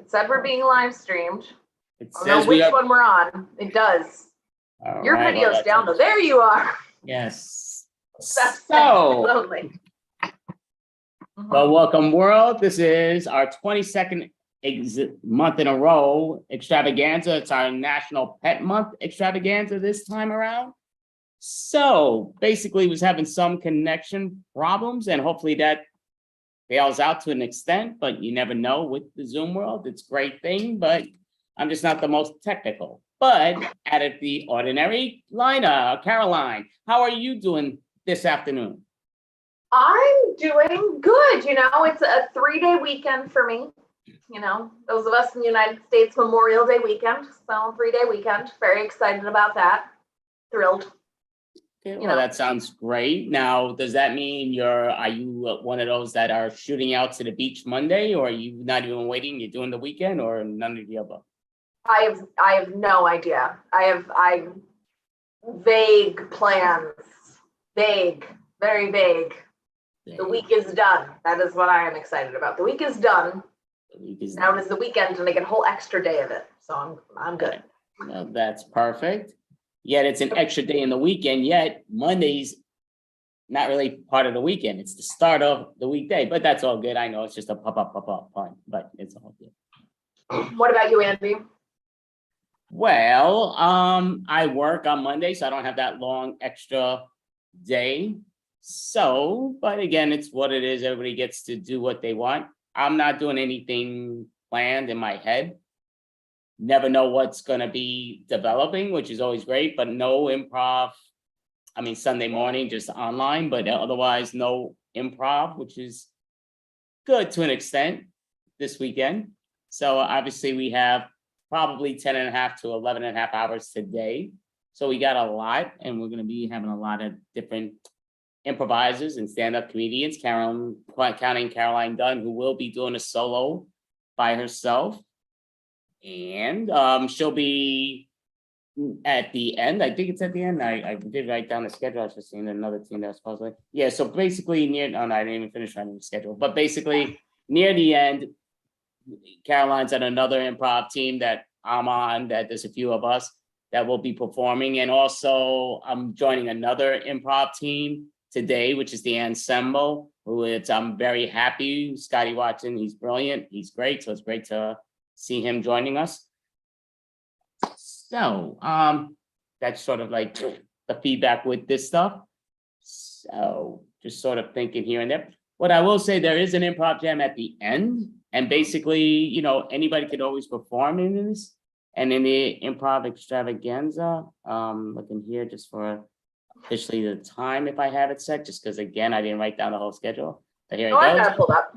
It said we're being live streamed. It I don't know says we which are. one we're on. It does. All Your right, well, video's that's down though. There you are. Yes. That's So, lonely. well, welcome world. This is our 22nd month in a row extravaganza. It's our National Pet Month Extravaganza this time around. So basically was having some connection problems, and hopefully that bails out to an extent, but you never know with the Zoom world. It's a great thing, but I'm just not the most technical. But out of the ordinary, Lina, Caroline, how are you doing this afternoon? I'm doing good. You know, it's a 3-day weekend for me. You know, those of us in the United States, Memorial Day weekend. So 3-day weekend. Very excited about that. Thrilled. Okay, well, that sounds great. Now, does that mean are you one of those that are shooting out to the beach Monday, or are you not even waiting? You're doing the weekend, or none of the above? I have no idea. I have vague plans. Vague, very vague. The week is done. That is what I am excited about. The week is done. Now it is the weekend, and I get a whole extra day of it. So I'm good. Well, that's perfect. Yet it's an extra day in the weekend, yet Monday's not really part of the weekend. It's the start of the weekday, but that's all good. I know it's just a pop-up pun, but it's all good. What about you, Andy? Well, I work on Monday, so I don't have that long extra day. So, but again, it's what it is. Everybody gets to do what they want. I'm not doing anything planned in my head. Never know what's going to be developing, which is always great, but no improv. I mean, Sunday morning, just online, but otherwise no improv, which is good to an extent this weekend. So obviously we have probably 10.5 to 11.5 hours today. So we got a lot, and we're going to be having a lot of different improvisers and stand-up comedians, counting Caroline Dunn, who will be doing a solo by herself. And she'll be at the end. I think it's at the end. I did write down the schedule. I was just seeing another team that was supposedly. Yeah, so basically I didn't even finish writing the schedule. But basically near the end, Caroline's at another improv team that I'm on, that there's a few of us that will be performing. And also I'm joining another improv team today, which is the Ensemble, I'm very happy. Scotty Watson, he's brilliant. He's great. So it's great to see him joining us. So that's sort of like the feedback with this stuff. So just sort of thinking here and there. What I will say, there is an improv jam at the end, and basically, you know, anybody could always perform in this. And in the improv extravaganza, looking here just for officially the time, if I have it set, just because again, I didn't write down the whole schedule. But here it goes. I got it pulled up.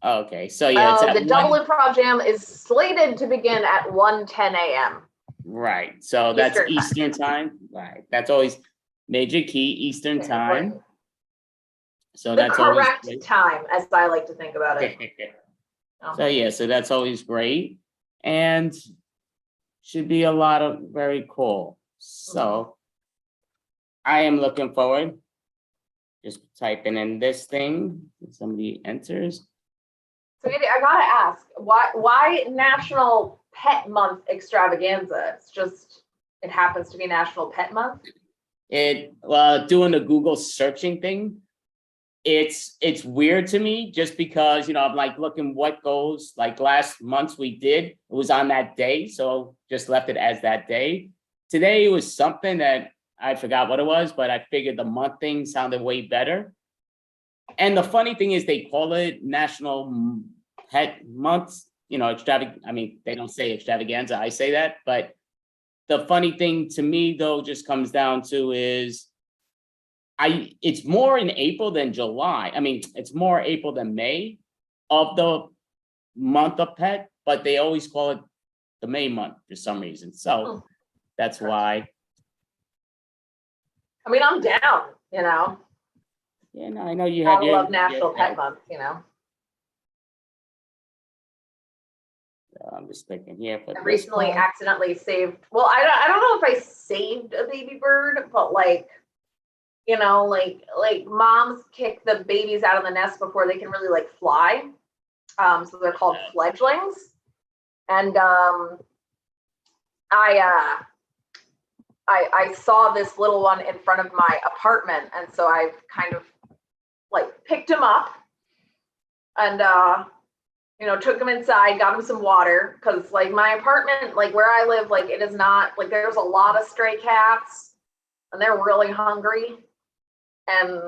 Okay, so yeah, it's the double improv jam is slated to begin at 1:10 a.m. Right, so that's Eastern time. Right, that's always major key Eastern time. Right. So that's the correct time, as I like to think about it. So yeah, so that's always great, and should be a lot of very cool. So I am looking forward. Just typing in this thing. Somebody enters. So Andy, I gotta ask, why National Pet Month Extravaganza? It's just, it happens to be National Pet Month? Doing the Google searching thing, it's weird to me, just because, you know, I'm like looking what goes, like last month we did, it was on that day, so just left it as that day. Today it was something that I forgot what it was, but I figured the month thing sounded way better. And the funny thing is, they call it National Pet Month, you know, they don't say extravaganza, I say that. But the funny thing to me, though, just comes down to is, it's more in April than July. I mean, it's more April than May of the month of pet, but they always call it the May month for some reason. So that's why. I mean, I'm down, you know. Yeah, no, I know you have I love National Pet Month, you know. I'm just thinking here. I recently accidentally saved, well, I don't know if I saved a baby bird, but like, you know, like moms kick the babies out of the nest before they can really like fly. So they're called fledglings. And I saw this little one in front of my apartment, and so I kind of like picked him up and took him inside, got him some water, because like my apartment, like where I live, like it is not like there's a lot of stray cats and they're really hungry, and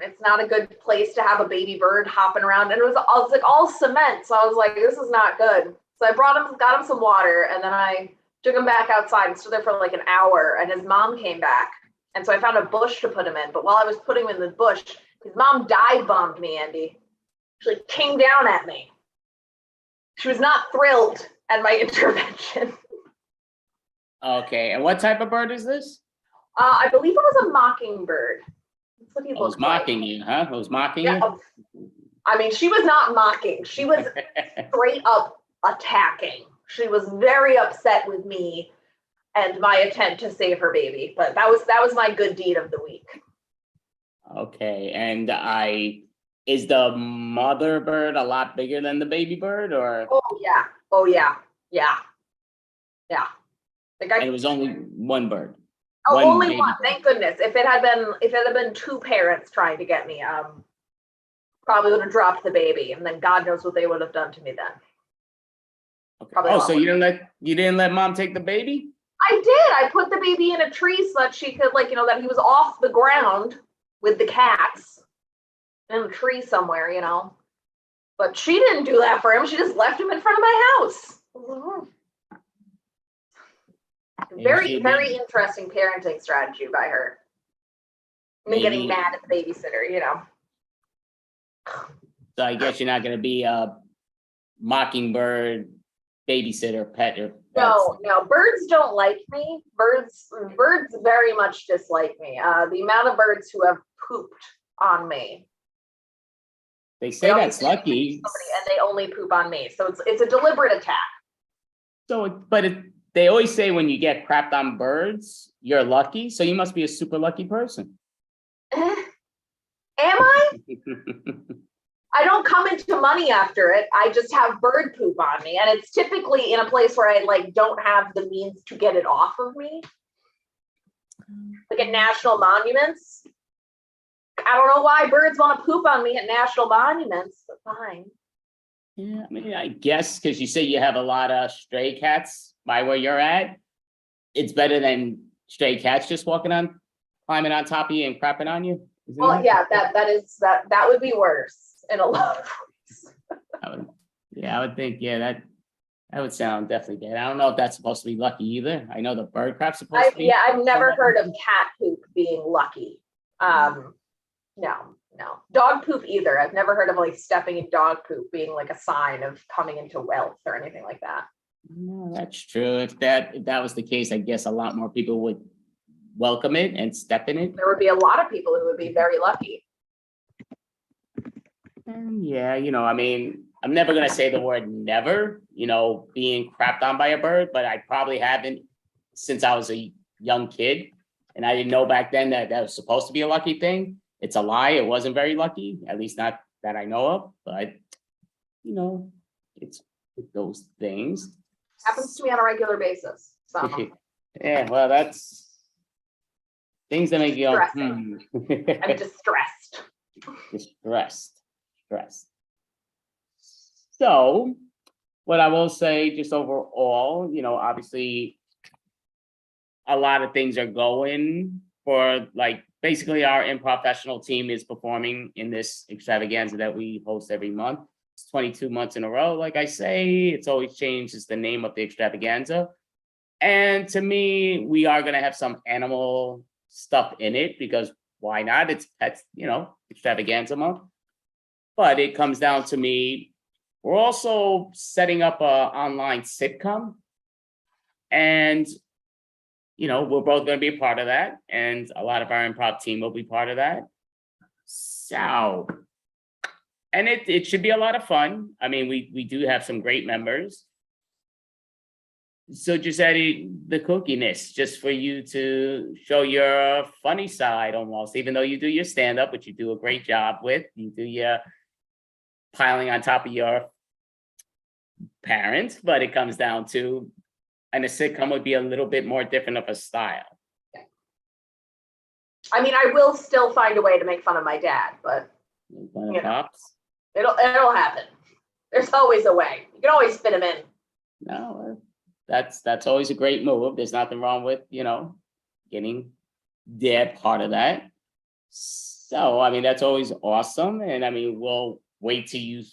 it's not a good place to have a baby bird hopping around. And it was like all cement, so I was like, this is not good. So I got him some water, and then I took him back outside and stood there for like an hour, and his mom came back. And so I found a bush to put him in. But while I was putting him in the bush, his mom dive bombed me, Andy. She like came down at me. She was not thrilled at my intervention. Okay, and what type of bird is this? I believe it was a mockingbird. That's what he It was looked like. mocking you, huh? It was mocking Yeah, you? I mean, she was not mocking. She was straight up attacking. She was very upset with me and my attempt to save her baby. But that was my good deed of the week. Okay, and is the mother bird a lot bigger than the baby bird, or? Oh yeah. Like And it was only one bird. Only baby one. bird. Thank goodness. If it had been two parents trying to get me, probably would have dropped the baby, and then God knows what they would have done to me then. Okay. Oh, so you didn't let mom take the baby? I did. I put the baby in a tree so that she could, like, that he was off the ground with the cats in a tree somewhere, But she didn't do that for him. She just left him in front of my house. Very, very interesting parenting strategy by her. Me getting mad at the babysitter, So I guess you're not going to be a mockingbird babysitter pet. No, birds don't like me. Birds very much dislike me. The amount of birds who have pooped on me. They say that's lucky. And they only poop on me. So it's a deliberate attack. So, they always say when you get crapped on birds, you're lucky. So you must be a super lucky person. Am I? I don't come into money after it. I just have bird poop on me. And it's typically in a place where I don't have the means to get it off of me. Like at national monuments. I don't know why birds want to poop on me at national monuments, but fine. Yeah, I mean, I guess because you say you have a lot of stray cats by where you're at, it's better than stray cats just climbing on top of you and crapping on you. Well, yeah, that would be worse in a lot of ways. I would think, that would sound definitely bad. I don't know if that's supposed to be lucky either. I know the bird crap's supposed to be. Yeah, I've never heard of cat poop being lucky. No. Dog poop either. I've never heard of stepping in dog poop being a sign of coming into wealth or anything like that. No, that's true. If that was the case, I guess a lot more people would welcome it and step in it. There would be a lot of people who would be very lucky. Yeah, I mean, I'm never going to say the word never, being crapped on by a bird, but I probably haven't since I was a young kid. And I didn't know back then that was supposed to be a lucky thing. It's a lie. It wasn't very lucky, at least not that I know of. But, it's those things. Happens to me on a regular basis. So. Yeah, well, that's things that make you go, I'm distressed. Stressed. So, what I will say just overall, obviously a lot of things are going for basically our improfessional team is performing in this extravaganza that we host every month. It's 22 months in a row. Like I say, it's always changed as the name of the extravaganza. And to me, we are going to have some animal stuff in it because why not? It's pets, extravaganza month. But it comes down to me. We're also setting up an online sitcom. And, we're both going to be a part of that. And a lot of our improv team will be part of that. So, and it should be a lot of fun. I mean, we do have some great members. So just adding the kookiness, just for you to show your funny side almost, even though you do your stand-up, which you do a great job with. You do your piling on top of your parents, but it comes down to, and a sitcom would be a little bit more different of a style. I mean, I will still find a way to make fun of my dad, but Pops. it'll happen. There's always a way. You can always fit him in. No, that's always a great move. There's nothing wrong with, getting their part of that. So, I mean, that's always awesome. And I mean, we'll wait till you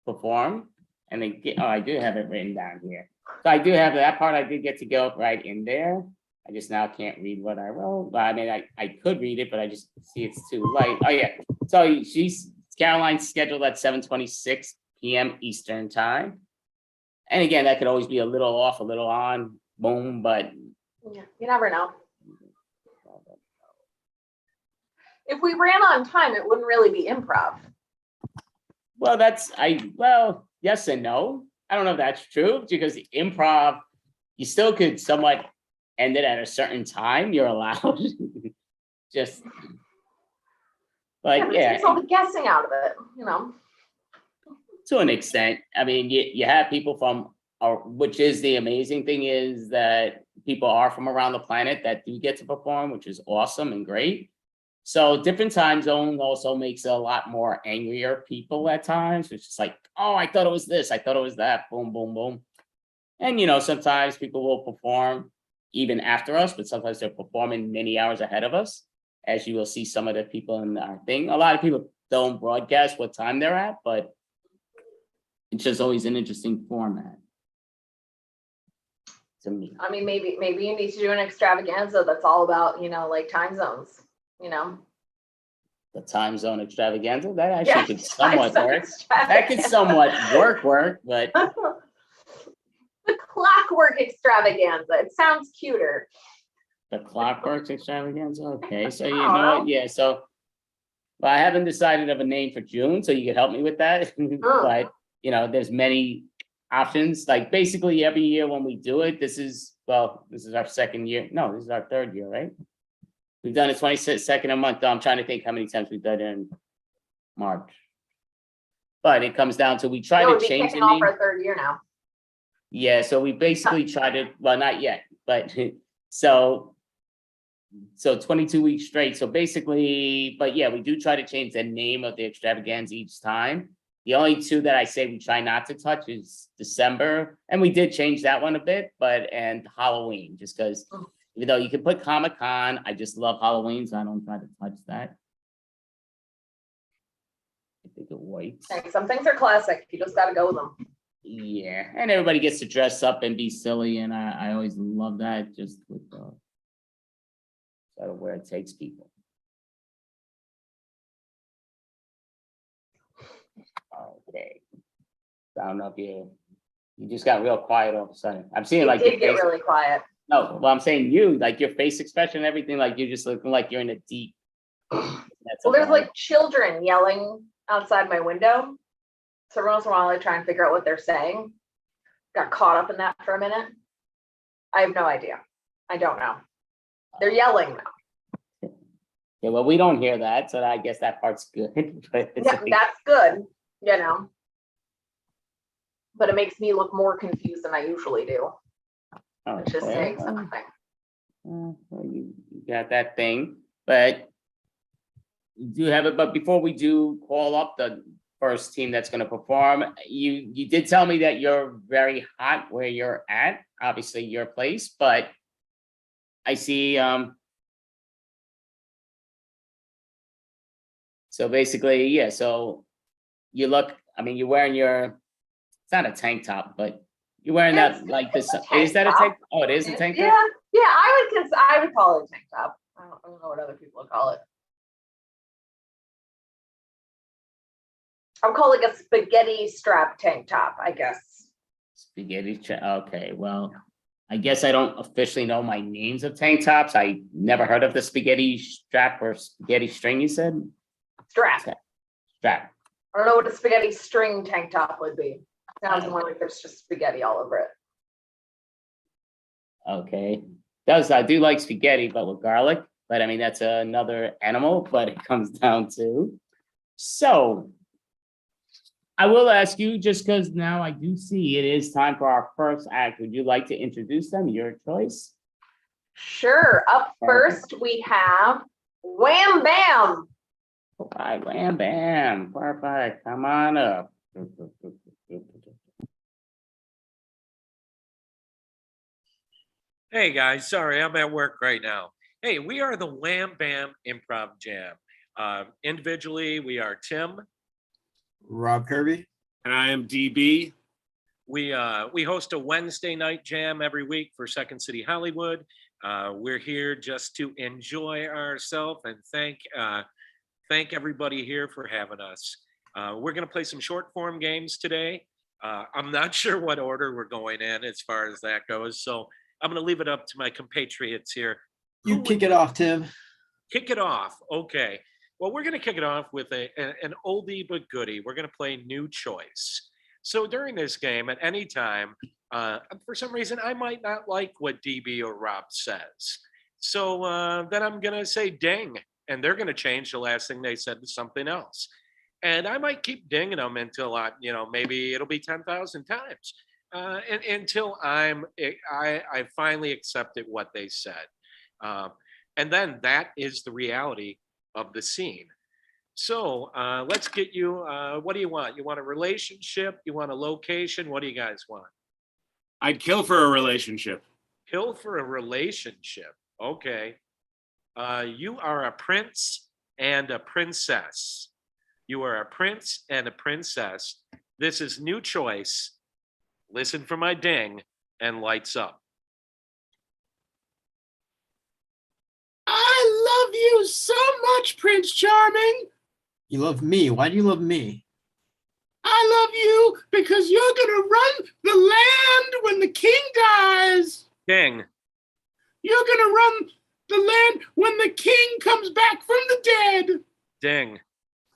perform. And then I do have it written down here. So I do have that part. I did get to go right in there. I just now can't read what I wrote. But I mean, I could read it, but I just see it's too light. Oh yeah. So Caroline's scheduled at 7:26 p.m. Eastern time. And again, that could always be a little off, a little on, boom, but yeah, you never know. If we ran on time, it wouldn't really be improv. Well, yes and no. I don't know if that's true, because the improv, you still could somewhat end it at a certain time. You're allowed. But yeah. It takes all the guessing out of it, To an extent. I mean, you have people from, which is the amazing thing, is that people are from around the planet that do get to perform, which is awesome and great. So different time zone also makes a lot more angrier people at times. It's just like, oh, I thought it was this, I thought it was that, boom, boom, boom. And sometimes people will perform even after us, but sometimes they're performing many hours ahead of us, as you will see some of the people in our thing. A lot of people don't broadcast what time they're at, but it's just always an interesting format to me. I mean, maybe you need to do an extravaganza that's all about, like time zones, The time zone extravaganza, that actually could somewhat work. That That could somewhat work, but the clockwork extravaganza. It sounds cuter. the clockwork extravaganza. Okay, so you know what? Yeah, so well, I haven't decided of a name for June, so you can help me with that. But there's many options. Like basically every year when we do it, this is our second year. No, this is our third year, right? We've done it 22nd a month. I'm trying to think how many times we've done it in March. But it comes down to we try to change the name. For a third year now. Yeah, so we basically try to, well, not yet, but so 22 weeks straight. So basically, but yeah, we do try to change the name of the extravaganza each time. The only two that I say we try not to touch is December, and we did change that one a bit, and Halloween, just because even though you can put Comic-Con, I just love Halloween, so I don't try to touch that. I think it works. Hey, some things are classic. You just got to go with them. Yeah, and everybody gets to dress up and be silly, and I always love that, just with sort of where it takes people. Okay. I don't know if you just got real quiet all of a sudden. I'm seeing like did get really quiet. No, well, I'm saying you, like your face expression, everything, like you're just looking like you're in a deep. Well, there's like children yelling outside my window. So every once in a while I try and figure out what they're saying. Got caught up in that for a minute. I have no idea. I don't know. They're yelling now. Yeah, well, we don't hear that, so I guess that part's good. Yeah, that's good, But it makes me look more confused than I usually do. Oh, which is saying something. Well, you got that thing, but you do have it. But before we do call up the first team that's going to perform, you did tell me that you're very hot where you're at, obviously your place, but I see so basically, yeah, so you look, I mean, you're wearing it's not a tank top, but you're wearing that like this. Is that a tank? Oh, it is a tank top? Yeah, I would call it a tank top. I don't know what other people would call it. I would call it a spaghetti strap tank top, I guess. Spaghetti, okay, well, I guess I don't officially know my names of tank tops. I never heard of the spaghetti strap or spaghetti string, you said? Strap. Strap. I don't know what a spaghetti string tank top would be. Sounds more like there's just spaghetti all over it. Okay. I do like spaghetti, but with garlic. But I mean, that's another animal, but it comes down to. So I will ask you, just because now I do see it is time for our first act. Would you like to introduce them? Your choice. Sure. Up first, we have Wham Bam. All right, Wham Bam. Perfect. Come on up. Hey guys, sorry, I'm at work right now. Hey, we are the Wham Bam Improv Jam. Individually, we are Tim. Rob Kirby. And I am DB. We host a Wednesday night jam every week for Second City Hollywood. We're here just to enjoy ourselves and thank everybody here for having us. We're gonna play some short form games today. I'm not sure what order we're going in as far as that goes, so I'm gonna leave it up to my compatriots here. You kick it off, Tim. Kick it off. Okay. Well, we're going to kick it off with an oldie but goodie. We're going to play New Choice. So during this game, at any time, for some reason, I might not like what DB or Rob says. So then I'm going to say ding, and they're going to change the last thing they said to something else. And I might keep dinging them until maybe it'll be 10,000 times until I finally accepted what they said. And then that is the reality of the scene. So let's get you, what do you want? You want a relationship? You want a location? What do you guys want? I'd kill for a relationship. Kill for a relationship. Okay. You are a prince and a princess. You are a prince and a princess. This is New Choice. Listen for my ding and lights up. I love you so much, Prince Charming. You love me. Why do you love me? I love you because you're gonna run the land when the king dies. Ding. You're gonna run the land when the king comes back from the dead. Ding.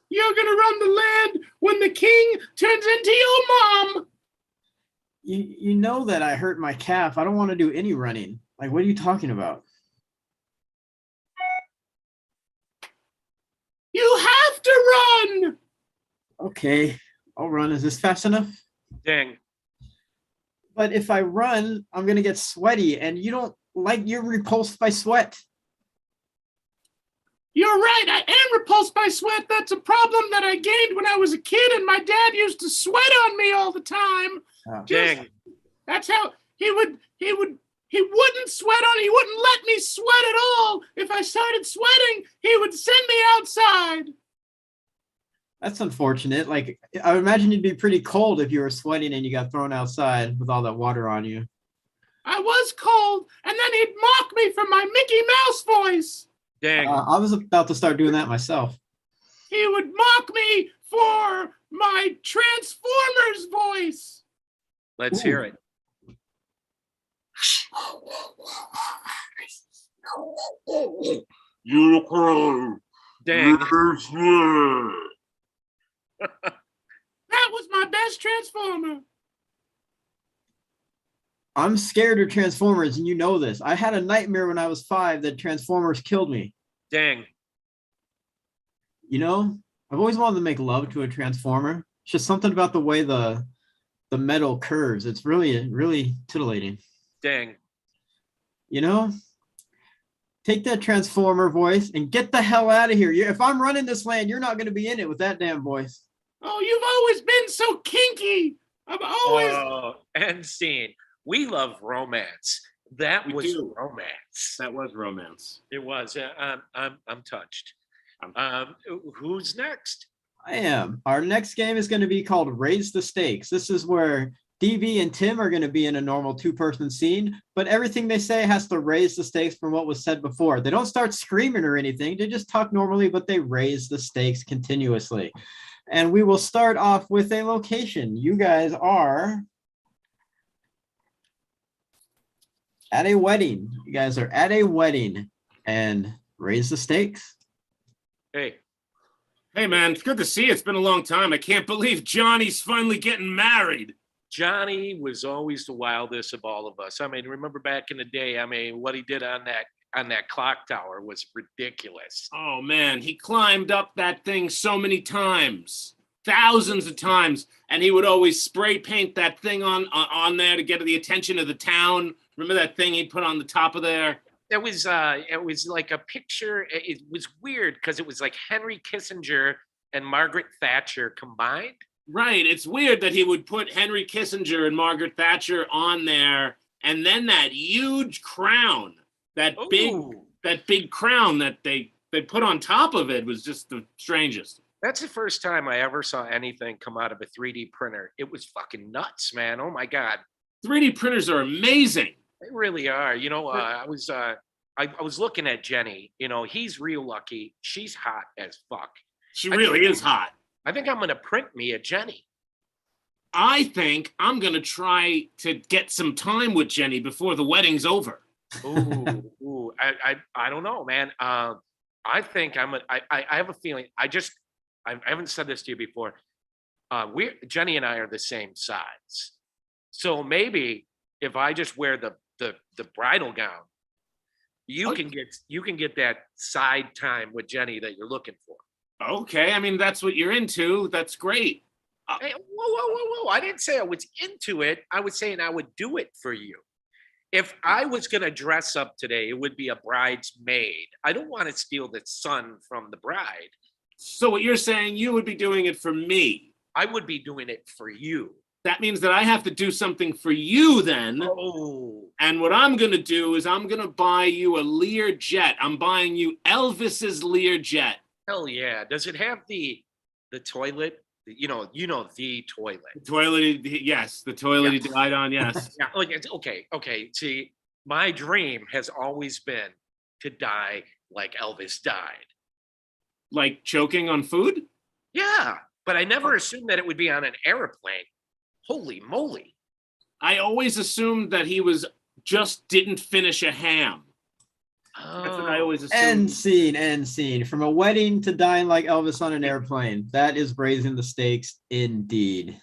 You're gonna run the land when the king turns into your mom. You know that I hurt my calf. I don't want to do any running. Like, what are you talking about? You have to run. Okay, I'll run. Is this fast enough? Ding. But if I run, I'm going to get sweaty, and you're repulsed by sweat. You're right. I am repulsed by sweat. That's a problem that I gained when I was a kid, and my dad used to sweat on me all the time. Oh. Ding. That's how he wouldn't sweat on. He wouldn't let me sweat at all. If I started sweating, he would send me outside. That's unfortunate. Like, I would imagine you'd be pretty cold if you were sweating and you got thrown outside with all that water on you. I was cold, and then he'd mock me for my Mickey Mouse voice. Ding. I was about to start doing that myself. He would mock me for my Transformers voice. Let's hear it. Unicorn. Ding. That was my best Transformer. I'm scared of Transformers, and you know this. I had a nightmare when I was 5 that Transformers killed me. Ding. You know, I've always wanted to make love to a Transformer. It's just something about the way the metal curves. It's really, really titillating. Ding. You know, take that Transformer voice and get the hell out of here. If I'm running this land, you're not going to be in it with that damn voice. Oh, you've always been so kinky. I've always. Oh, end scene. We love romance. That We was do. romance. That was romance. It was. I'm touched. Who's next? I am. Our next game is going to be called Raise the Stakes. This is where DB and Tim are going to be in a normal 2-person scene, but everything they say has to raise the stakes from what was said before. They don't start screaming or anything. They just talk normally, but they raise the stakes continuously. And we will start off with a location. You guys are at a wedding. You guys are at a wedding and raise the stakes. Hey, Hey, man, it's good to see you. It's been a long time. I can't believe Johnny's finally getting married. Johnny was always the wildest of all of us. I mean, remember back in the day, I mean, what he did on that clock tower was ridiculous. Oh, man, he climbed up that thing so many times. thousands of times, and he would always spray paint that thing on there to get the attention of the town. Remember that thing he'd put on the top of there? It was like a picture. It was weird because it was like Henry Kissinger and Margaret Thatcher combined. Right. It's weird that he would put Henry Kissinger and Margaret Thatcher on there, and then that huge crown, that big crown that they put on top of it was just the strangest. That's the first time I ever saw anything come out of a 3D printer. It was fucking nuts, man. Oh my God. 3D printers are amazing. They really are. You know, I was looking at Jenny. You know, he's real lucky. She's hot as fuck. She really is hot. I think I'm going to print me a Jenny. I think I'm going to try to get some time with Jenny before the wedding's over. Ooh, I don't know, man. I think I have a feeling. I haven't said this to you before. Jenny and I are the same size. So maybe if I just wear the bridal gown, you can get that side time with Jenny that you're looking for. Okay, I mean, that's what you're into. That's great. Hey, whoa. I didn't say I was into it. I was saying I would do it for you. If I was going to dress up today, it would be a bridesmaid. I don't want to steal the sun from the bride. So what you're saying, you would be doing it for me. I would be doing it for you. That means that I have to do something for you then. Oh. And what I'm going to do is I'm going to buy you a Lear jet. I'm buying you Elvis's Lear jet. Hell yeah. Does it have the toilet? You know the toilet. The toilet, yes. The toilet he died on, yes. Yeah. Okay. See, my dream has always been to die like Elvis died. Like choking on food? Yeah, but I never assumed that it would be on an airplane. Holy moly. I always assumed that he just didn't finish a ham. That's what I always assumed. End scene. From a wedding to dying like Elvis on an airplane. That is raising the stakes indeed.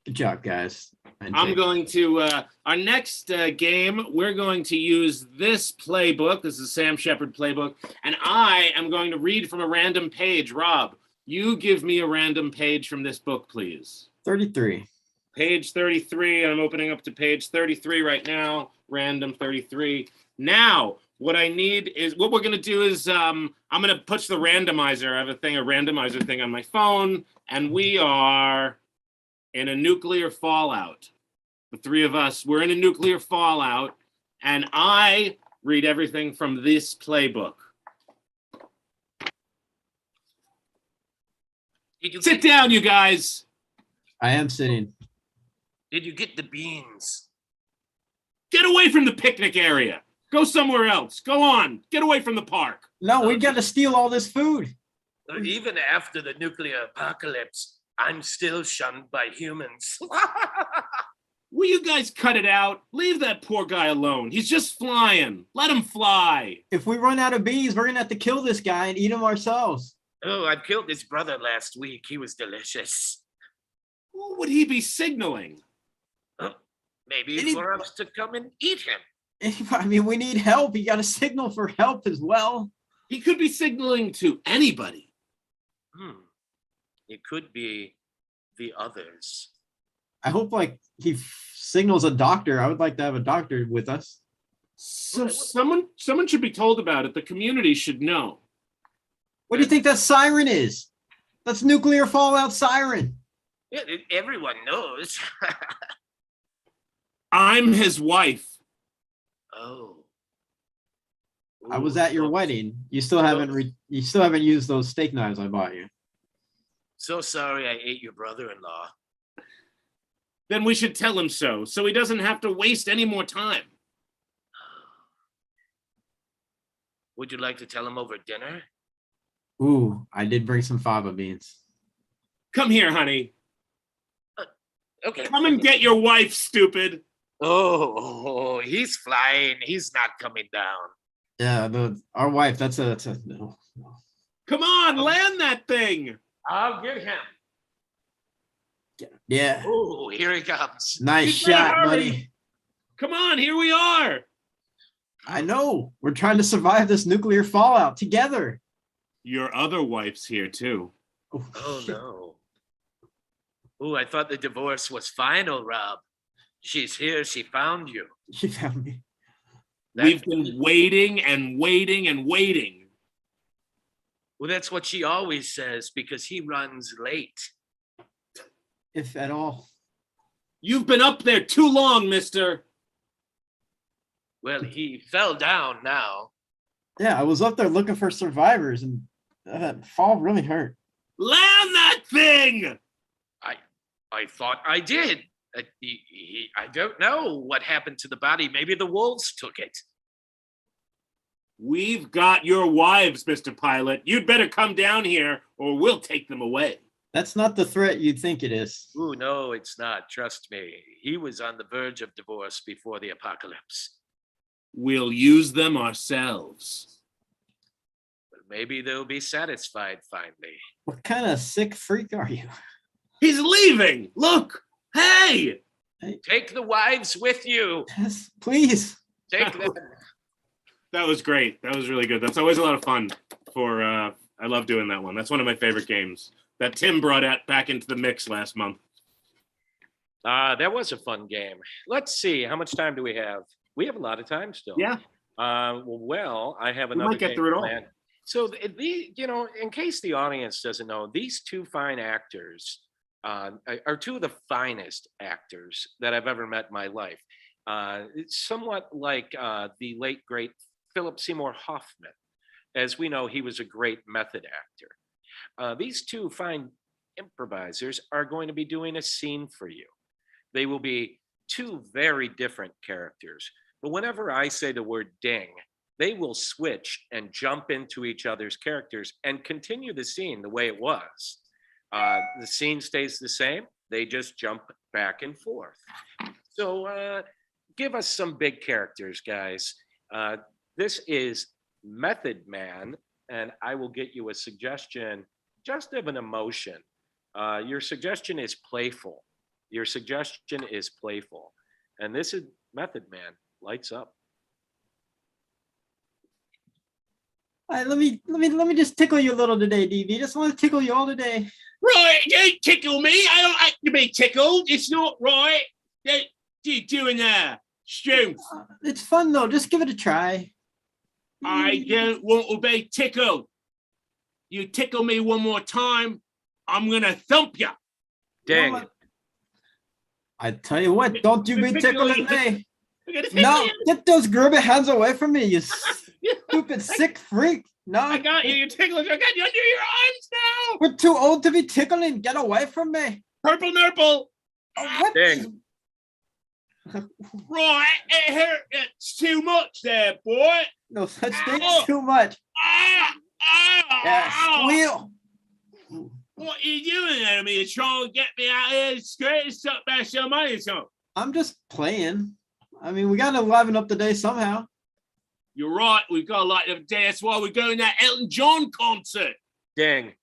Good job, guys. I'm going to, our next game, we're going to use this playbook. This is Sam Shepard playbook. And I am going to read from a random page. Rob, you give me a random page from this book, please. 33. Page 33. I'm opening up to page 33 right now. Random 33. Now, what we're going to do is I'm going to push the randomizer. I have a randomizer thing on my phone, and we are in a nuclear fallout. The three of us, we're in a nuclear fallout, and I read everything from this playbook. Sit down, you guys. I am sitting. Did you get the beans? Get away from the picnic area. Go somewhere else. Go on. Get away from the park. No, we got to steal all this food. Even after the nuclear apocalypse, I'm still shunned by humans. Will you guys cut it out? Leave that poor guy alone. He's just flying. Let him fly. If we run out of bees, we're going to have to kill this guy and eat him ourselves. Oh, I killed his brother last week. He was delicious. Who would he be signaling? Maybe for us to come and eat him. I mean, we need help. You got to signal for help as well. He could be signaling to anybody. It could be the others. I hope he signals a doctor. I would like to have a doctor with us. So someone should be told about it. The community should know. What do you think that siren is? That's nuclear fallout siren. Yeah, everyone knows. I'm his wife. Oh. I was at your wedding. You still haven't used those steak knives I bought you. So sorry I ate your brother-in-law. Then we should tell him so he doesn't have to waste any more time. Would you like to tell him over dinner? Ooh, I did bring some fava beans. Come here, honey. Okay. Come and get your wife, stupid. Oh, he's flying. He's not coming down. Yeah, our wife, that's a no. Come on, land that thing. I'll get him. Yeah. Oh, here he comes. Nice shot, buddy. Come on, here we are. I know. We're trying to survive this nuclear fallout together. Your other wife's here, too. Oh, no. Oh, I thought the divorce was final, Rob. She's here. She found you. She found me. We've been waiting and waiting and waiting. Well, that's what she always says because he runs late. If at all. You've been up there too long, mister. Well, he fell down now. Yeah, I was up there looking for survivors, and that fall really hurt. Land that thing! I thought I did. I don't know what happened to the body. Maybe the wolves took it. We've got your wives, Mr. Pilot. You'd better come down here or we'll take them away. That's not the threat you'd think it is. Ooh, no, it's not. Trust me. He was on the verge of divorce before the apocalypse. We'll use them ourselves. But maybe they'll be satisfied finally. What kind of sick freak are you? He's leaving! Look! Hey! Take the wives with you. Yes, please. Take them. That was great. That was really good. That's always a lot of fun for I love doing that one. That's one of my favorite games that Tim brought back into the mix last month. That was a fun game. Let's see. How much time do we have? We have a lot of time still. Yeah. Well, I have We another might get game through it all. planned. So in case the audience doesn't know, these two fine actors are two of the finest actors that I've ever met in my life. It's somewhat like the late, great Philip Seymour Hoffman. As we know, he was a great method actor. These two fine improvisers are going to be doing a scene for you. They will be two very different characters. But whenever I say the word ding, they will switch and jump into each other's characters and continue the scene the way it was. The scene stays the same. They just jump back and forth. So give us some big characters, guys. This is Method Man, and I will get you a suggestion just of an emotion. Your suggestion is playful. Your suggestion is playful. And this is Method Man, lights up. All right, let me just tickle you a little today, DV. Just want to tickle you all today. Right, don't tickle me. I don't like to be tickled. It's not right. What you doing there? Strength. It's fun though. Just give it a try. I don't want to be tickled. You tickle me one more time, I'm gonna thump you. Dang. I tell you what, don't you be tickling me. I'm gonna No, tickle you. get those grubby hands away from me, you stupid sick freak. No, I got you. You're tickling. I got you under your arms now. we're too old to be tickling. Get away from me. Purple nurple. Oh, what? Dang. Right, it hurt. It's too much there, boy. No such thing as too much. Yeah, squeal. What are you doing there to me? You're trying to get me out of here straight and stuff back some money, so. I'm just playing. I mean, we gotta liven up the day somehow. You're right, we've got a lot of day. That's why we're going to that Elton John concert. Dang.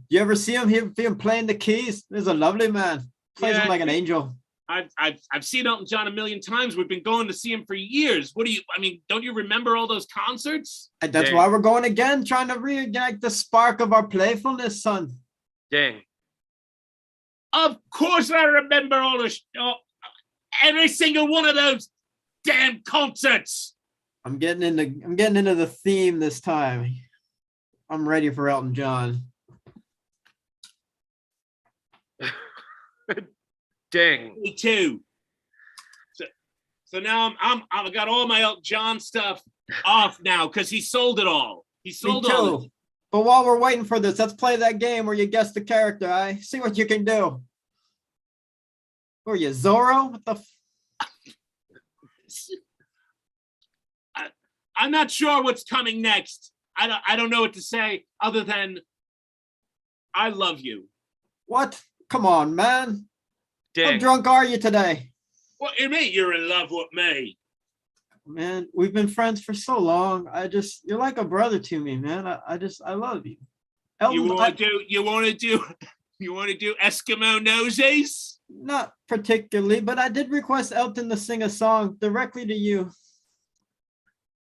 You ever see him playing the keys? He's a lovely man. Plays Yeah. him like an angel. I've seen Elton John a million times. We've been going to see him for years. Don't you remember all those concerts? And that's Dang. why we're going again, trying to reignite the spark of our playfulness, son. Dang. Of course I remember every single one of those damn concerts. I'm getting into the theme this time. I'm ready for Elton John. Dang. Me too. So now I've got all my Elton John stuff off now because he sold it all. He Me sold all. too. But while we're waiting for this, let's play that game where you guess the character. I see what you can do. Who are you, Zorro? What the? I'm not sure what's coming next. I don't know what to say other than I love you. What? Come on, man. How Dang. drunk are you today? What do you mean you're in love with me? Man, we've been friends for so long. You're like a brother to me, man. I love you. Elton, You want to do Eskimo noses? not particularly, but I did request Elton to sing a song directly to you.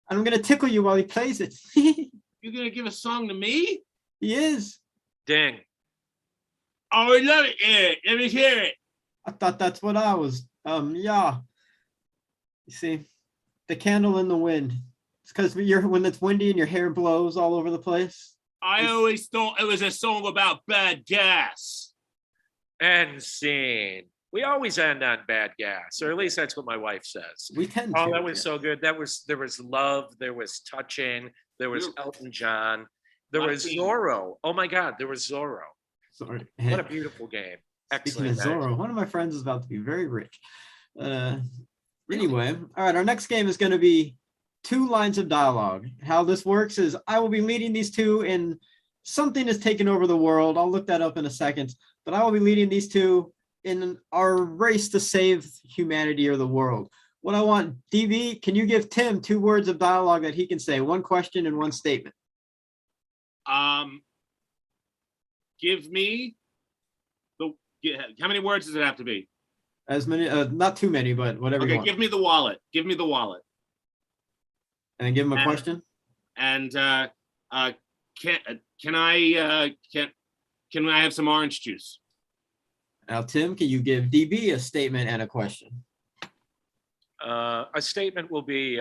And I'm gonna tickle you while he plays it. He You're gonna give a song to me? is. Dang. Oh, we love it. Yeah, let me hear it. I thought that's what I was. Yeah. You see, the candle in the wind. It's because when it's windy and your hair blows all over the place. I always thought it was a song about bad gas. End scene. We always end on bad gas, or at least that's what my wife says. We tend to. Oh, that was so good. There was love, there was touching, there was Elton John, there was Zorro. Oh my God, there was Zorro. Sorry. What a beautiful game. Speaking Excellent. of Zorro, one of my friends is about to be very rich. Anyway, all right, our next game is going to be 2 lines of dialogue. How this works is I will be leading these two in something has taken over the world. I'll look that up in a second, but I will be leading these two in our race to save humanity or the world. What I want, DB, can you give Tim 2 words of dialogue that he can say, 1 question and 1 statement? Give me how many words does it have to be? As many, not too many, but whatever you Okay, want. give me the wallet. Give me the wallet. And then give him a question. And can I have some orange juice? Now, Tim, can you give DB a statement and a question? A statement will be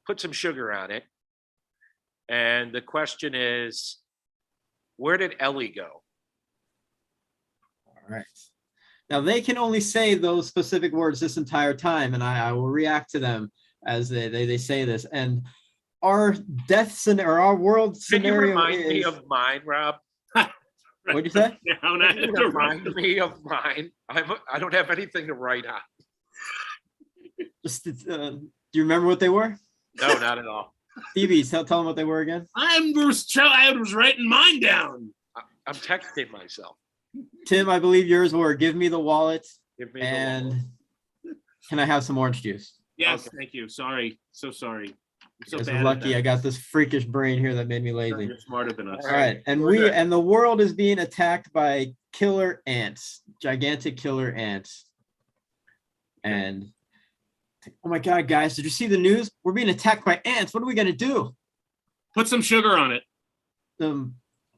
put some sugar on it. And the question is, where did Ellie go? All right. Now, they can only say those specific words this entire time, and I will react to them as they say this. And our death scenario, or our world scenario, Can you remind me of mine, Rob? What'd you say? Can you remind me of mine? I don't have anything to write on. Just, do you remember what they were? No, not at all. DB, tell them what they were again. I was writing mine down. I'm texting myself. Tim, I believe yours were give me the wallet Give me and the wallet. can I have some orange juice? Yes, Okay. thank you. Sorry. So sorry. I'm so This is bad at lucky that. I got this freakish brain here that made me lazy. You're smarter than us. All right, and We're good. the world is being attacked by killer ants, gigantic killer ants. And oh my God, guys, did you see the news? We're being attacked by ants. What are we gonna do? Put some sugar on it.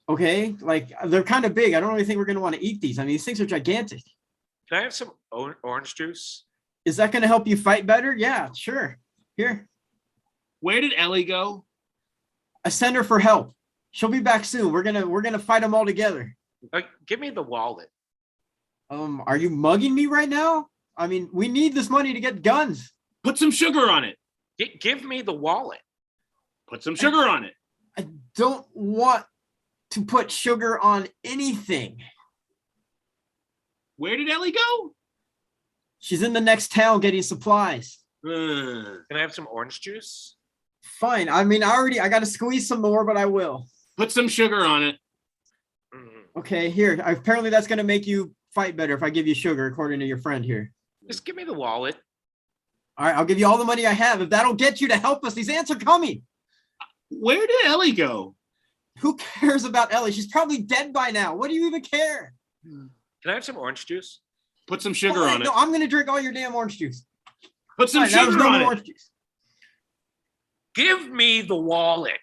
Okay, like they're kind of big. I don't really think we're gonna want to eat these. I mean, these things are gigantic. Can I have some orange juice? Is that gonna help you fight better? Yeah, sure. Here, Where did Ellie go? I send her for help. She'll be back soon. We're gonna fight them all together. Give me the wallet. Are you mugging me right now? I mean, we need this money to get guns. Put some sugar on it. Give me the wallet. Put some sugar on it. I don't want to put sugar on anything. Where did Ellie go? She's in the next town getting supplies. Put Can I have some orange juice? Fine. I mean, I got to squeeze some more, but I will. some sugar on it. Okay, here. Apparently that's going to make you fight better if I give you sugar, according to your friend here. Just give me the wallet. All right, I'll give you all the money I have. If that'll get you to help us, these ants are coming. Where did Ellie go? Who cares about Ellie? She's probably dead by now. What do you even care? Can I have some orange juice? Put some sugar Fine, on it. no, I'm going to drink all your damn orange juice. Put some Fine, now there's sugar no on more it. orange juice. Give me the wallet.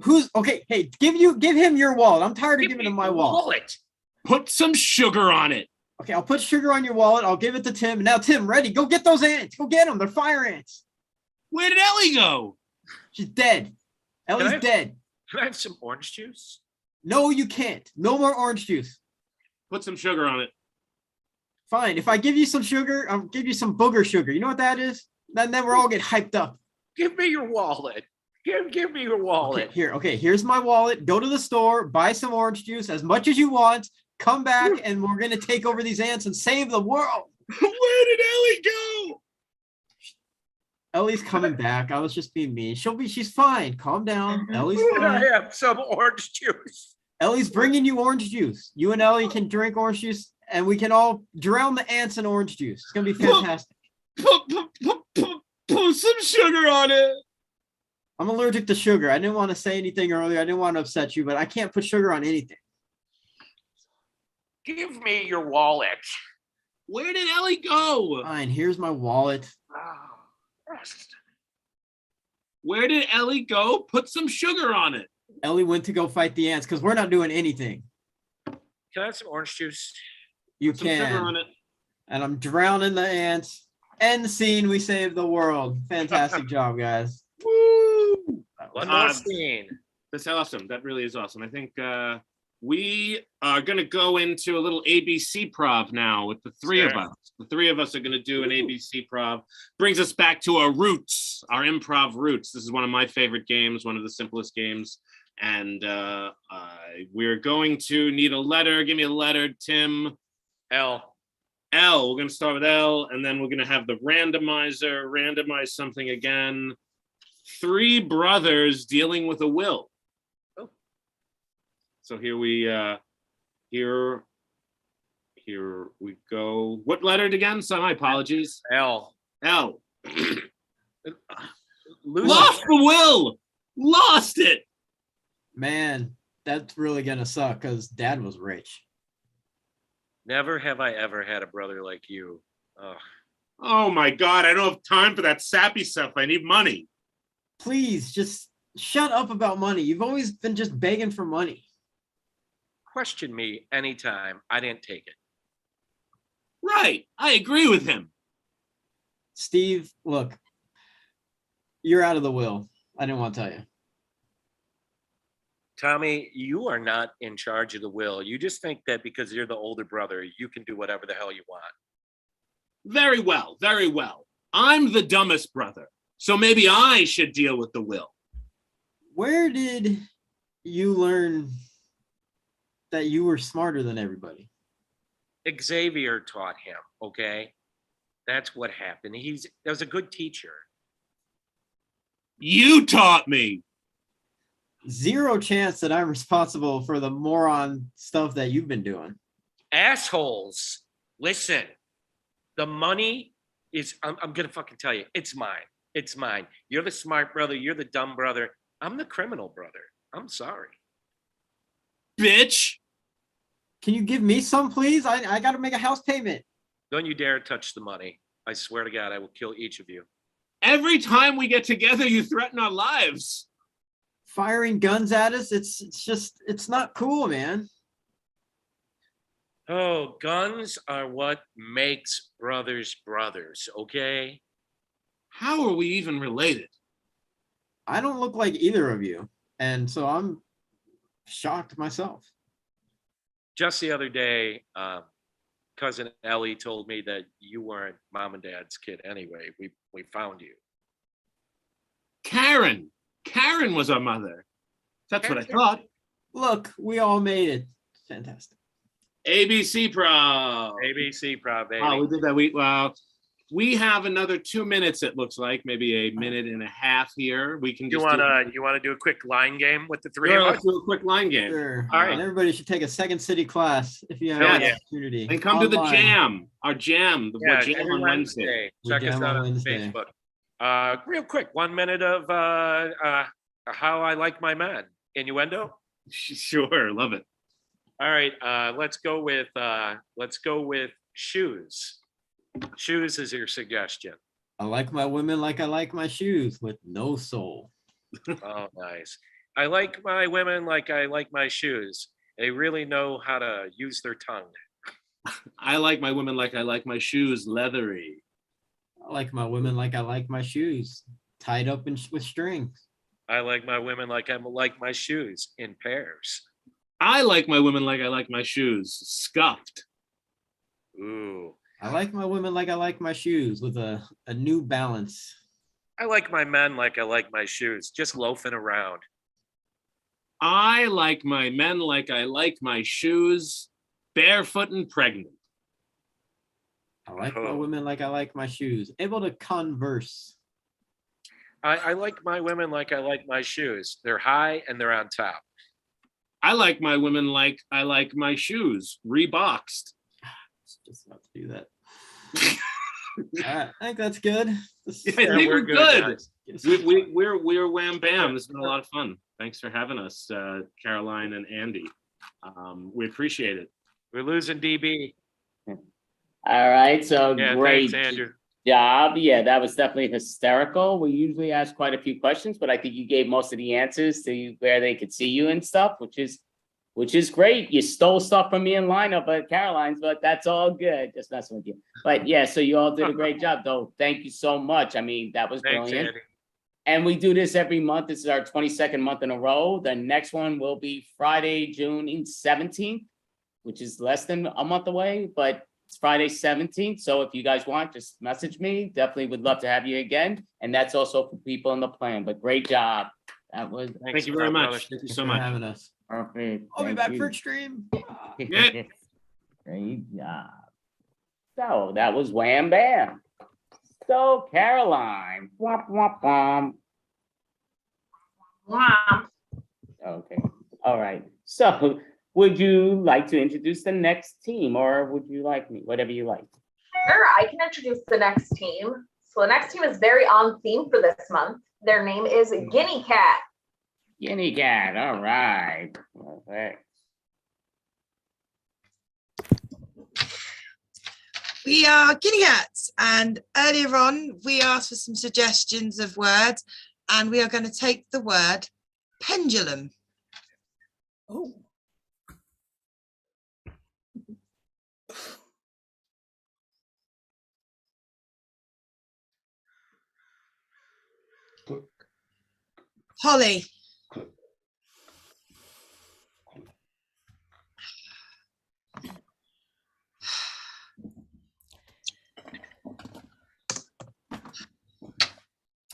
Who's okay? Hey, give him your wallet. I'm tired of giving him my wallet. Put some sugar on it. Okay, I'll put sugar on your wallet. I'll give it to Tim. Now, Tim, ready? Go get those ants. Go get them. They're fire ants. Where did Ellie go? She's dead. Ellie's dead. Can I have some orange juice? No, you can't. No more orange juice. Put some sugar on it. Fine. If I give you some sugar, I'll give you some booger sugar. You know what that is? Then we're all get hyped up. Give me your wallet. Give me your wallet. Okay, here's my wallet. Go to the store, buy some orange juice, as much as you want. Come back, and we're gonna take over these ants and save the world. Where did Ellie go? Ellie's coming back. I was just being mean. She's fine. Calm down. Ellie's Can I fine. have some orange juice? Ellie's bringing you orange juice. You and Ellie can drink orange juice, and we can all drown the ants in orange juice. It's gonna be fantastic. Put some sugar on it. I'm allergic to sugar. I didn't want to say anything earlier. I didn't want to upset you, but I can't put sugar on anything. Give me your wallet. Where did Ellie go? Fine, here's my wallet. Where did Ellie go? Put some sugar on it. Ellie went to go fight the ants because we're not doing anything. Can I have some orange juice? You Some sugar on can. it. And I'm drowning the ants. End scene. We saved the world. Fantastic job, guys. Woo! One more Uh, scene. That's awesome. That really is awesome. I think we are going to go into a little ABC prov now with the three of Sure. us. The three of us are going to do an ABC prov. Brings us back to our roots, our improv roots. This is one of my favorite games, one of the simplest games. And we're going to need a letter. Give me a letter, Tim. L. L. We're going to start with L, and then we're going to have the randomizer randomize something again. Three brothers dealing with a will. Oh. So here we go. What letter again? So my apologies. L. L. Lose Lost the will. Lost it. Man, that's really gonna suck because Dad was rich. Never have I ever had a brother like you. Ugh. Oh my God! I don't have time for that sappy stuff. I need money. Please just shut up about money. You've always been just begging for money. Question me anytime. I didn't take it. Right. I agree with him. Steve, look, you're out of the will. I didn't want to tell you. Tommy, you are not in charge of the will. You just think that because you're the older brother, you can do whatever the hell you want. Very well. Very well. I'm the dumbest brother, so maybe I should deal with the will. Where did you learn that you were smarter than everybody? Xavier taught him, okay? That's what happened. That was a good teacher. You taught me. Zero chance that I'm responsible for the moron stuff that you've been doing. Assholes, listen. The money is, I'm going to fucking tell you, it's mine. It's mine. You're the smart brother. You're the dumb brother. I'm the criminal brother. I'm sorry. Bitch. Can you give me some, please? I got to make a house payment. Don't you dare touch the money. I swear to God, I will kill each of you. Every time we get together, you threaten our lives. Firing guns at us, it's not cool, man. Oh, guns are what makes brothers brothers, okay? How are we even related? I don't look like either of you, and so I'm shocked myself. Just the other day, cousin Ellie told me that you weren't mom and dad's kid anyway. We found you. Karen was our mother. That's what I thought. Look, we all made it. Fantastic. ABC Pro. ABC Pro, baby. Oh, we did that. We have another 2 minutes. It looks like maybe a minute and a half here. We can You just wanna do a quick line game with the three Sure, of us? let's do a quick line game. Sure. All right. And everybody should take a second city class if you have Hell the yeah. opportunity. And come to the Online. jam. Our jam. Yeah, Jam every on Wednesday. We Check us jam out on on Wednesday. Facebook. Real quick, 1 minute of how I like my man. Innuendo. Sure, love it. All right, let's go with shoes. Shoes is your suggestion. I like my women like I like my shoes with no soul. Oh, nice. I like my women like I like my shoes. They really know how to use their tongue. I like my women like I like my shoes leathery. I like my women like I like my shoes tied up with strings. I like my women like I like my shoes in pairs. I like my women like I like my shoes scuffed. Ooh. I like my women like I like my shoes with a New Balance. I like my men like I like my shoes, just loafing around. I like my men like I like my shoes barefoot and pregnant. I like my Oh. women like I like my shoes able to converse. I like my women like I like my shoes. They're high and they're on top. I like my women like I like my shoes reboxed. Just about to do that. All right, I think that's good. This- I think we're good. guys. We're Wham Bam. This has been a lot of fun. Thanks for having us, Caroline and Andy. We appreciate it. We're losing DB. All right, so Yeah, great thanks, Andrew. job. Yeah, that was definitely hysterical. We usually ask quite a few questions, but I think you gave most of the answers to where they could see you and stuff, which is which is great. You stole stuff from me in lineup at Caroline's, but that's all good. Just messing with you. But yeah, so you all did a great job, though. Thank you so much. I mean, that was Thanks, brilliant. Andy. And we do this every month. This is our 22nd month in a row. The next one will be Friday, June 17th, which is less than a month away, but it's Friday 17th. So if you guys want, just message me. Definitely would love to have you again. And that's also for people in the plan. But great job. That was Thank you very much. Thank you so for much. having us. perfect. I'll be Thank back you. for a stream. Yeah. Great job. So that was Wham Bam. So Caroline. Womp, womp, womp. Wow. Okay. All right. So would you like to introduce the next team, or would you like me? Whatever you like. Sure, I can introduce the next team. So the next team is very on theme for this month. Their name is Guinea Cat. Guinea cat. All right. Perfect. We are guinea cats, and earlier on we asked for some suggestions of words, and we are going to take the word pendulum. Oh. Holly.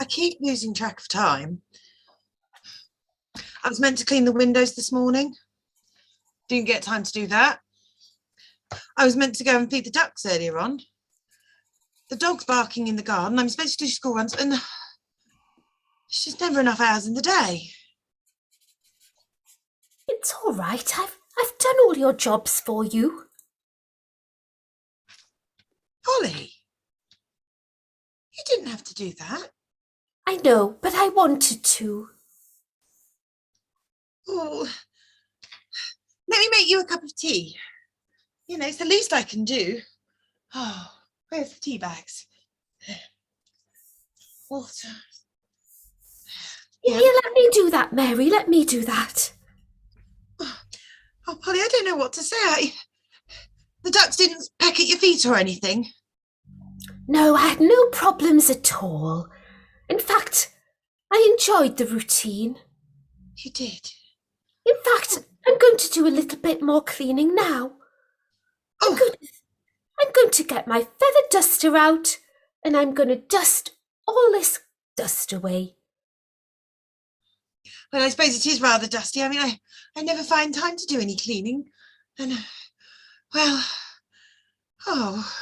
I keep losing track of time. I was meant to clean the windows this morning. Didn't get time to do that. I was meant to go and feed the ducks earlier on. The dog's barking in the garden. I'm supposed to do school runs, and it's just never enough hours in the day. It's all right. I've done all your jobs for you. Holly, you didn't have to do that. I know, but I wanted to. Oh, let me make you a cup of tea. You know, it's the least I can do. Oh, where's the tea bags? Water. Here, let me do that, Mary. Let me do that. Oh, Polly, I don't know what to say. The ducks didn't peck at your feet or anything. No, I had no problems at all. In fact, I enjoyed the routine. You did? In fact, I'm going to do a little bit more cleaning now. I'm going to get my feather duster out, and I'm going to dust all this dust away. Well, I suppose it is rather dusty. I mean, I never find time to do any cleaning. And, well, oh.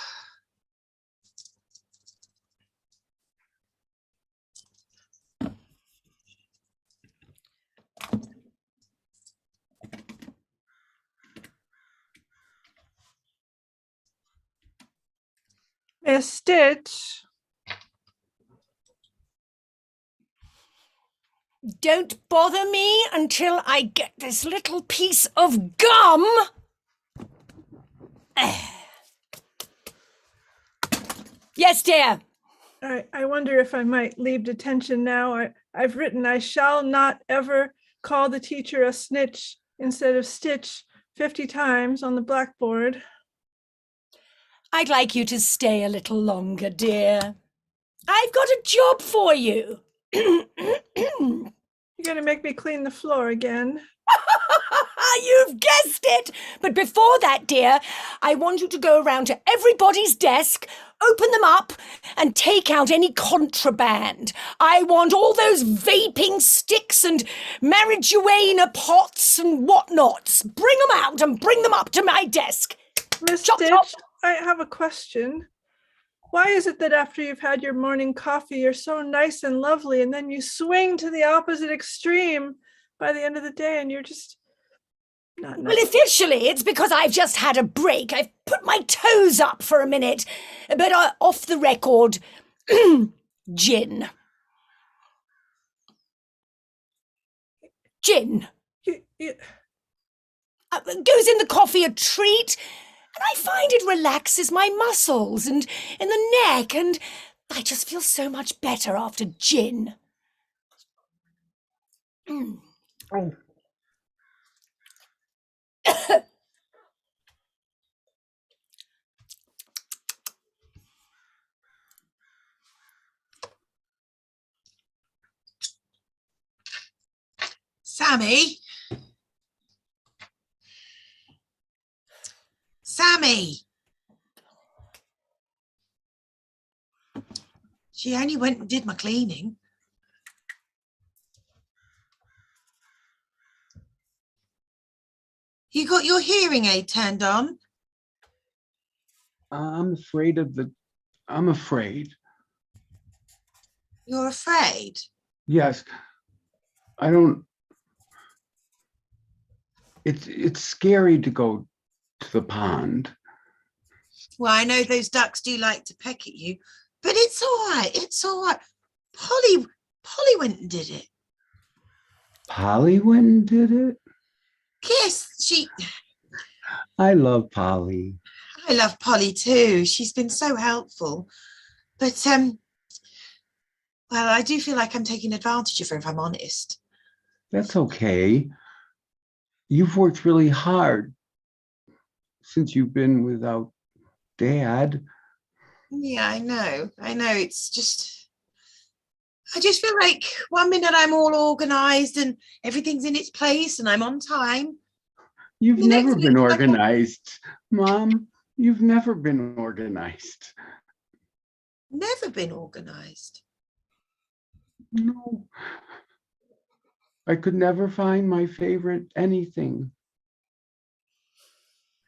Miss Stitch. Don't bother me until I get this little piece of gum. Yes, dear. I wonder if I might leave detention now. I've written, I shall not ever call the teacher a snitch instead of Stitch 50 times on the blackboard. I'd like you to stay a little longer, dear. I've got a job for you. You're going to make me clean the floor again. You've guessed it. But before that, dear, I want you to go around to everybody's desk, open them up, and take out any contraband. I want all those vaping sticks and marijuana pots and whatnots. Bring them out and bring them up to my desk. Miss Chop, Stitch, chop. I have a question. Why is it that after you've had your morning coffee, you're so nice and lovely, and then you swing to the opposite extreme by the end of the day, and you're just not nice? Well, officially, it's because I've just had a break. I've put my toes up for a minute. But off the record, gin. Gin. Goes in the coffee a treat. And I find it relaxes my muscles and in the neck, and I just feel so much better after gin. Mm. Sammy. Sammy. She only went and did my cleaning. You got your hearing aid turned on? I'm afraid of the. I'm afraid. You're afraid? Yes. I don't. It's scary to go to the pond. Well, I know those ducks do like to peck at you, but it's all right. It's all right. Polly went and did it. Polly went and did it? Yes, I love Polly. I love Polly too. She's been so helpful. But, well, I do feel like I'm taking advantage of her, if I'm honest. That's okay. You've worked really hard since you've been without Dad. Yeah, I know. It's just, I just feel like one minute I'm all organized and everything's in its place and I'm on time. You've The never next been minute, like, organized, Mom. You've never been organized. never been organized. No. I could never find my favorite anything.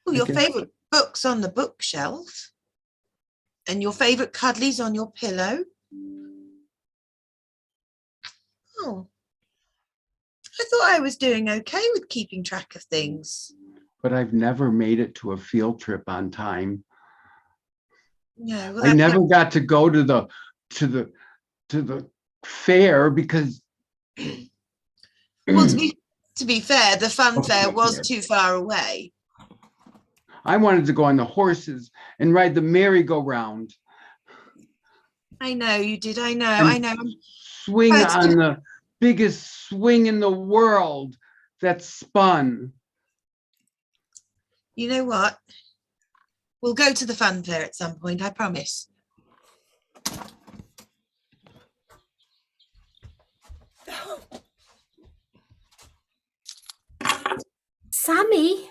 Well, I your guess- favorite book's on the bookshelf and your favorite cuddly's on your pillow. Oh, I thought I was doing okay with keeping track of things. But I've never made it to a field trip on time. Yeah, well, I that's never got to go to the fair because well, to be fair, the fun Okay, fair was yeah. too far away. I wanted to go on the horses and ride the merry-go-round. I know you did. I know. And I know. Swing But- on the biggest swing in the world that spun. You know what? We'll go to the fun fair at some point, I promise. Sammy?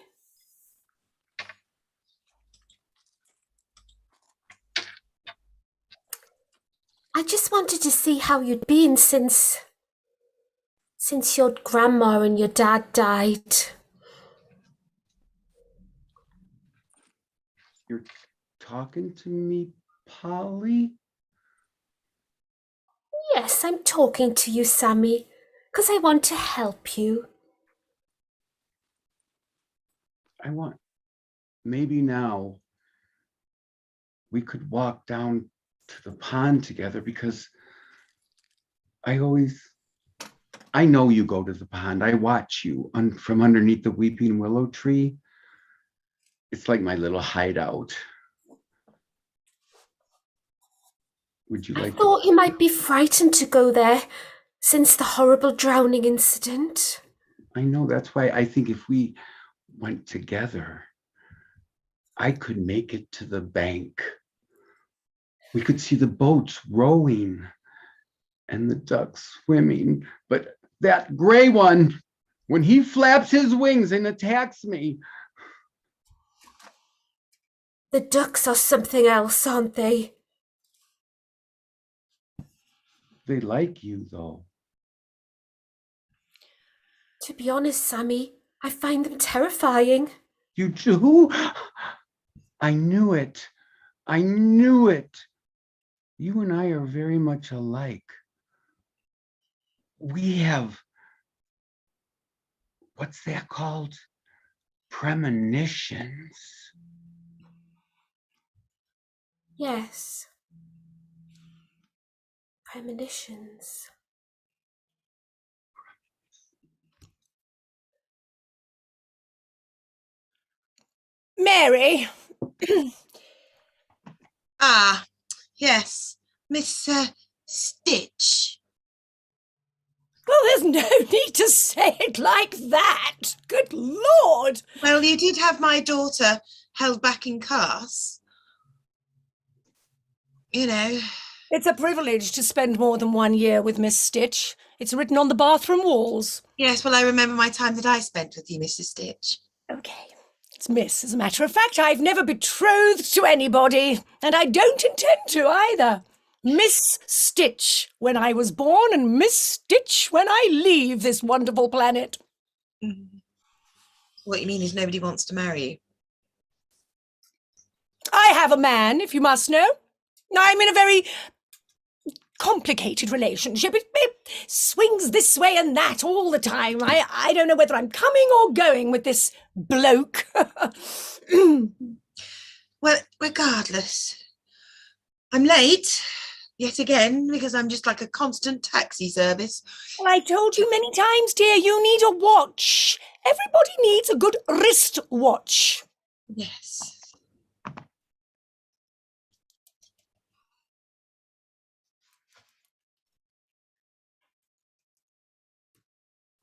I just wanted to see how you'd been since your grandma and your dad died. You're talking to me, Polly? Yes, I'm talking to you, Sammy, because I want to help you. Maybe now we could walk down to the pond together because I know you go to the pond. I watch you from underneath the weeping willow tree. It's like my little hideout. Would you I like to? thought you might be frightened to go there since the horrible drowning incident. I know, that's why I think if we went together, I could make it to the bank. We could see the boats rowing and the ducks swimming. But that gray one, when he flaps his wings and attacks me. The ducks are something else, aren't they? They like you, though. To be honest, Sammy, I find them terrifying. You do? I knew it. I knew it. You and I are very much alike. We have, what's that called? Premonitions. Yes. Premonitions. Mary, Ah, yes, Miss Stitch. well, there's no need to say it like that. Good Lord. Well, you did have my daughter held back in class. You know, It's a privilege to spend more than 1 year with Miss Stitch. It's written on the bathroom walls. Yes, well, I remember my time that I spent with you, Mrs. Stitch. Okay. It's Miss, as a matter of fact. I've never betrothed to anybody, and I don't intend to either. Miss Stitch when I was born, and Miss Stitch when I leave this wonderful planet. What you mean is nobody wants to marry you? I have a man, if you must know. I'm in a very complicated relationship. It swings this way and that all the time. I don't know whether I'm coming or going with this bloke. Well, regardless, I'm late yet again because I'm just like a constant taxi service. Well, I told you many times, dear, you need a watch. Everybody needs a good wrist watch. Yes.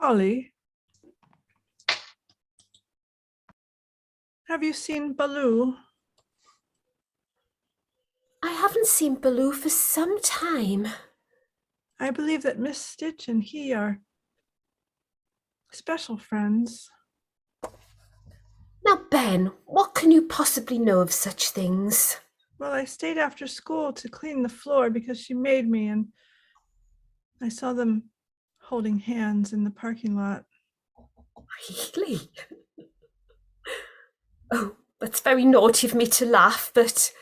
Ollie, have you seen Baloo? I haven't seen Baloo for some time. I believe that Miss Stitch and he are special friends. Now, Ben, what can you possibly know of such things? Well, I stayed after school to clean the floor because she made me, and I saw them holding hands in the parking lot. Really? Oh, that's very naughty of me to laugh, but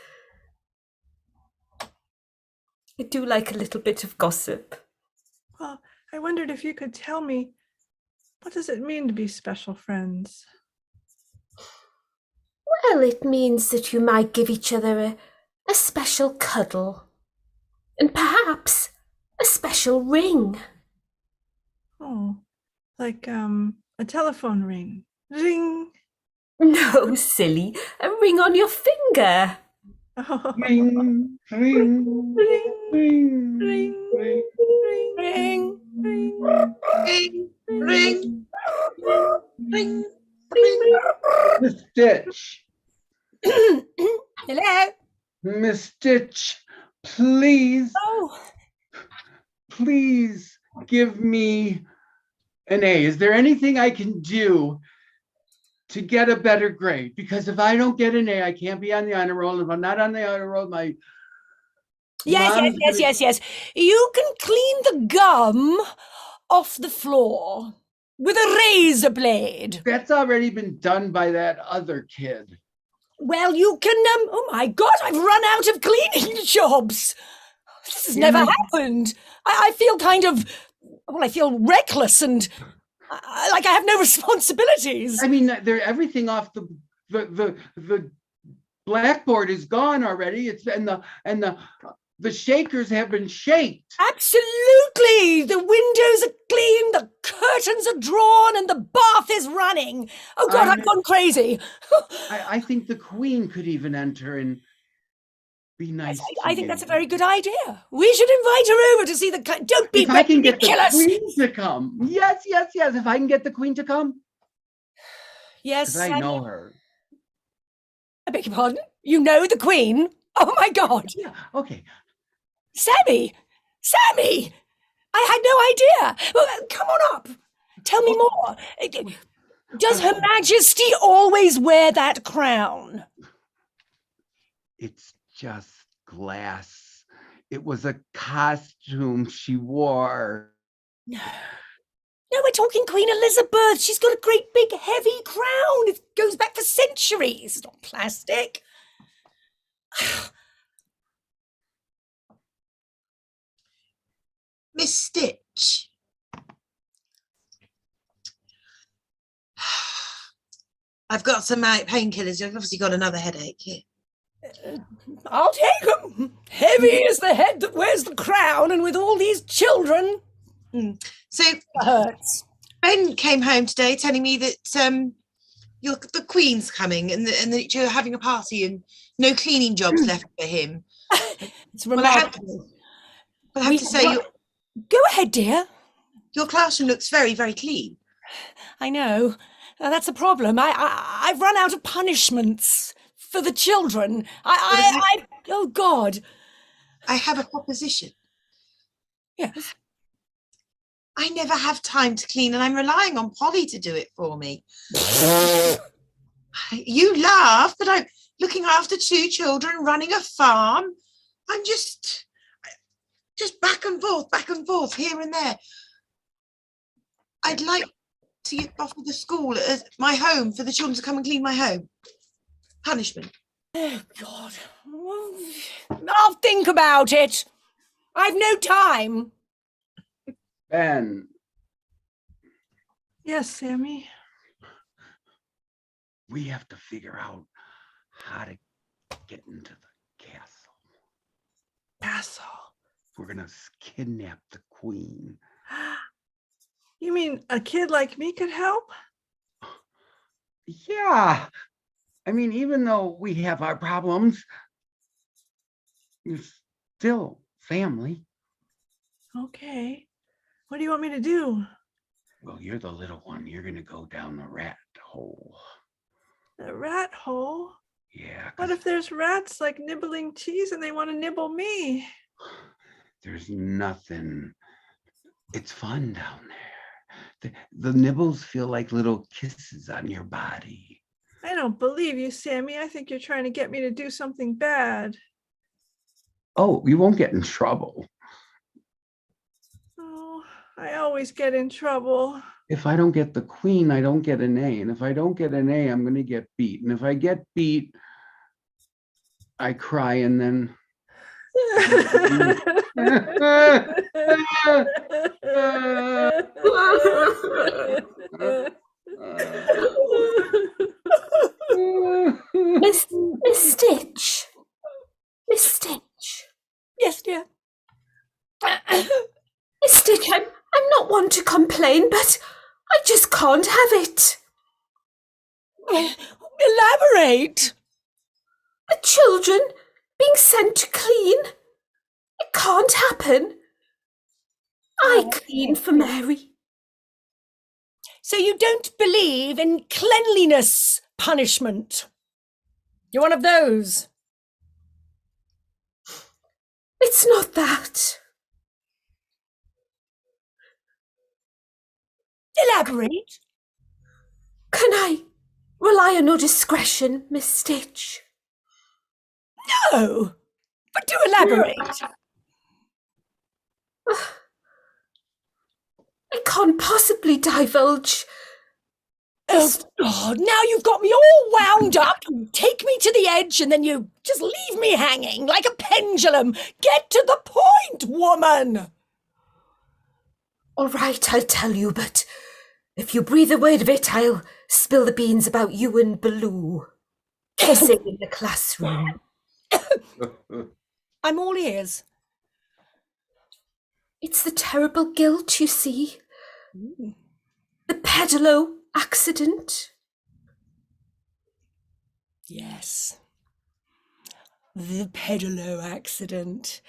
I do like a little bit of gossip. Well, I wondered if you could tell me, what does it mean to be special friends? Well, it means that you might give each other a special cuddle, and perhaps a special ring. Oh, like a telephone ring. Ring. No, silly, a ring on your finger. Oh. Ring, ring, Ring, ring, ring, ring. Ring, ring, ring, ring, ring. Miss Stitch, Hello? Miss Stitch, please, Oh, please give me an A. Is there anything I can do to get a better grade? Because if I don't get an A, I can't be on the honor roll. If I'm not on the honor roll, my mom's gonna- yes. You can clean the gum off the floor with a razor blade. That's already been done by that other kid. Well, you can, oh my God, I've run out of cleaning jobs. This has never happened. I feel kind of, well, I feel reckless and like I have no responsibilities. I mean, everything off the blackboard is gone already. It's and the shakers have been shaked. Absolutely. The windows are clean, the curtains are drawn, and the bath is running. Oh God, I've gone crazy. I think the Queen could even enter and be nice. I think that's a very good idea. We should invite her over to see the. Don't be If I can get the ridiculous. Queen to come, yes. If I can get the Queen to come, Yes, because I know her. I beg your pardon. You know the Queen? Oh my God, Yeah. Okay. Sammy, I had no idea. Well, come on up. Tell me more. Does Her Majesty always wear that crown? It's just glass. It was a costume she wore. No, we're talking Queen Elizabeth. She's got a great big heavy crown. It goes back for centuries. It's not plastic. Miss Stitch. I've got some painkillers. You've obviously got another headache here. I'll take them. Heavy is the head that wears the crown, and with all these children, So it hurts. Ben came home today telling me that the Queen's coming and that you're having a party and no cleaning jobs left for him. It's Well, I have remarkable. I have to say, Go ahead, dear. your classroom looks very, very clean. I know. That's a problem. I've run out of punishments for the children. Oh God. I have a proposition. Yes. I never have time to clean, and I'm relying on Polly to do it for me. You laugh, but I'm looking after 2 children, running a farm. I'm just back and forth, here and there. I'd like to offer the school as my home for the children to come and clean my home. Punishment. Oh, God. I'll think about it. I've no time. Ben, Yes, Sammy. we have to figure out how to get into the castle. Castle. We're gonna kidnap the queen. You mean a kid like me could help? Yeah. I mean, even though we have our problems, you're still family. Okay. What do you want me to do? Well, you're the little one. You're gonna go down the rat hole. A rat hole? Yeah. What 'Cause if there's rats like nibbling cheese and they want to nibble me? there's nothing. It's fun down there. The nibbles feel like little kisses on your body. I don't believe you, Sammy. I think you're trying to get me to do something bad. Oh, you won't get in trouble. Oh, I always get in trouble. If I don't get the queen, I don't get an A. And if I don't get an A, I'm going to get beat. And if I get beat, I cry and then. Miss Stitch. Miss Stitch. Yes, dear. Miss Stitch, I'm not one to complain, but I just can't have it. Elaborate. The children being sent to clean. It can't happen. I clean for Mary. So you don't believe in cleanliness punishment? You're one of those. It's not that. Elaborate. Can I rely on your discretion, Miss Stitch? No, but do elaborate. I can't possibly divulge. Oh, God, now you've got me all wound up. You take me to the edge and then you just leave me hanging like a pendulum. Get to the point, woman. All right, I'll tell you, but if you breathe a word of it, I'll spill the beans about you and Baloo kissing in the classroom. I'm all ears. It's the terrible guilt, you see. The pedalo accident. Yes. The pedalo accident.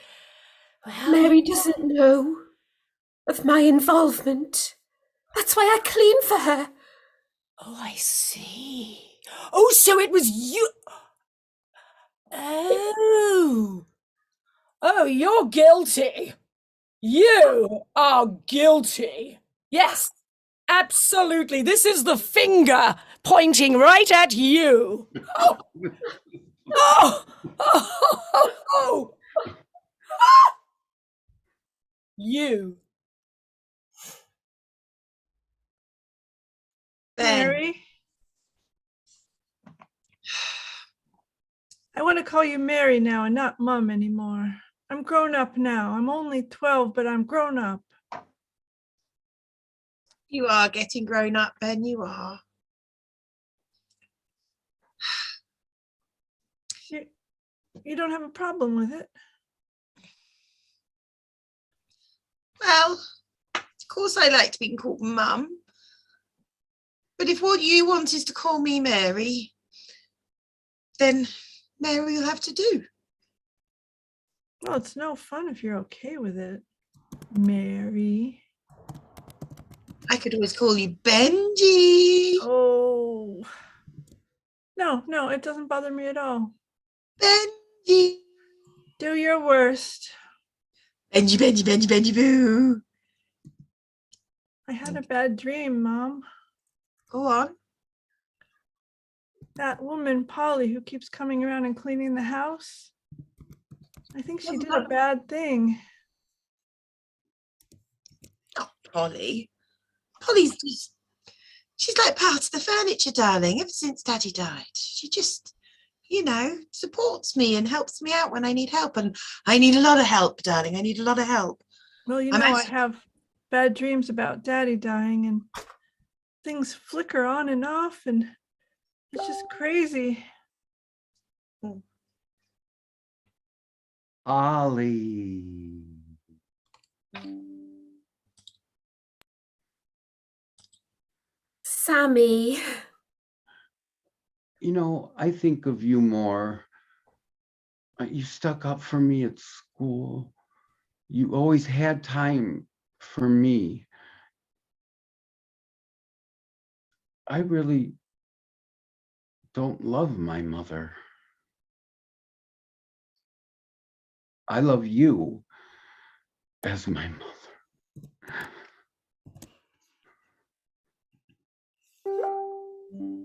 Well, Mary doesn't know of my involvement. That's why I clean for her. Oh, I see. Oh, so it was you. Oh. Oh, you're guilty. You are guilty. Yes, absolutely. This is the finger pointing right at you. Oh. Oh. Oh. You. Mary? I want to call you Mary now and not Mum anymore. I'm grown up now. I'm only 12, but I'm grown up. You are getting grown up, Ben, you are. You don't have a problem with it? Well, of course I like to be called Mum. But if what you want is to call me Mary, then Mary will have to do. Well, it's no fun if you're okay with it, Mary. I could always call you Benji. Oh. No, it doesn't bother me at all. Benji. Do your worst. Benji, Benji, Benji, Benji, boo. I had a bad dream, Mom. Go on. That woman, Polly, who keeps coming around and cleaning the house. I think she did a bad thing. Oh, Polly. Polly's just, she's like part of the furniture, darling, ever since Daddy died. She just, supports me and helps me out when I need help. And I need a lot of help, darling. I need a lot of help. Well, I have bad dreams about Daddy dying, and things flicker on and off, and it's just crazy. Ollie. Sammy. I think of you more. You stuck up for me at school. You always had time for me. I really don't love my mother. I love you as my mother.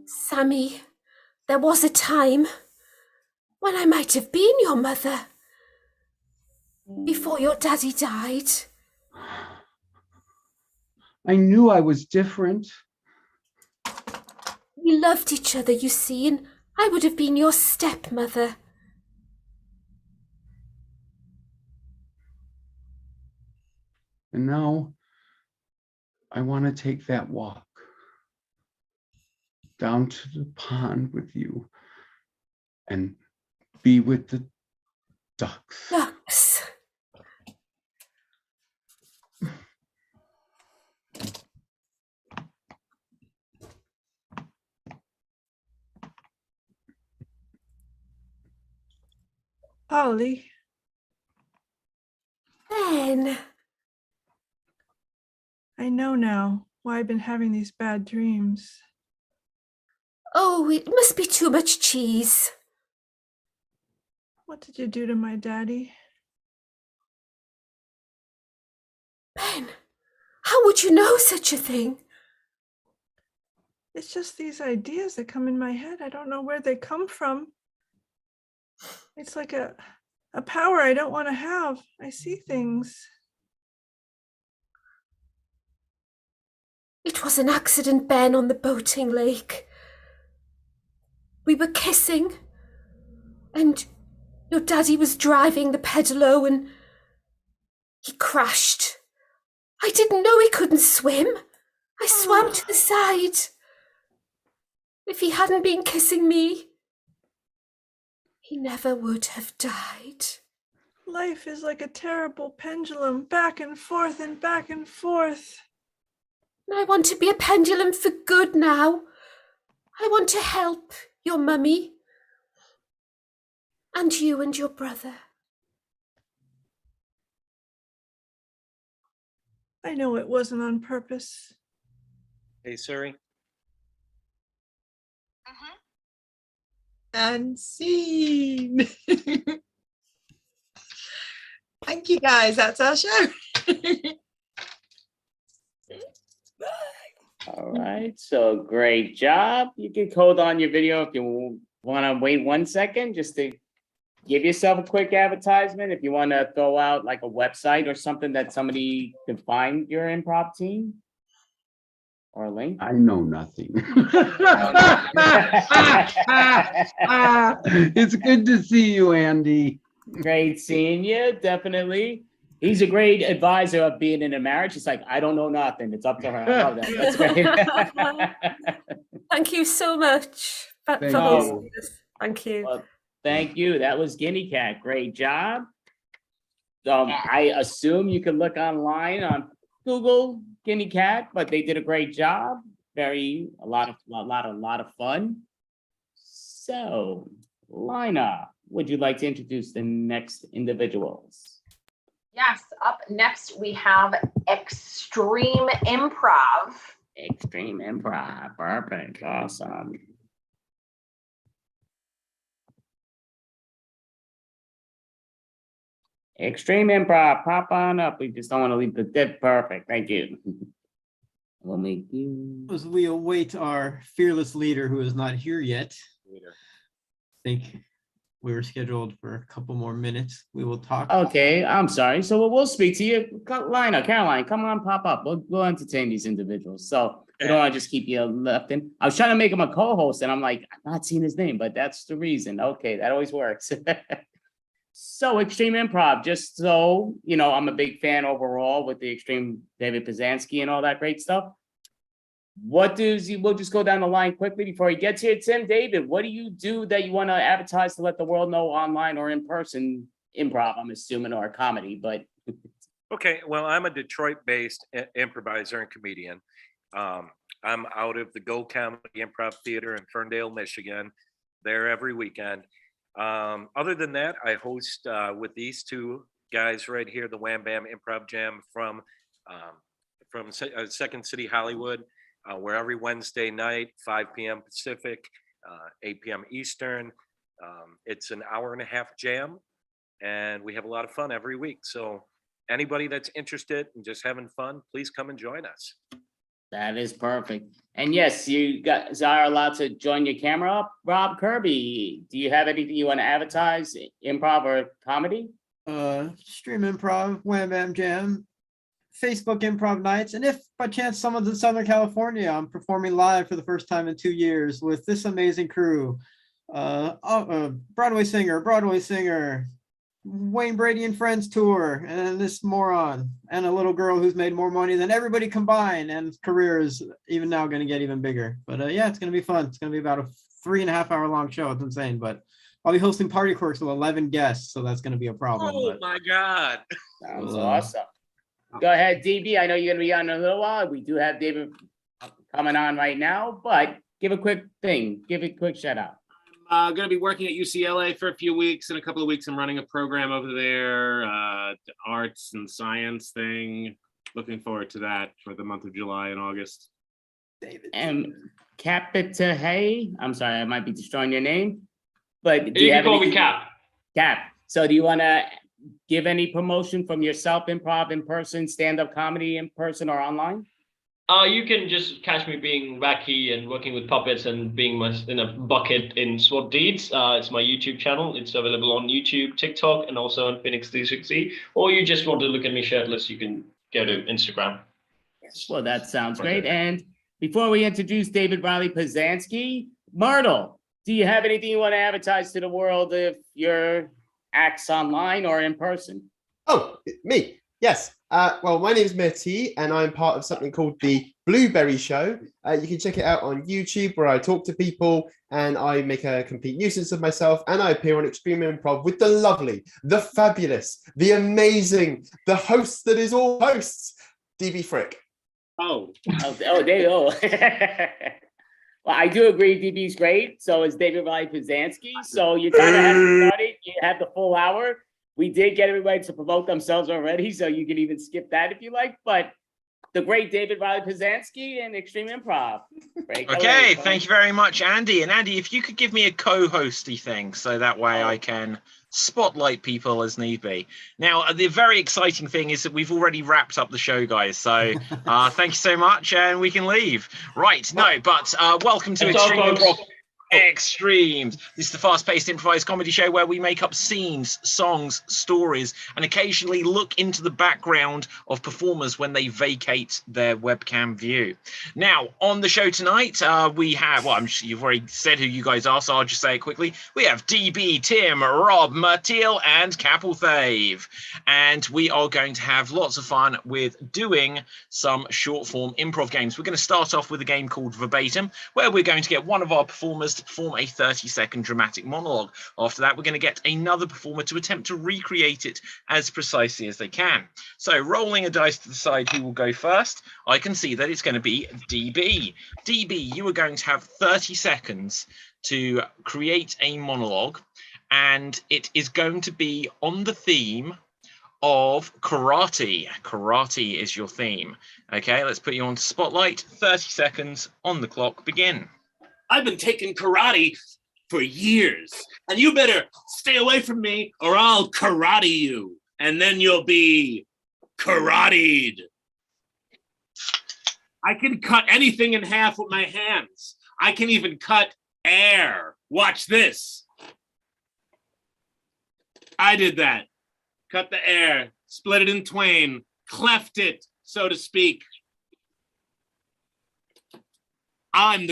Sammy, there was a time when I might have been your mother. Before your daddy died. I knew I was different. We loved each other, you see, and I would have been your stepmother. And now I want to take that walk down to the pond with you and be with the ducks. Ducks. Polly. Ben. I know now why I've been having these bad dreams. Oh, it must be too much cheese. What did you do to my daddy? Ben, how would you know such a thing? It's just these ideas that come in my head. I don't know where they come from. It's like a power I don't want to have. I see things. It was an accident, Ben, on the boating lake. We were kissing, and your daddy was driving the pedalo, and he crashed. I didn't know he couldn't swim. I swam to the side. If he hadn't been kissing me, he never would have died. Life is like a terrible pendulum, back and forth and back and forth. I want to be a pendulum for good now. I want to help your mummy. And you and your brother. I know it wasn't on purpose. Hey, Siri. And scene. Thank you, guys. That's our show. All right, so great job. You can hold on your video if you want to wait 1 second just to give yourself a quick advertisement. If you want to throw out like a website or something that somebody can find your improv team or a link. I know nothing. It's good to see you, Andy. Great seeing you, definitely. He's a great advisor of being in a marriage. It's like, I don't know nothing. It's up to her. I love that. That's great. Thank you so much for Thank hosting you. us. Thank you. Well, thank you. That was Guinea Cat. Great job. I assume you can look online on Google Guinea Cat, but they did a great job. A lot of fun. So, Lina, would you like to introduce the next individuals? Yes, up next we have Extreme Improv. Extreme Improv. Perfect. Awesome. Extreme Improv, pop on up. We just don't want to leave the dead. Perfect. Thank you. We'll make you. As we await our fearless leader who is not here yet, I think we were scheduled for a couple more minutes. We will talk. Okay, I'm sorry. So we'll speak to you. Lina, Caroline, come on, pop up. We'll entertain these individuals. So we don't want to just keep you left in. I was trying to make him a co-host, and I'm like, I'm not seeing his name, but that's the reason. Okay, that always works. So Extreme Improv, just so you know, I'm a big fan overall with the Extreme David Pizanski and all that great stuff. We'll just go down the line quickly before he gets here. Tim, David, what do you do that you want to advertise to let the world know online or in person? Improv, I'm assuming, or comedy, but. Okay, well, I'm a Detroit-based improviser and comedian. I'm out of the Gold Comedy Improv Theater in Ferndale, Michigan, there every weekend. Other than that, I host with these two guys right here, the Wham Bam Improv Jam from Second City, Hollywood. We're every Wednesday night, 5 p.m. Pacific, 8 p.m. Eastern. It's an hour-and-a-half jam, and we have a lot of fun every week. So anybody that's interested in just having fun, please come and join us. That is perfect. And yes, you guys are allowed to join your camera up. Rob Kirby, do you have anything you want to advertise, improv or comedy? Stream Improv, Wham Bam Jam, Facebook Improv Nights, and if by chance someone's in Southern California, I'm performing live for the first time in 2 years with this amazing crew. Broadway singer, Wayne Brady and Friends tour, and this moron, and a little girl who's made more money than everybody combined, and career is even now going to get even bigger. But yeah, it's going to be fun. It's going to be about a 3.5 hour long show. It's insane, but I'll be hosting party quirks with 11 guests, so that's going to be a problem. Oh my God. Sounds awesome. Go ahead, DB. I know you're going to be on in a little while. We do have David coming on right now, but give a quick thing. Give a quick shout out. I'm going to be working at UCLA for a few weeks. In a couple of weeks, I'm running a program over there, the arts and science thing. Looking forward to that for the month of July and August. David. And Capita, hey, I'm sorry, I might be destroying your name, but do You have can call me anything- Cap. Cap. So do you want to give any promotion from yourself, improv in person, stand-up comedy in person or online? You can just catch me being wacky and working with puppets and being in a bucket in SWAT deeds. It's my YouTube channel. It's available on YouTube, TikTok, and also on Phoenix 360. Or you just want to look at me shirtless, you can go to Instagram. Well, that sounds great. And before we introduce David Riley Pizanski, Myrtle, do you have anything you want to advertise to the world if your acts online or in person? Oh, me. Yes. Well, my name is Mehti, and I'm part of something called the Blueberry Show. You can check it out on YouTube, where I talk to people and I make a complete nuisance of myself, and I appear on Extreme Improv with the lovely, the fabulous, the amazing, the host that is all hosts, DB Frick. There you go. Well, I do agree DB's great. So is David Riley Pizanski. So you kind of have started. You have the full hour. We did get everybody to promote themselves already, so you can even skip that if you like. But the great David Riley Pizanski and Extreme Improv. Okay, thank you very much, Andy. And Andy, if you could give me a co-hosty thing, so that way I can spotlight people as need be. Now, the very exciting thing is that we've already wrapped up the show, guys. So thank you so much, and we can leave. Right, no, but welcome to Extreme Improv. Extremes. This is the fast-paced improvised comedy show where we make up scenes, songs, stories, and occasionally look into the background of performers when they vacate their webcam view. Now, on the show tonight, we have, well, you've already said who you guys are, so I'll just say it quickly. We have DB, Tim, Rob, Matil, and Capelthave. And we are going to have lots of fun with doing some short-form improv games. We're going to start off with a game called Verbatim, where we're going to get one of our performers to perform a 30-second dramatic monologue. After that, we're going to get another performer to attempt to recreate it as precisely as they can. So rolling a dice to decide who will go first, I can see that it's going to be DB. DB, you are going to have 30 seconds to create a monologue, and it is going to be on the theme of karate. Karate is your theme. Okay, let's put you on spotlight. 30 seconds on the clock. Begin. I've been taking karate for years, and you better stay away from me or I'll karate you. and then you'll be karate'd. I can cut anything in half with my hands. I can even cut air. Watch this. I did that. Cut the air, split it in twain, cleft it, so to speak. I'm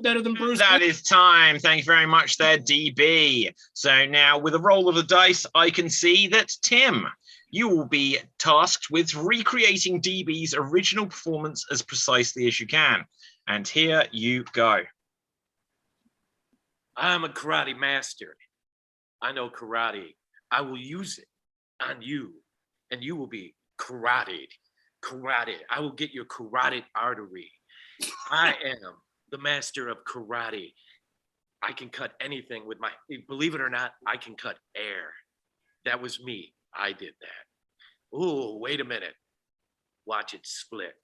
better than Bruce. That is time. Thank you very much there, DB. So now with a roll of the dice, I can see that Tim, you will be tasked with recreating DB's original performance as precisely as you can. And here you go. I'm a karate master. I know karate. I will use it on you, and you will be karate'd. Karate. I will get your carotid artery. I am the master of karate. I can cut anything with my, believe it or not, I can cut air. That was me. I did that. Oh, wait a minute. Watch it split.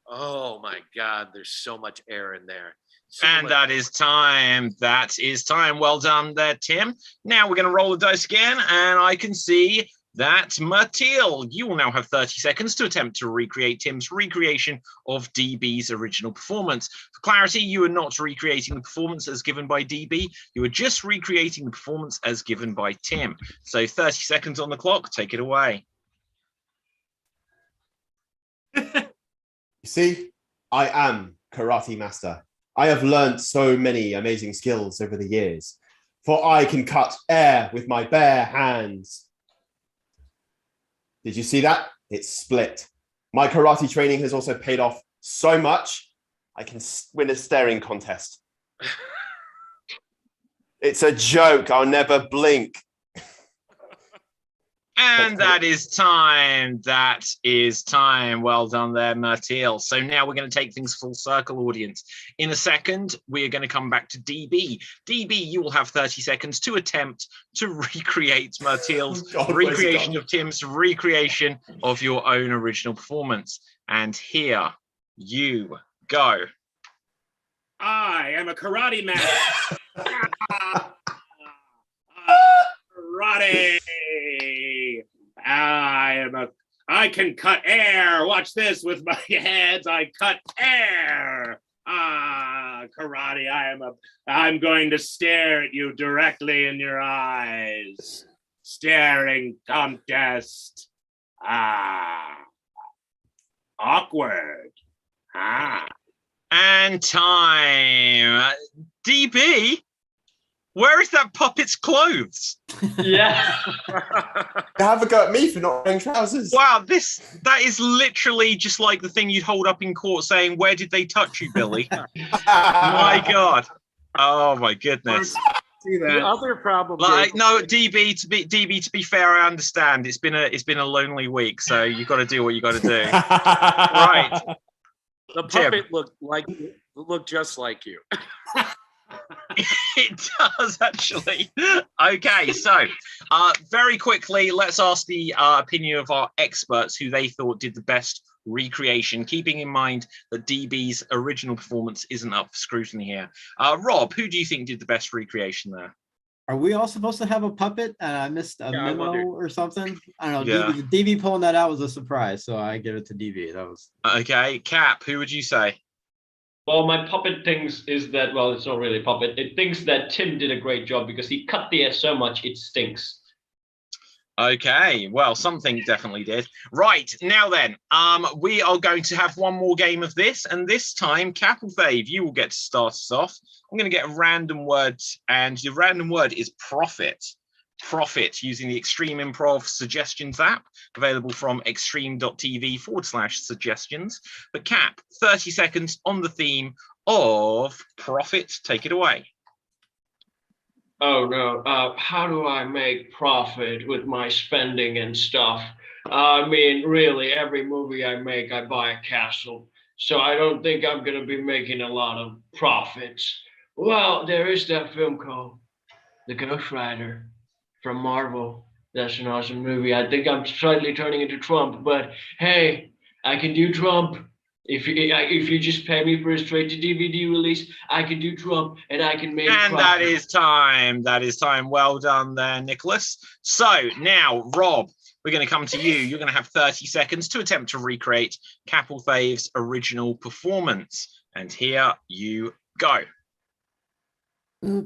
Oh my God, there's so much air in there. And that is time. That is time. Well done there, Tim. Now we're going to roll the dice again, and I can see that Mathilde, you will now have 30 seconds to attempt to recreate Tim's recreation of DB's original performance. For clarity, you are not recreating the performance as given by DB. You are just recreating the performance as given by Tim. So 30 seconds on the clock. Take it away. You see, I am karate master. I have learned so many amazing skills over the years, for I can cut air with my bare hands. Did you see that? It's split. My karate training has also paid off so much, I can win a staring contest. It's a joke. I'll never blink. And that is time. That is time. Well done there, Mathilde. So now we're going to take things full circle, audience. In a second, we are going to come back to DB. DB, you will have 30 seconds to attempt to recreate Mathilde's recreation of Tim's recreation of your own original performance. And here you go. I am a karate master. Karate. I can cut air. Watch this with my hands. I cut air. Karate. I'm going to stare at you directly in your eyes. Staring contest. Awkward. And time. DB, where is that puppet's clothes? Yeah. Have a go at me for not wearing trousers. Wow, that is literally just like the thing you'd hold up in court saying, "Where did they touch you, Billy?" My God. Oh my goodness. See that? The other problem. Like, no, DB, to be fair, I understand. It's been a lonely week, so you got to do what you got to do. Right. The puppet looked just like you. It does actually. Okay, so very quickly, let's ask the opinion of our experts who they thought did the best recreation, keeping in mind that DB's original performance isn't up for scrutiny here. Rob, who do you think did the best recreation there? Are we all supposed to have a puppet? And I missed a memo or something. I don't know. Yeah. DB pulling that out was a surprise, so I give it to DB. That was okay. Cap, who would you say? Well, my puppet thinks is that, well, it's not really a puppet. It thinks that Tim did a great job because he cut the air so much it stinks. Okay, well, something definitely did. Right, now then, we are going to have one more game of this, and this time, Cap or Dave, you will get to start us off. I'm going to get a random word, and the random word is profit. Profit, using the Extreme Improv Suggestions app, available from extreme.tv/suggestions. But Cap, 30 seconds on the theme of profit. Take it away. Oh no, how do I make profit with my spending and stuff? I mean, really, every movie I make, I buy a castle. So I don't think I'm going to be making a lot of profits. Well, there is that film called The Ghost Rider from Marvel. That's an awesome movie. I think I'm slightly turning into Trump, but hey, I can do Trump. If you just pay me for a straight-to-DVD release, I can do Trump, and I can make And profit. that is time. That is time. Well done there, Nicholas. So now, Rob, we're going to come to you. You're going to have 30 seconds to attempt to recreate Capelthave's original performance. And here you go.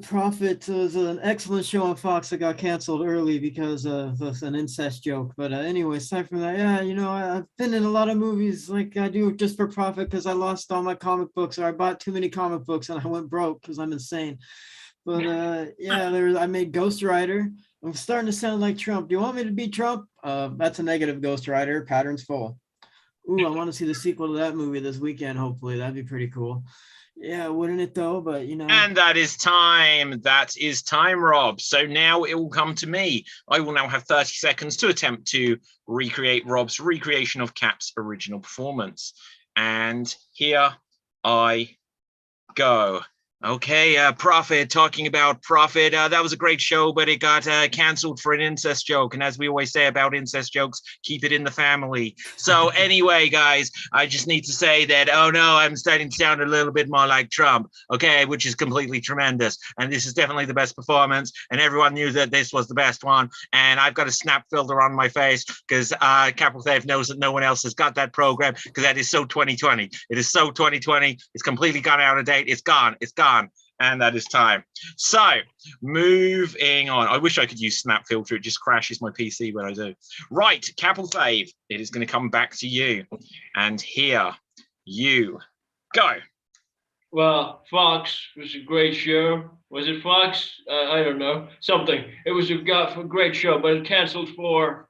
Prophet was an excellent show on Fox that got canceled early because of an incest joke. But anyway, aside from that, yeah, I've been in a lot of movies like I do just for profit because I lost all my comic books, or I bought too many comic books and I went broke because I'm insane. But I made Ghost Rider. I'm starting to sound like Trump. Do you want me to be Trump? That's a negative Ghost Rider. Patterns full. Ooh, I want to see the sequel to that movie this weekend. Hopefully, that'd be pretty cool. Yeah, wouldn't it though? But And that is time. That is time, Rob. So now it will come to me. I will now have 30 seconds to attempt to recreate Rob's recreation of Cap's original performance. And here I go. Okay, Prophet, talking about Prophet. That was a great show, but it got canceled for an incest joke. And as we always say about incest jokes, keep it in the family. So anyway, guys, I just need to say that, oh no, I'm starting to sound a little bit more like Trump, okay, which is completely tremendous. And this is definitely the best performance. And everyone knew that this was the best one. And I've got a snap filter on my face because Capelthave knows that no one else has got that program because that is so 2020. It is so 2020. It's completely gone out of date. It's gone. It's gone. And that is time. So moving on. I wish I could use snap filter. It just crashes my PC when I do. Right, Capelthave, it is going to come back to you. And here you go. Well, Fox was a great show. Was it Fox? I don't know. Something. It was a great show, but it canceled for.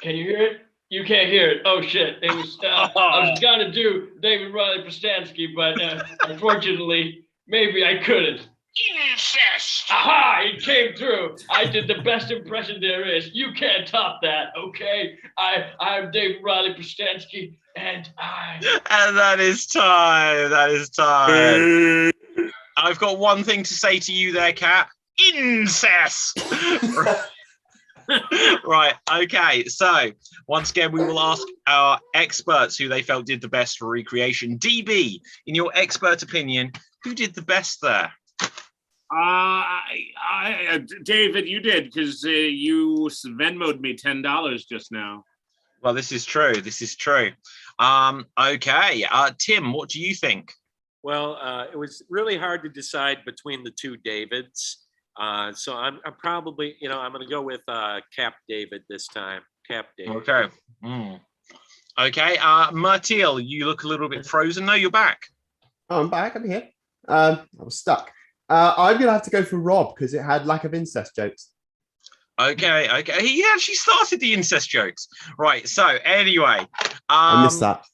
Can you hear it? You can't hear it. Oh shit! It was. I was gonna do David Riley Prostansky, but unfortunately, maybe I couldn't. Incest. Aha! It came through. I did the best impression there is. You can't top that, okay? I'm David Riley Prostansky, and I. And that is time. That is time. I've got one thing to say to you there, Cat. Incest. Right, okay, so once again we will ask our experts who they felt did the best for recreation. DB, in your expert opinion, who did the best there? David, you did because you Venmo'd me $10 just now. Well, this is true. This is true. Okay, Tim, what do you think? Well, it was really hard to decide between the two Davids. So I'm probably, I'm going to go with Cap David this time. Cap David. Okay. Okay. Martil, you look a little bit frozen. No, you're back. Oh, I'm back. I'm here. I was stuck. I'm going to have to go for Rob because it had lack of incest jokes. Okay. Okay. He actually started the incest jokes. Right. So anyway. I missed that.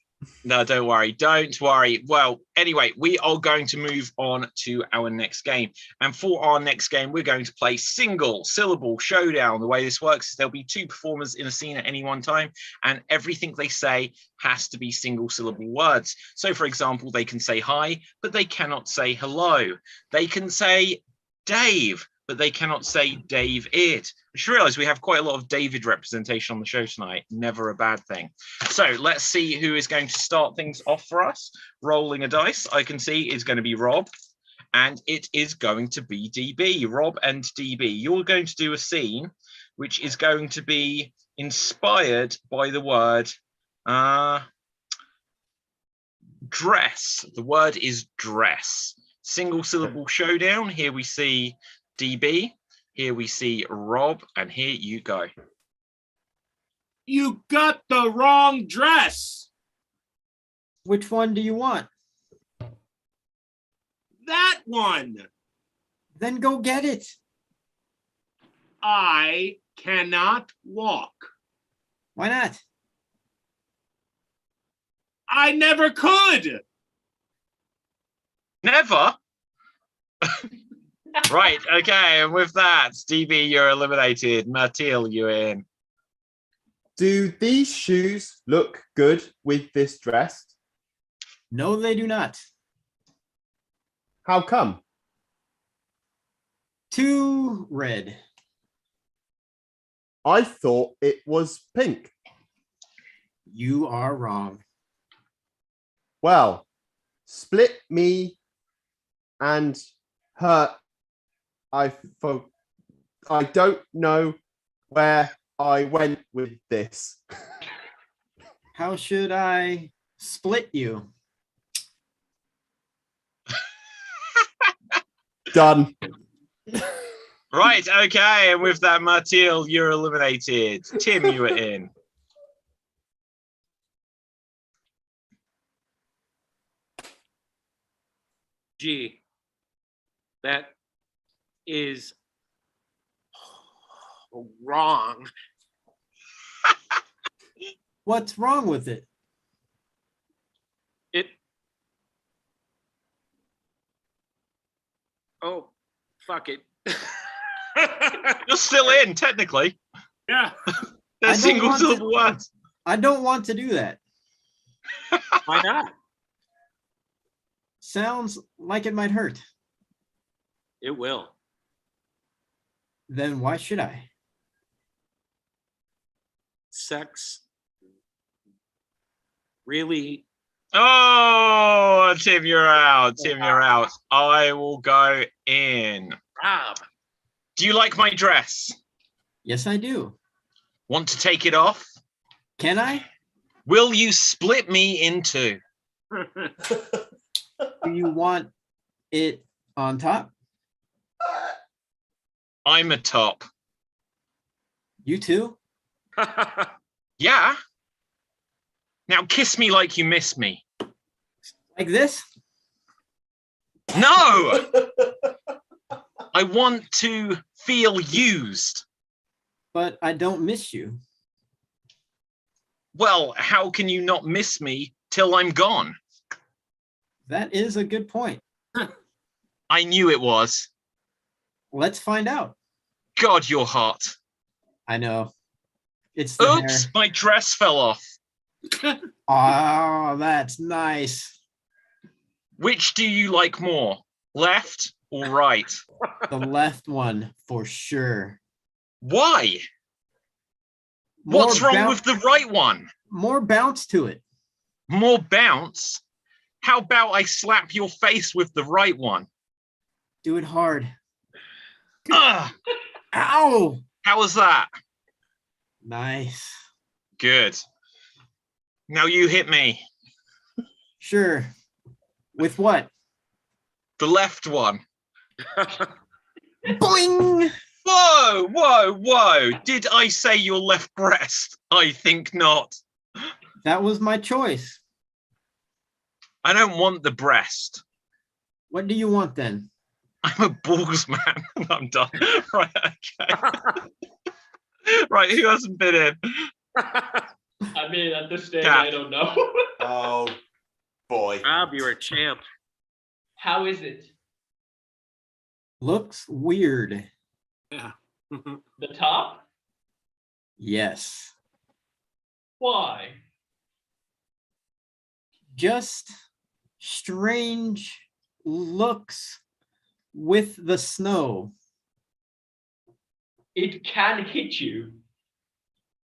No, don't worry. Don't worry. Well, anyway, we are going to move on to our next game. And for our next game, we're going to play single syllable showdown. The way this works is there'll be two performers in a scene at any one time, and everything they say has to be single syllable words. So, for example, they can say hi, but they cannot say hello. They can say Dave, but they cannot say Dave it. I just realized we have quite a lot of David representation on the show tonight. Never a bad thing. So let's see who is going to start things off for us. Rolling a dice, I can see is going to be Rob, and it is going to be DB. Rob and DB, you're going to do a scene which is going to be inspired by the word dress. The word is dress. Single syllable showdown. Here we see DB, here we see Rob, and here you go. You got the wrong dress. Which one do you want? That one. Then go get it. I cannot walk. Why not? I never could. Never? Right, okay, and with that, Stevie, you're eliminated. Matil, you're in. Do these shoes look good with this dress? No, they do not. How come? Too red. I thought it was pink. You are wrong. Well, split me and hurt. I don't know where I went with this. How should I split you? Done. Right, okay, and with that, Mathilde, you're eliminated. Tim, you were in. Gee, that is wrong. What's wrong with it? Oh, fuck it. You're still in, technically. Yeah. They're single syllable words. I don't want to do that. Why not? Sounds like it might hurt. It will. Then why should I? Sex really. Oh, Tim, you're out. Tim, you're out. I will go in. Rob. Do you like my dress? Yes, I do. Want to take it off? Can I? Will you split me in two? Do you want it on top? I'm a top. You too? Yeah. Now kiss me like you miss me. Like this? No! I want to feel used. But I don't miss you. Well, how can you not miss me till I'm gone? That is a good point. I knew it was. Let's find out. God, you're hot. I know. It's the Oops, my dress fell off. Oh, that's nice. Which do you like more, left or right? The left one for sure. Why? What's wrong with the right one? More bounce to it. More bounce? How about I slap your face with the right one? Do it hard. Ugh. Ow! How was that? Nice. Good. Now you hit me. Sure. With what? The left one. Boing! Whoa, whoa, whoa. Did I say your left breast? I think not. That was my choice. I don't want the breast. What do you want then? I'm a balls man. I'm done. Right, okay. Right, who hasn't been in? I mean, at this stage, Yeah. I don't know. Oh, boy. Rob, you're a champ. How is it? Looks weird. Yeah. The top? Yes. Why? Just strange looks with the snow. It can hit you.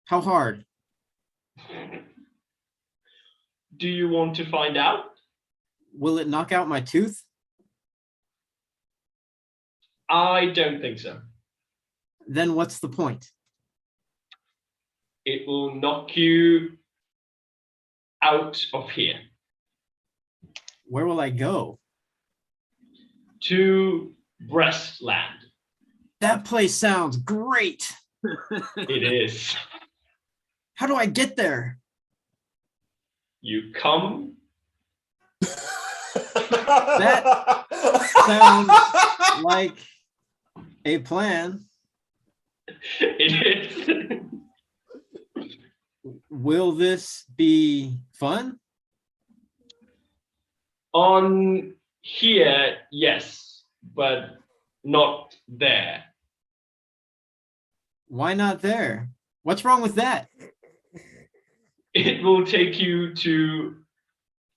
How hard? Do you want to find out? Will it knock out my tooth? I don't think so. Then what's the point? It will knock you out of here. Where will I go? To Breastland. That place sounds great. It is. How do I get there? You come. That sounds like a plan. It is. Will this be fun? On here, yes, but not there. Why not there? What's wrong with that? It will take you to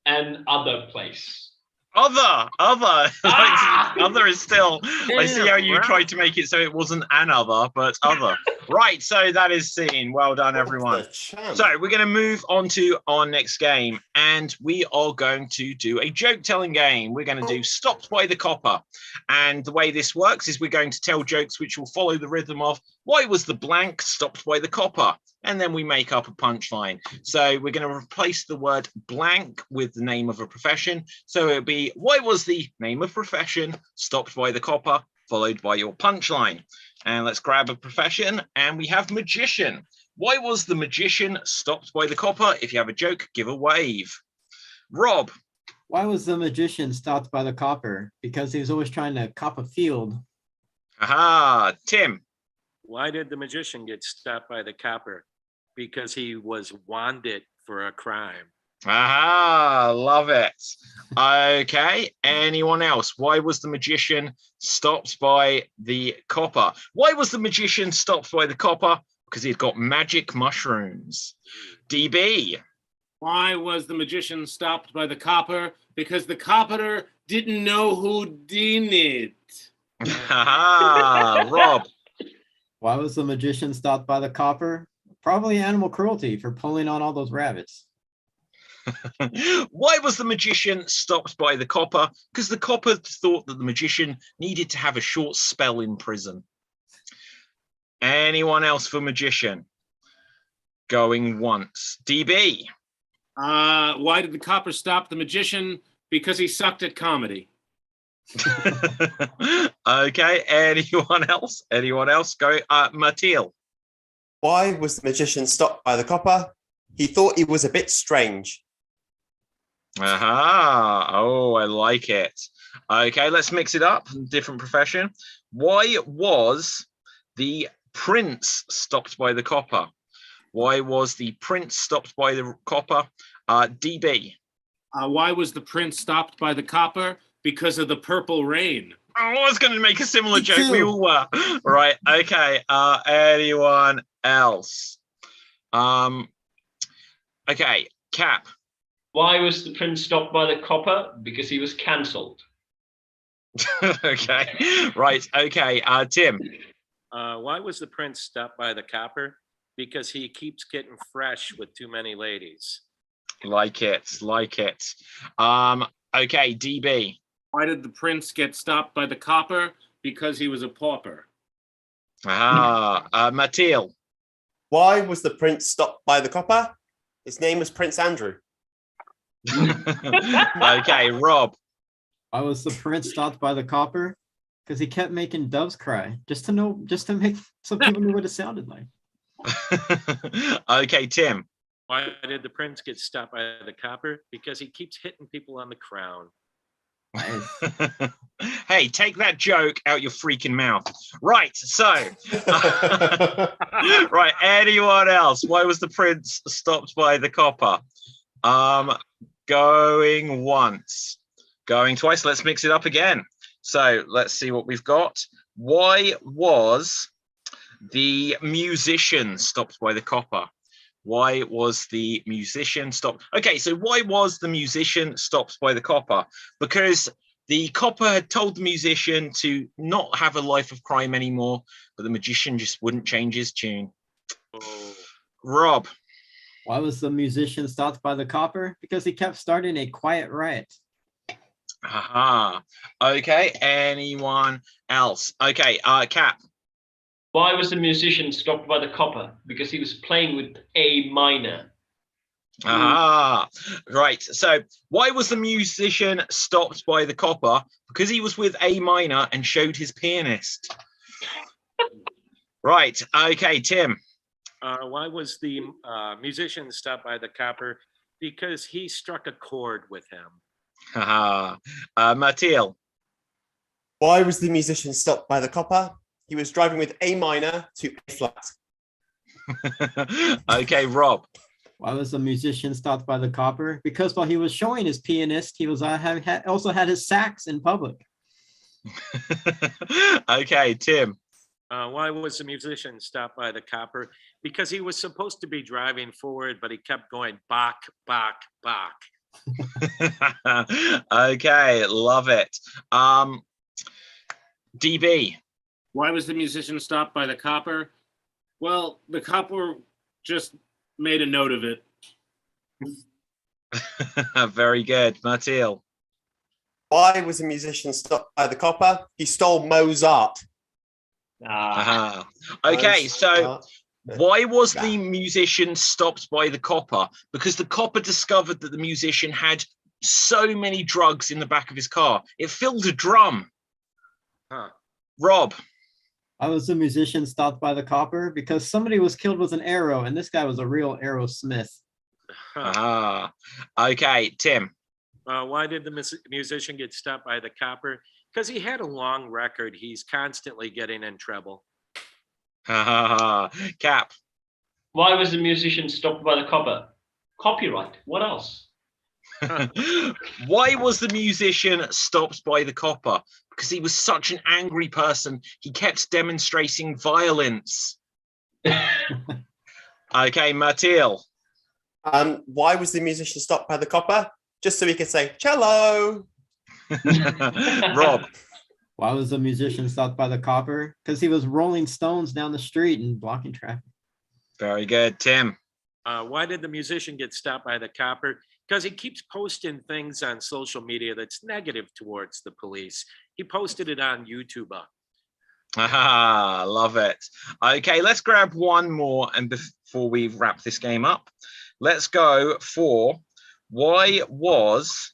an other place. Other. Ah! Other is still. I see how you Damn, tried to make it so it wasn't another, but other. Right, so that is seen. Well done, everyone. So we're going to move on to our next game, and we are going to do a joke-telling game. We're going to do Stopped by the Copper. And the way this works is we're going to tell jokes which will follow the rhythm of Why was the blank stopped by the copper? And then we make up a punchline. So we're going to replace the word blank with the name of a profession. So it'll be, why was the name of profession stopped by the copper, followed by your punchline? And let's grab a profession, and we have magician. Why was the magician stopped by the copper? If you have a joke, give a wave. Rob. Why was the magician stopped by the copper? Because he was always trying to cop a field. Aha, Tim. Why did the magician get stopped by the copper? Because he was wanted for a crime. Aha, love it. Okay, anyone else? Why was the magician stopped by the copper? Why was the magician stopped by the copper? Because he'd got magic mushrooms. DB. Why was the magician stopped by the copper? Because the copper didn't know who did it. Haha, Rob. Why was the magician stopped by the copper? Probably animal cruelty for pulling on all those rabbits. Why was the magician stopped by the copper? Because the copper thought that the magician needed to have a short spell in prison. Anyone else for magician? Going once. DB. Why did the copper stop the magician? Because he sucked at comedy. Okay, anyone else? Anyone else? Go, Matil. Why was the magician stopped by the copper? He thought he was a bit strange. Aha, oh, I like it. Okay, let's mix it up. Different profession. Why was the prince stopped by the copper? Why was the prince stopped by the copper? DB. Why was the prince stopped by the copper? Because of the purple rain. I was going to make a similar joke. We all were. Right. Okay. Anyone else? Okay. Cap. Why was the prince stopped by the copper? Because he was cancelled. Okay. Right. Okay. Tim. Why was the prince stopped by the copper? Because he keeps getting fresh with too many ladies. Like it. Like it. Okay. DB. Why did the prince get stopped by the copper? Because he was a pauper. Matil. Why was the prince stopped by the copper? His name was Prince Andrew. Okay, Rob. Why was the prince stopped by the copper? Because he kept making doves cry, just to make so people knew what it sounded like. Okay, Tim. Why did the prince get stopped by the copper? Because he keeps hitting people on the crown. Hey, take that joke out your freaking mouth. Right, so right, anyone else? Why was the prince stopped by the copper? Going once, going twice. Let's mix it up again. So let's see what we've got. Why was the musician stopped by the copper? Why was the musician stopped? Okay, so why was the musician stopped by the copper? Because the copper had told the musician to not have a life of crime anymore, but the magician just wouldn't change his tune. Oh. Rob. Why was the musician stopped by the copper? Because he kept starting a quiet riot. Aha. Okay, anyone else? Okay, Cap. Why was the musician stopped by the copper? Because he was playing with A minor. Ah, right. So why was the musician stopped by the copper? Because he was with A minor and showed his pianist. Right. Okay, Tim. Why was the musician stopped by the copper? Because he struck a chord with him. Haha. Matil. Why was the musician stopped by the copper? He was driving with A minor to A flat. Okay, Rob. Why was the musician stopped by the copper? Because while he was showing his pianist, he was also had his sax in public. Okay, Tim. Why was the musician stopped by the copper? Because he was supposed to be driving forward, but he kept going back, back, back. Okay, love it. DB. Why was the musician stopped by the copper? Well, the copper just made a note of it. Very good. Matil. Why was the musician stopped by the copper? He stole Mozart. Okay, so why was the musician stopped by the copper? Because the copper discovered that the musician had so many drugs in the back of his car. It filled a drum. Rob. I was a musician stopped by the copper because somebody was killed with an arrow, and this guy was a real arrowsmith. Okay, Tim. Why did the musician get stopped by the copper? Because he had a long record. He's constantly getting in trouble. Cap. Why was the musician stopped by the copper? Copyright. What else? Why was the musician stopped by the copper? Because he was such an angry person. He kept demonstrating violence. Okay, Matil. Why was the musician stopped by the copper? Just so he could say cello. Rob. Why was the musician stopped by the copper? Because he was rolling stones down the street and blocking traffic. Very good, Tim. Why did the musician get stopped by the copper? Because he keeps posting things on social media that's negative towards the police. He posted it on YouTube. Love it. Okay, let's grab one more and before we wrap this game up. Let's go for let's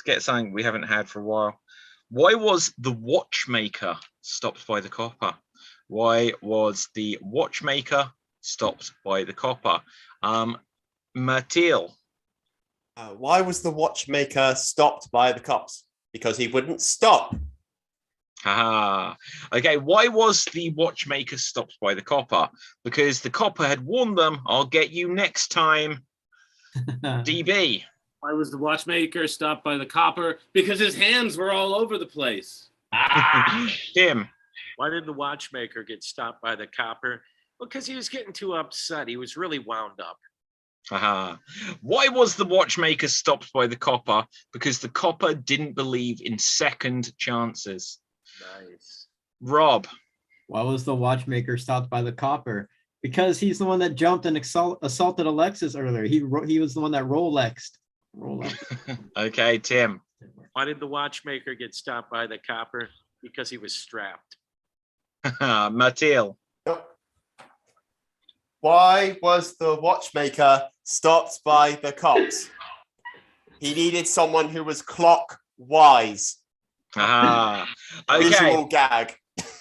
get something we haven't had for a while. Why was the watchmaker stopped by the copper? Why was the watchmaker stopped by the copper? Matil. Why was the watchmaker stopped by the cops? Because he wouldn't stop. Okay, why was the watchmaker stopped by the copper? Because the copper had warned them, I'll get you next time. DB. Why was the watchmaker stopped by the copper? Because his hands were all over the place. Tim. Why did the watchmaker get stopped by the copper? Because he was getting too upset. He was really wound up. Why was the watchmaker stopped by the copper? Because the copper didn't believe in second chances. Nice. Rob. Why was the watchmaker stopped by the copper? Because he's the one that jumped and assaulted Alexis earlier. He was the one that Rolexed. Okay, Tim. Why did the watchmaker get stopped by the copper? Because he was strapped. Matil. Why was the watchmaker stopped by the cops? He needed someone who was clockwise. Okay. Visual gag.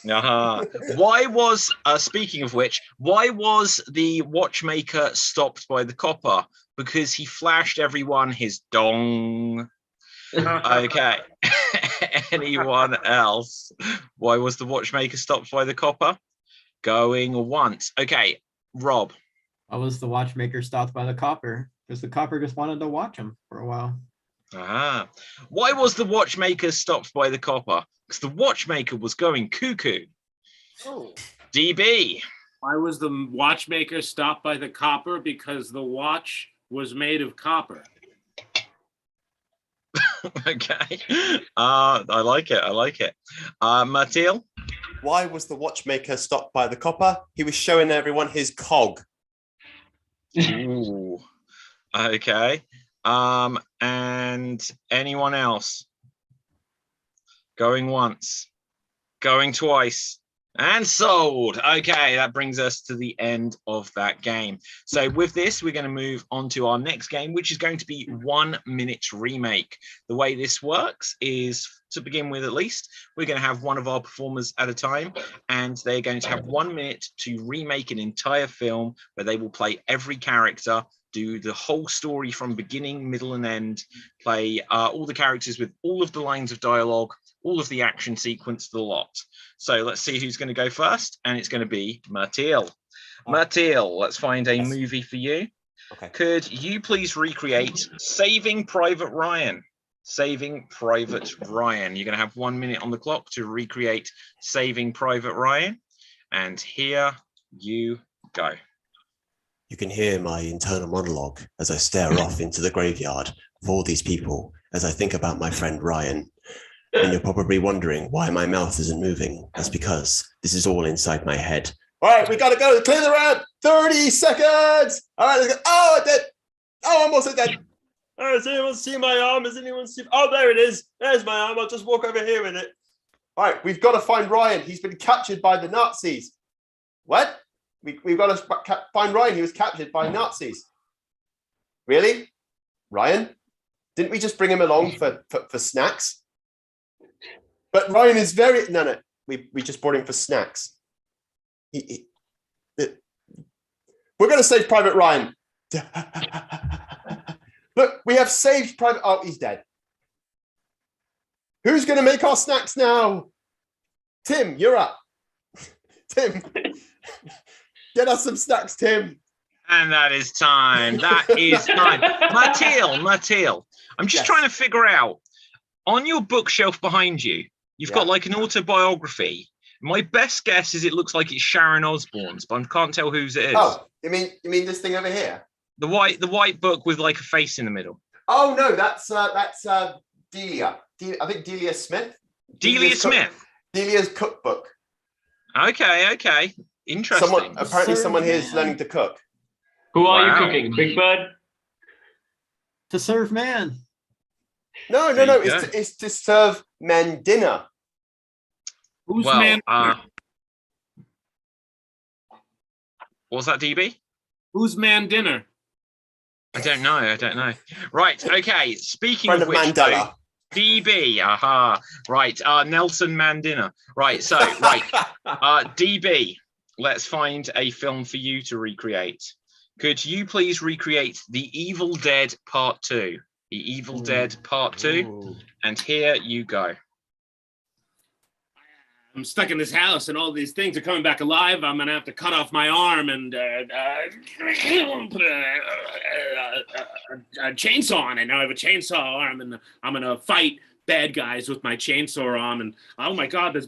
Why was, speaking of which, why was the watchmaker stopped by the copper? Because he flashed everyone his dong. Okay. Anyone else? Why was the watchmaker stopped by the copper? Going once. Okay, Rob. Why was the watchmaker stopped by the copper? Because the copper just wanted to watch him for a while. Why was the watchmaker stopped by the copper? Because the watchmaker was going cuckoo. DB. Why was the watchmaker stopped by the copper? Because the watch was made of copper. Okay. I like it. Matil. Why was the watchmaker stopped by the copper? He was showing everyone his cog. Ooh. Okay. And anyone else? Going once, going twice, and sold. Okay, that brings us to the end of that game. So with this, we're going to move on to our next game, which is going to be 1 Minute Remake. The way this works is, to begin with at least, we're going to have one of our performers at a time, and they're going to have 1 minute to remake an entire film where they will play every character, do the whole story from beginning, middle, and end, play all the characters with all of the lines of dialogue, all of the action sequence, the lot. So let's see who's going to go first, and it's going to be Matil. Matil, let's find a movie for you. Okay. Could you please recreate Saving Private Ryan? Saving Private Ryan. You're going to have 1 minute on the clock to recreate Saving Private Ryan. And here you go. You can hear my internal monologue as I stare off into the graveyard of all these people as I think about my friend Ryan. And you're probably wondering why my mouth isn't moving. That's because this is all inside my head. All right, we got to go. Clear the round. 30 seconds. All right, let's go. Oh, I'm dead. Oh, I'm also dead. All right, does anyone see my arm? Does anyone see? Oh, there it is. There's my arm. I'll just walk over here with it. All right, we've got to find Ryan. He's been captured by the Nazis. What? We've got to find Ryan. He was captured by Nazis. Really? Ryan? Didn't we just bring him along for snacks? But Ryan is very... No. We just brought him for snacks. We're going to save Private Ryan. Look, we have saved Private... Oh, he's dead. Who's going to make our snacks now? Tim, you're up. Tim, get us some snacks, Tim. And that is time. That is time. Matil. I'm just trying to figure out, on your bookshelf behind you, you've got like an autobiography. My best guess is it looks like it's Sharon Osbourne's, but I can't tell whose it is. Oh, you mean this thing over here? The white book with like a face in the middle. Oh no, that's Delia. I think Delia Smith. Delia Smith. Delia's cookbook. Okay. Interesting. Someone here is learning to cook. Who are you cooking? Big Bird? To serve man. No. It's to serve men dinner. Who's man? What was that, DB? Who's man dinner? I don't know. Right. Okay. Speaking Friend of of which, Mandela. DB. Aha. Right. Nelson Mandela. Right. So, right. DB. Let's find a film for you to recreate. Could you please recreate The Evil Dead Part 2? The Evil Dead Part 2. And here you go. I'm stuck in this house and all these things are coming back alive. I'm gonna have to cut off my arm and put a chainsaw on it. Now I have a chainsaw arm and I'm gonna fight bad guys with my chainsaw arm. And oh my God,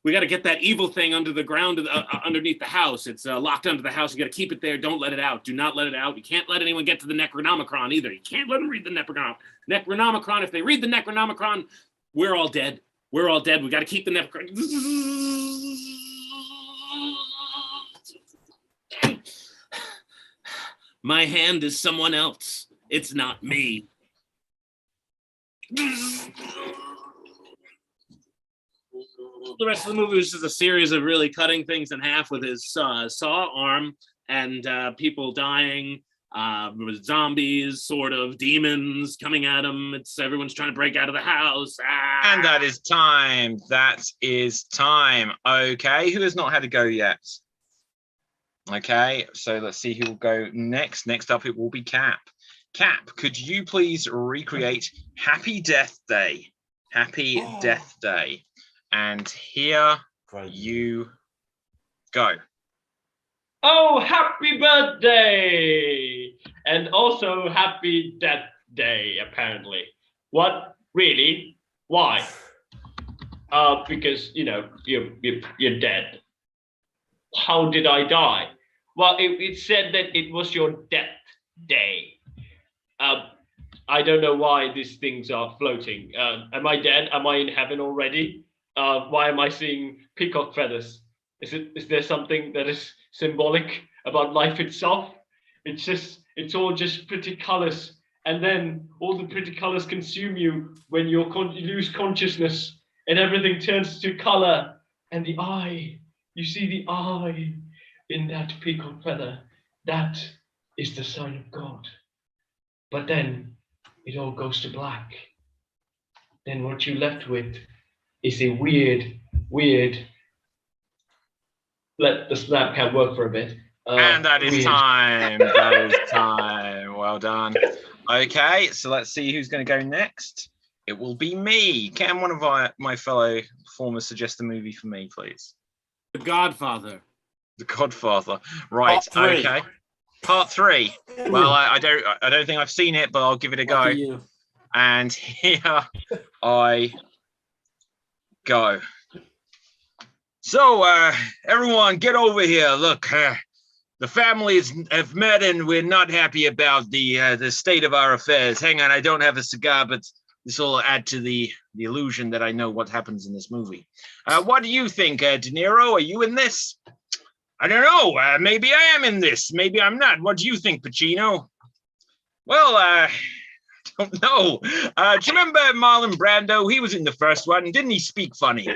we got to get that evil thing under the ground, underneath the house. It's locked under the house. You got to keep it there. Don't let it out. Do not let it out. You can't let anyone get to the Necronomicon either. You can't let them read the Necronomicon. If they read the Necronomicon, we're all dead. We're all dead. We got to keep the Necronomicon. My hand is someone else. It's not me. The rest of the movie was just a series of really cutting things in half with his saw arm and people dying, zombies, sort of demons coming at him. Everyone's trying to break out of the house. And that is time. Okay, who has not had a go yet? Okay, so let's see who will go next. Next up, it will be Cap. Cap, could you please recreate Happy Death Day? Happy Death Day. And here you go. Oh, happy birthday! And also happy death day, apparently. What? Really? Why? Because, you're dead. How did I die? Well, it said that it was your death day. I don't know why these things are floating. Am I dead? Am I in heaven already? Why am I seeing peacock feathers? Is there something that is symbolic about life itself? It's all just pretty colors, and then all the pretty colors consume you when you lose consciousness, and everything turns to color. And the eye, you see the eye in that peacock feather. That is the sign of God. But then it all goes to black. Then what you're left with is a weird, let the snap cam work for a bit. And that is time. Well done. Okay, so let's see who's going to go next. It will be me. Can one of my fellow performers suggest a movie for me, please? The Godfather. The Godfather. Right. Okay. Part 3. Well, I don't think I've seen it, but I'll give it a go. And here I go. So, everyone, get over here. Look, the families have met, and we're not happy about the state of our affairs. Hang on, I don't have a cigar, but this will add to the illusion that I know what happens in this movie. What do you think, De Niro? Are you in this? I don't know. Maybe I am in this. Maybe I'm not. What do you think, Pacino? Well, don't know. Do you remember Marlon Brando? He was in the first one. Didn't he speak funny?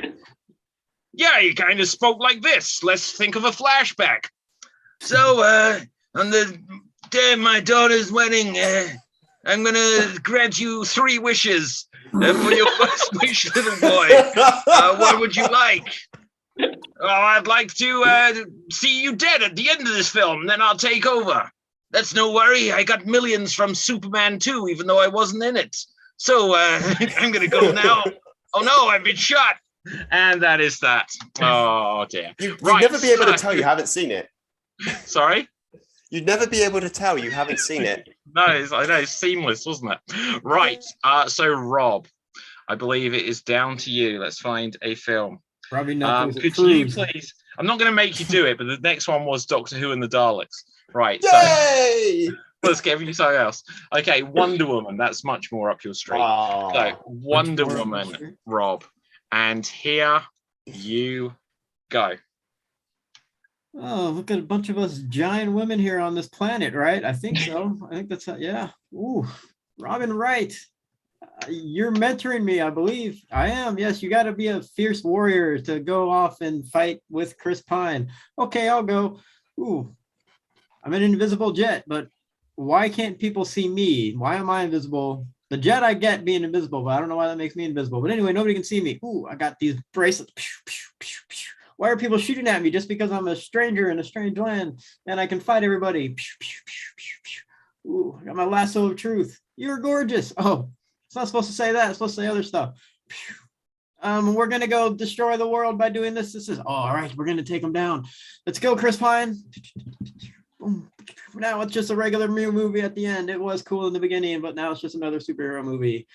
Yeah, he kind of spoke like this. Let's think of a flashback. So, on the day of my daughter's wedding, I'm going to grant you 3 wishes. For your first wish, little boy, what would you like? Oh, I'd like to see you dead at the end of this film, then I'll take over. That's no worry. I got millions from Superman 2, even though I wasn't in it. So I'm going to go now. Oh, no, I've been shot. And that is that. Oh, dear. You'd never be able to tell you haven't seen it. Sorry? You'd never be able to tell you haven't seen it. No, I know, it's seamless, wasn't it? Right. So, Rob, I believe it is down to you. Let's find a film. Robbie Knuckles. Could you please? I'm not going to make you do it, but the next one was Doctor Who and the Daleks. Right. Yay! So let's give you something else. Okay, Wonder Woman. That's much more up your street. Oh, So, Wonder Woman, Rob. And here you go. Oh, look at a bunch of us giant women here on this planet, right? I think so. I think that's, yeah. Ooh, Robin Wright. You're mentoring me, I believe. I am. Yes, you got to be a fierce warrior to go off and fight with Chris Pine. Okay, I'll go. Ooh, I'm in an invisible jet, but why can't people see me? Why am I invisible? The jet I get being invisible, but I don't know why that makes me invisible. But anyway, nobody can see me. Ooh, I got these bracelets. Why are people shooting at me just because I'm a stranger in a strange land and I can fight everybody? Ooh, I got my lasso of truth. You're gorgeous. Oh, it's not supposed to say that. It's supposed to say other stuff. We're gonna go destroy the world by doing this. This is all right. We're gonna take them down. Let's go, Chris Pine. Now it's just a regular movie at the end. It was cool in the beginning, but now it's just another superhero movie.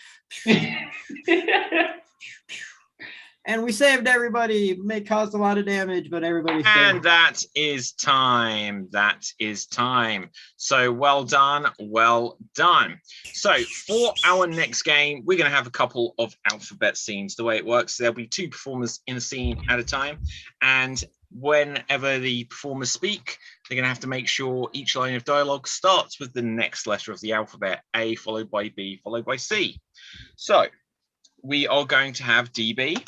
And we saved everybody. It caused a lot of damage, but everybody saved. And that is time. That is time. So well done. Well done. So for our next game, we're going to have a couple of alphabet scenes. The way it works, there'll be 2 performers in a scene at a time. And whenever the performers speak, they're going to have to make sure each line of dialogue starts with the next letter of the alphabet, A followed by B followed by C. So we are going to have DB.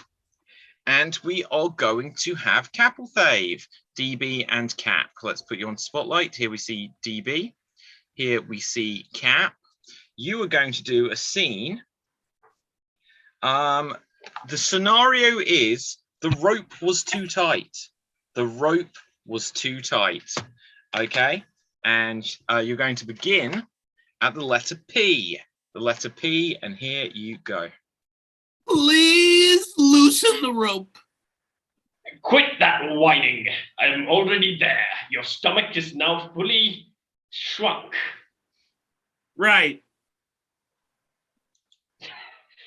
And we are going to have Capelthave, DB and Cap. Let's put you on spotlight. Here we see DB. Here we see Cap. You are going to do a scene. The scenario is the rope was too tight. The rope was too tight. Okay. And you're going to begin at the letter P. The letter P, and here you go. Please loosen the rope. Quit that whining. I'm already there. Your stomach is now fully shrunk. Right.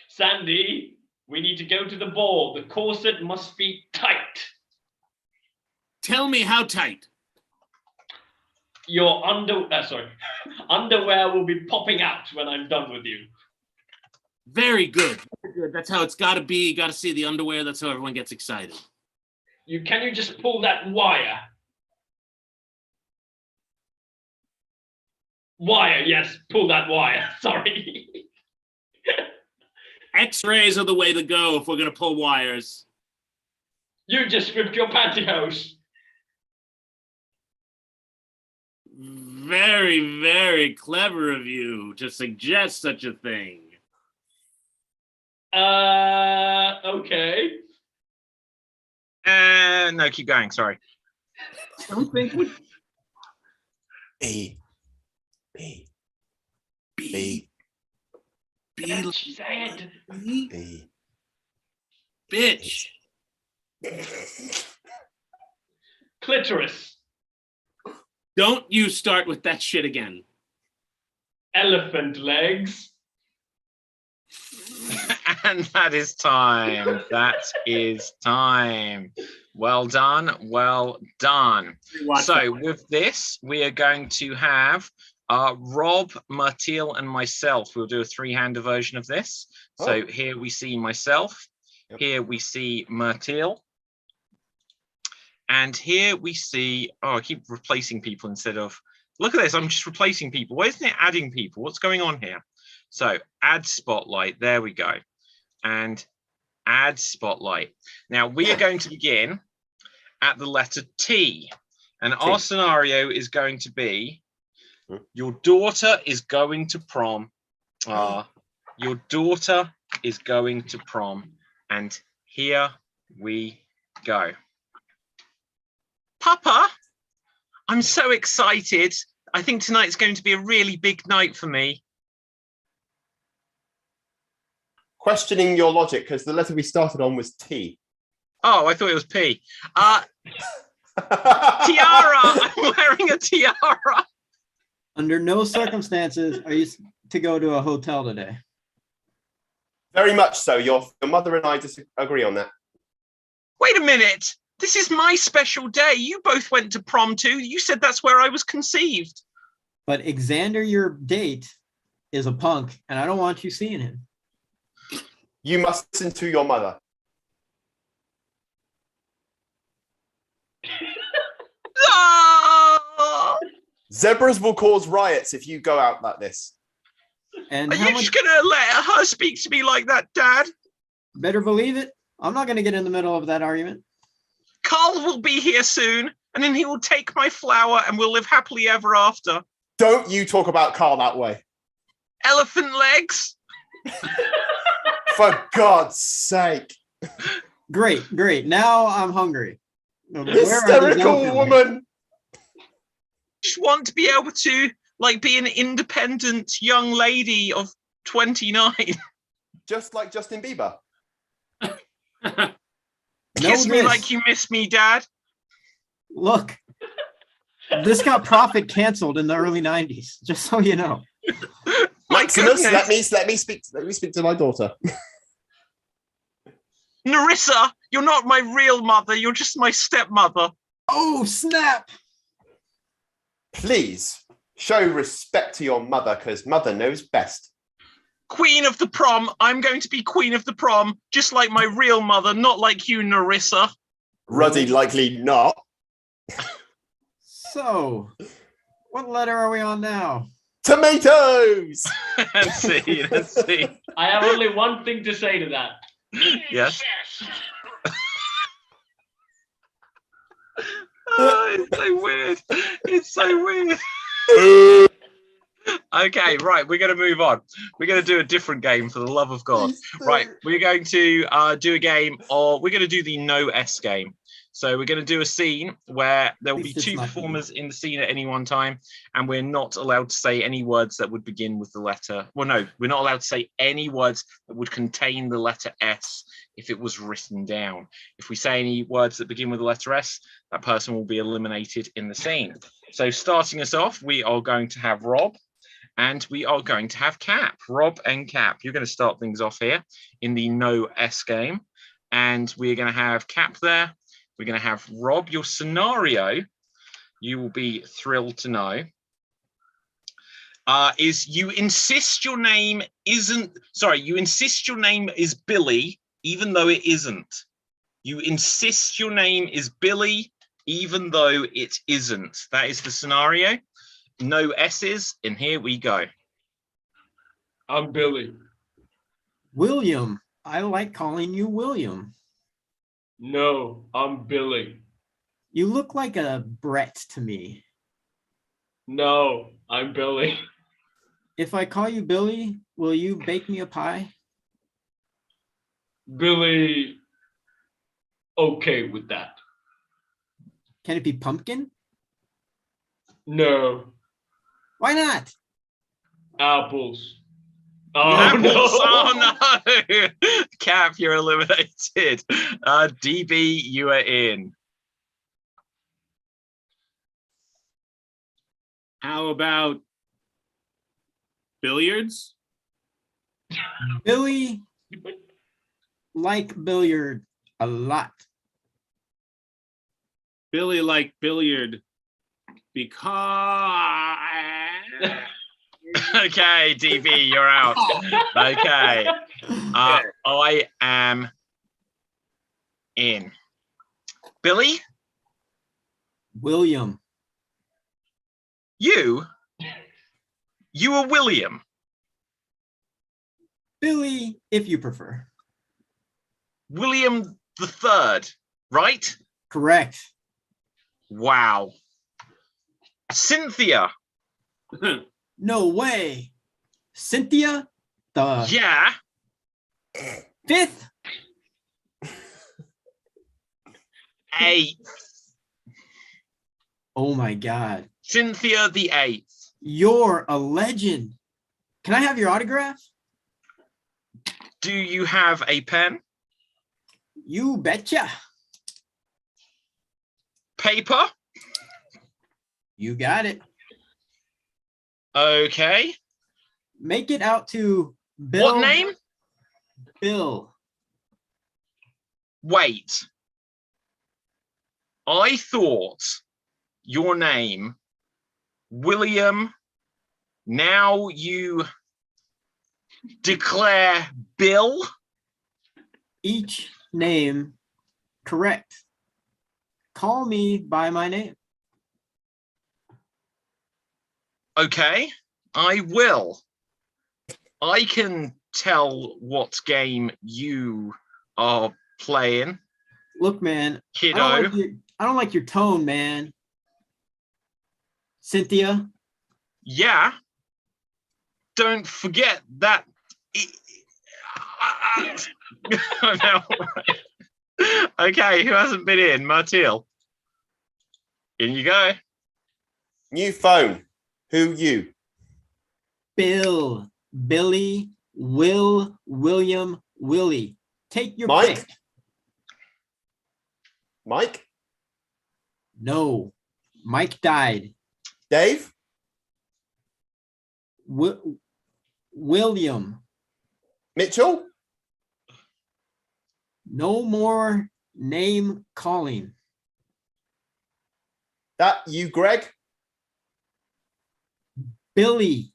Sandy, we need to go to the ball. The corset must be tight. Tell me how tight. Your underwear will be popping out when I'm done with you. Very good. Very good. That's how it's got to be. You got to see the underwear. That's how everyone gets excited. Can you just pull that wire? Wire, yes, pull that wire. Sorry. X-rays are the way to go if we're going to pull wires. You just ripped your pantyhose. Very, very clever of you to suggest such a thing. Okay. No, keep going. Sorry. Don't think we... B. She said. B. Bitch. Clitoris. Don't you start with that shit again. Elephant legs. And that is time. That is time. Well done. Well done. So with this, we are going to have Rob, Martil, and myself. We'll do a 3-hander version of this. So here we see myself. Yep. Here we see Martil. And here we see, I keep replacing people instead of, look at this, I'm just replacing people. Why isn't it adding people? What's going on here? So add spotlight. There we go. And add spotlight. Now we are going to begin at the letter T. And our scenario is going to be your daughter is going to prom. Your daughter is going to prom. And here we go. Papa, I'm so excited. I think tonight's going to be a really big night for me. Questioning your logic, because the letter we started on was T. Oh, I thought it was P. Tiara! I'm wearing a tiara. Under no circumstances are you to go to a hotel today. Very much so. Your mother and I disagree on that. Wait a minute. This is my special day. You both went to prom too. You said that's where I was conceived. But Xander, your date, is a punk, and I don't want you seeing him. You must listen to your mother. Zebras will cause riots if you go out like this. And are you just gonna let her speak to me like that, Dad? Better believe it. I'm not gonna get in the middle of that argument. Carl will be here soon, and then he will take my flower and we'll live happily ever after. Don't you talk about Carl that way. Elephant legs. For God's sake. Great. Now I'm hungry. Hysterical woman. Just want to be able to be an independent young lady of 29. Just like Justin Bieber. Kiss me like you miss me, Dad. Look, this got Profit canceled in the early 90s, just so you know. Maximus, let me speak to my daughter. Narissa, you're not my real mother, you're just my stepmother. Oh, snap! Please show respect to your mother, because mother knows best. Queen of the prom. I'm going to be queen of the prom, just like my real mother, not like you, Narissa. Ruddy, likely not. So, what letter are we on now? Tomatoes! Let's see. I have only one thing to say to that. Yes. Oh, it's so weird. It's so weird. Okay, right, we're going to move on. We're going to do a different game, for the love of God. Right, we're going to do a game, or we're going to do the no S game. So we're going to do a scene where there will be two performers in the scene at any one time, and we're not allowed to say any words that would begin with the letter. Well, no, we're not allowed to say any words that would contain the letter S if it was written down. If we say any words that begin with the letter S, that person will be eliminated in the scene. So starting us off, we are going to have Rob. And we are going to have Cap. Rob and Cap, you're going to start things off here in the no S game. And we're going to have Cap there. We're going to have Rob. Your scenario, you will be thrilled to know, is you insist your name is Billy, even though it isn't. You insist your name is Billy, even though it isn't. That is the scenario. No S's, and here we go. I'm Billy. William. I like calling you William. No, I'm Billy. You look like a Brett to me. No, I'm Billy. If I call you Billy, will you bake me a pie? Billy, okay with that. Can it be pumpkin? No. Why not? Apples. Oh, Apples. No. Oh, no. Cap, you're eliminated. DB, you are in. How about billiards? Billy like billiard a lot. Billy like billiard because... Okay, DB, you're out. Okay. I am in. Billy? William. You are William. Billy, if you prefer. William the Third, right? Correct. Wow. Cynthia. No way. Cynthia, the Yeah. 5th. 8th. Oh my God. Cynthia the 8th. You're a legend. Can I have your autograph? Do you have a pen? You betcha. Paper? You got it. Okay. Make it out to Bill. What name? Bill. Wait. I thought your name, William, now you declare Bill? Each name correct. Call me by my name. Okay, I will. I can tell what game you are playing. Look, man, Kiddo. I don't like your tone, man. Cynthia. Yeah. Don't forget that. Okay, who hasn't been in? Martil. In you go. New phone. Who you? Bill. Billy. Will. William. Willie. Take your Mike? pick. Mike? No. Mike died. Dave? William. Mitchell? No more name calling. That you, Greg? Billy.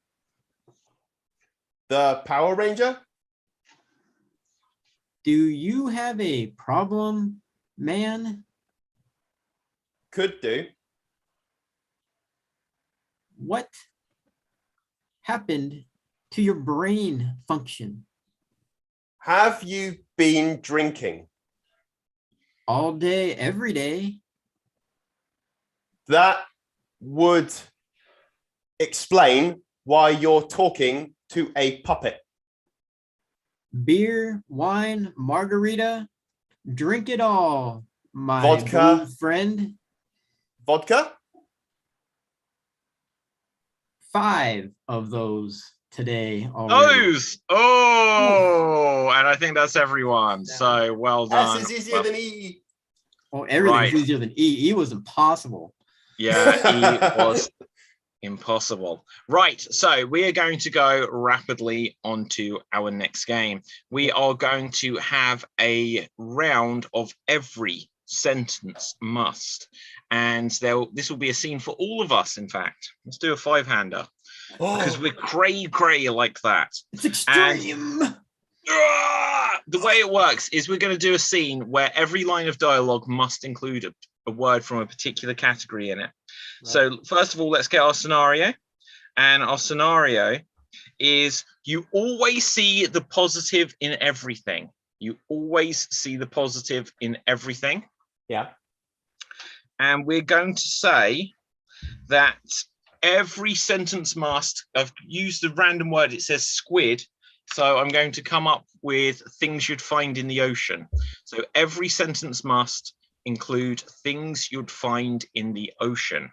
The Power Ranger? Do you have a problem, man? Could do. What happened to your brain function? Have you been drinking? All day, every day. That would explain why you're talking to a puppet. Beer, wine, margarita, drink it all, my Vodka. blue friend. Vodka? 5 of those today already. Those. Oh, and I think that's everyone. So well done. S is easier than E. Oh, everything's Right. easier than E. E was impossible. Yeah, E was impossible. Right, so we are going to go rapidly onto our next game. We are going to have a round of every sentence must, and this will be a scene for all of us. In fact, let's do a 5-hander because we're cray like that. It's extreme. The way it works is we're going to do a scene where every line of dialogue must include a word from a particular category in it. Right. So first of all, let's get our scenario. And our scenario is you always see the positive in everything. You always see the positive in everything. Yeah. And we're going to say that every sentence must, I've used a random word, it says squid. So I'm going to come up with things you'd find in the ocean. So every sentence must include things you'd find in the ocean.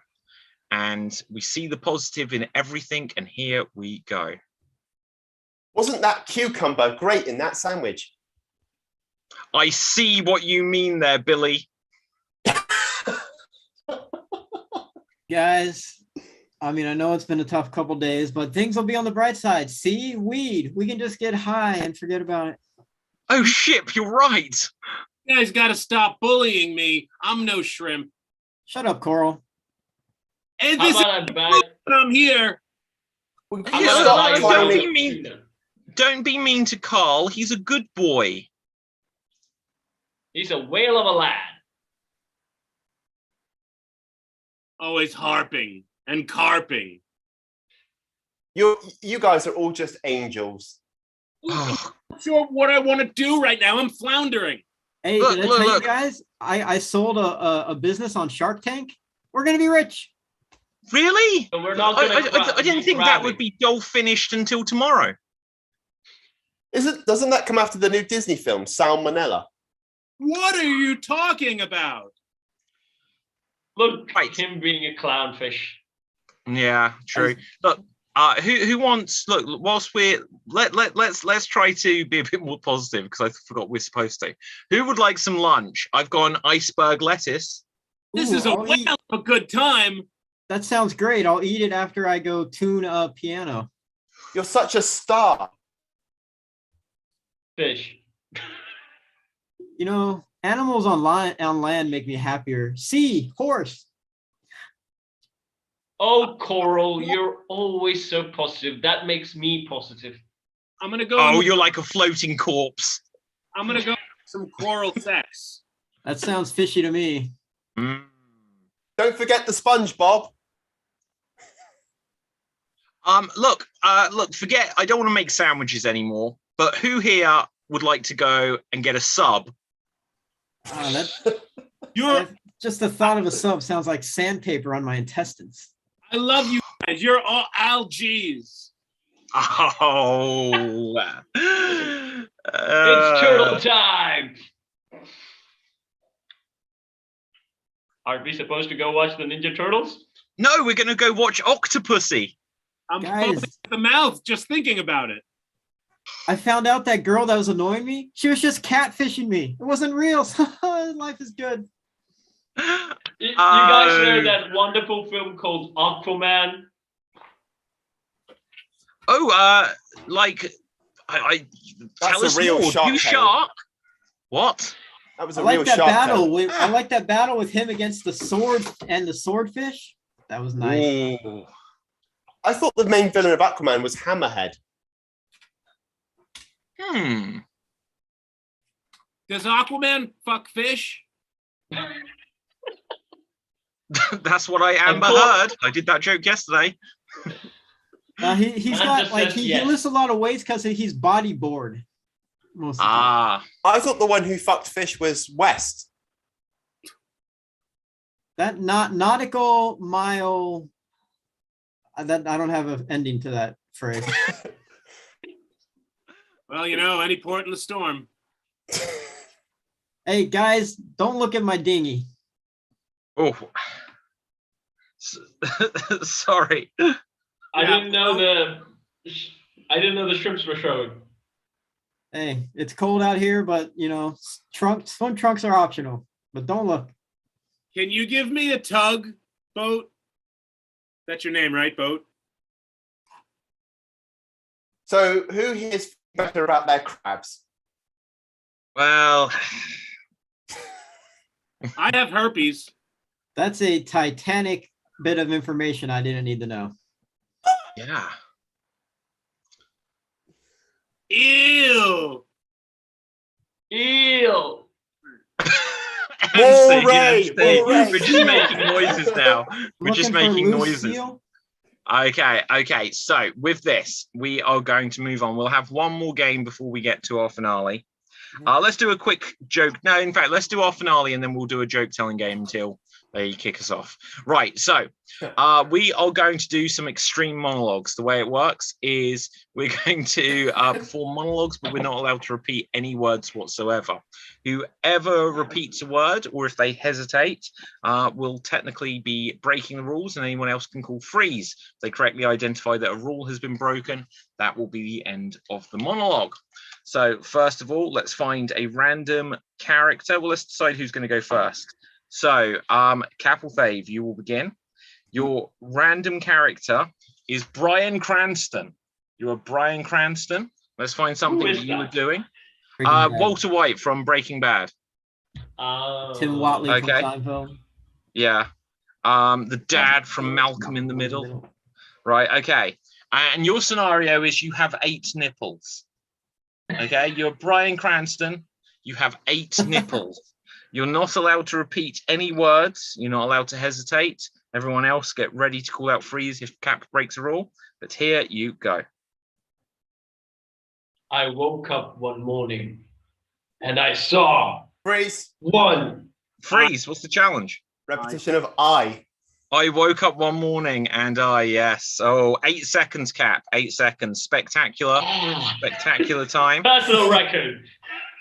And we see the positive in everything, and here we go. Wasn't that cucumber great in that sandwich? I see what you mean there, Billy. Guys, I mean, I know it's been a tough couple days, but things will be on the bright side. See, weed. We can just get high and forget about it. Oh, shit, you're right. You guys got to stop bullying me. I'm no shrimp. Shut up, Coral. And How this about a bag? I'm here. Don't be mean to Carl. He's a good boy. He's a whale of a lad. Always harping and carping. You guys are all just angels. Oh, I'm not sure what I want to do right now. I'm floundering. Hey, Look, did I look, tell look. you guys? I sold a business on Shark Tank. We're gonna be rich. really? So we're not gonna I didn't think that would be all finished until tomorrow. Doesn't that come after the new Disney film, Salmonella? What are you talking about? Look, Right. him being a clownfish. Yeah, true. Look, who wants? Look, whilst let's try to be a bit more positive because I forgot we're supposed to. Who would like some lunch? I've got an iceberg lettuce. This Ooh, is a I'll eat- whale of a good time. That sounds great. I'll eat it after I go tune a piano. You're such a star. Fish. You know, animals on land make me happier. Sea, horse. Oh, Coral, you're always so positive. That makes me positive. I'm gonna go. Oh, you're like a floating corpse. I'm gonna go some coral sex. That sounds fishy to me. Mm. Don't forget the SpongeBob. Look, forget. I don't want to make sandwiches anymore. But who here would like to go and get a sub? Just the thought of a sub sounds like sandpaper on my intestines. I love you guys. You're all algaes. Oh, It's turtle time. Aren't we supposed to go watch the Ninja Turtles? No, we're gonna go watch Octopussy. I'm Guys. foaming at the mouth just thinking about it. I found out that girl that was annoying me, she was just catfishing me. It wasn't real. Life is good. You guys know that wonderful film called Aquaman? Oh, like I That's tell a us real more. shark You tale. shark? What? That was I a like real that shark battle. tale. I like that battle with him against the sword and the swordfish. That was nice. Ooh. I thought the main villain of Aquaman was Hammerhead. Does Aquaman fuck fish? That's what I Amber Cor- heard. I did that joke yesterday. He's Man got just like says he yes. lifts a lot of weights because he's body bored. Most of the time. Ah, I thought the one who fucked fish was West. That nautical mile. That I don't have an ending to that phrase. Well, you know, any port in the storm. Hey guys, don't look at my dinghy. oh. Sorry. I didn't know the shrimps were showing. Hey, it's cold out here, but you know, swim trunks are optional. But don't look. Can you give me a tug, Boat? That's your name, right, Boat? So who here's better about their crabs? Well, I have herpes. That's a Titanic bit of information I didn't need to know. yeah. Ew. Eel. Hooray, hooray. We're just making noises now. We're just Looking for making loose noises. seal? Okay. So with this, we are going to move on. We'll have one more game before we get to our finale. Let's do a quick joke. No, in fact, let's do our finale and then we'll do a joke telling game until they kick us off. Right. So we are going to do some extreme monologues. The way it works is we're going to perform monologues, but we're not allowed to repeat any words whatsoever. Whoever repeats a word or if they hesitate will technically be breaking the rules and anyone else can call freeze. If they correctly identify that a rule has been broken, that will be the end of the monologue. So first of all, let's find a random character. Well, let's decide who's going to go first. So Capel Fave, you will begin. Your random character is Bryan Cranston. You are Bryan Cranston. Let's find something that you were doing. Walter White from Breaking Bad. Tim Watley Okay. from Seinfeld. Yeah. The dad from Malcolm in the Middle. Right, okay. And your scenario is you have 8 nipples. Okay, you're Bryan Cranston. You have 8 nipples. You're not allowed to repeat any words. You're not allowed to hesitate. Everyone else get ready to call out freeze if Cap breaks a rule. But here you go. I woke up one morning and I saw Freeze. one. Freeze. What's the challenge? Repetition of I. I woke up one morning and yes. Oh, 8 seconds, Cap. 8 seconds. Spectacular. Spectacular time. Personal record.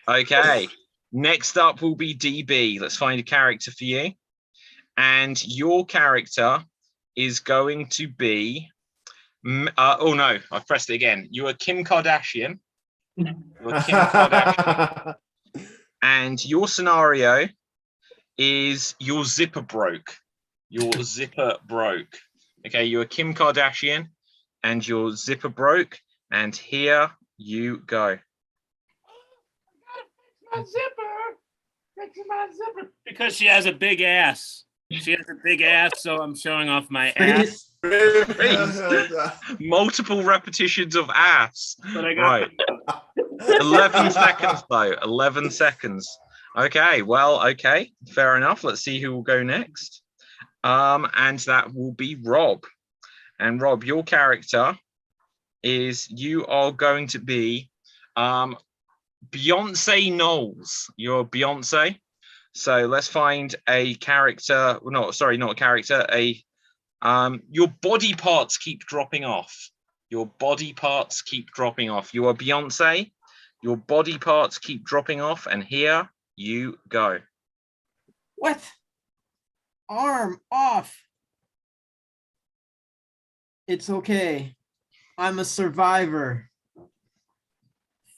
Okay. Next up will be DB. Let's find a character for you. And your character is going to be. Oh no, I've pressed it again. You are Kim Kardashian. And your scenario is your zipper broke. Your zipper broke. Okay, you're Kim Kardashian and your zipper broke. And here you go. My zipper. Fixing my zipper. Because she has a big ass. She has a big ass, so I'm showing off my ass. Multiple repetitions of ass. But I got Right. 11 seconds though. 11 seconds. Okay, well, okay, fair enough. Let's see who will go next. And that will be Rob. And Rob, your character is you are going to be Beyonce Knowles. You're Beyonce. So let's find a character. No, sorry, not a character. Your body parts keep dropping off. Your body parts keep dropping off. You are Beyonce. Your body parts keep dropping off. And here you go. What? Arm off. It's okay. I'm a survivor.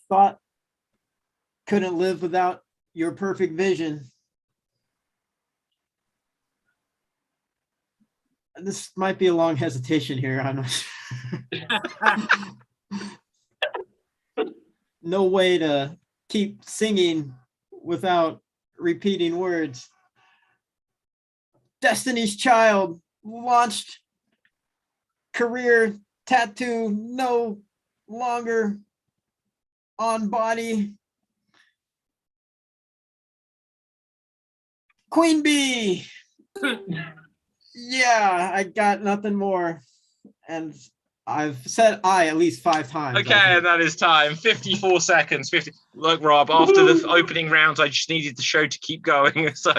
Thought couldn't live without your perfect vision. This might be a long hesitation here. I'm not sure. No way to keep singing without repeating words. Destiny's Child launched. Career tattoo no longer on body. Queen Bee. Yeah, I got nothing more. And I've said I at least 5 times. Okay, that is time. 54 seconds. 50. Look, Rob, after the opening rounds, I just needed the show to keep going. So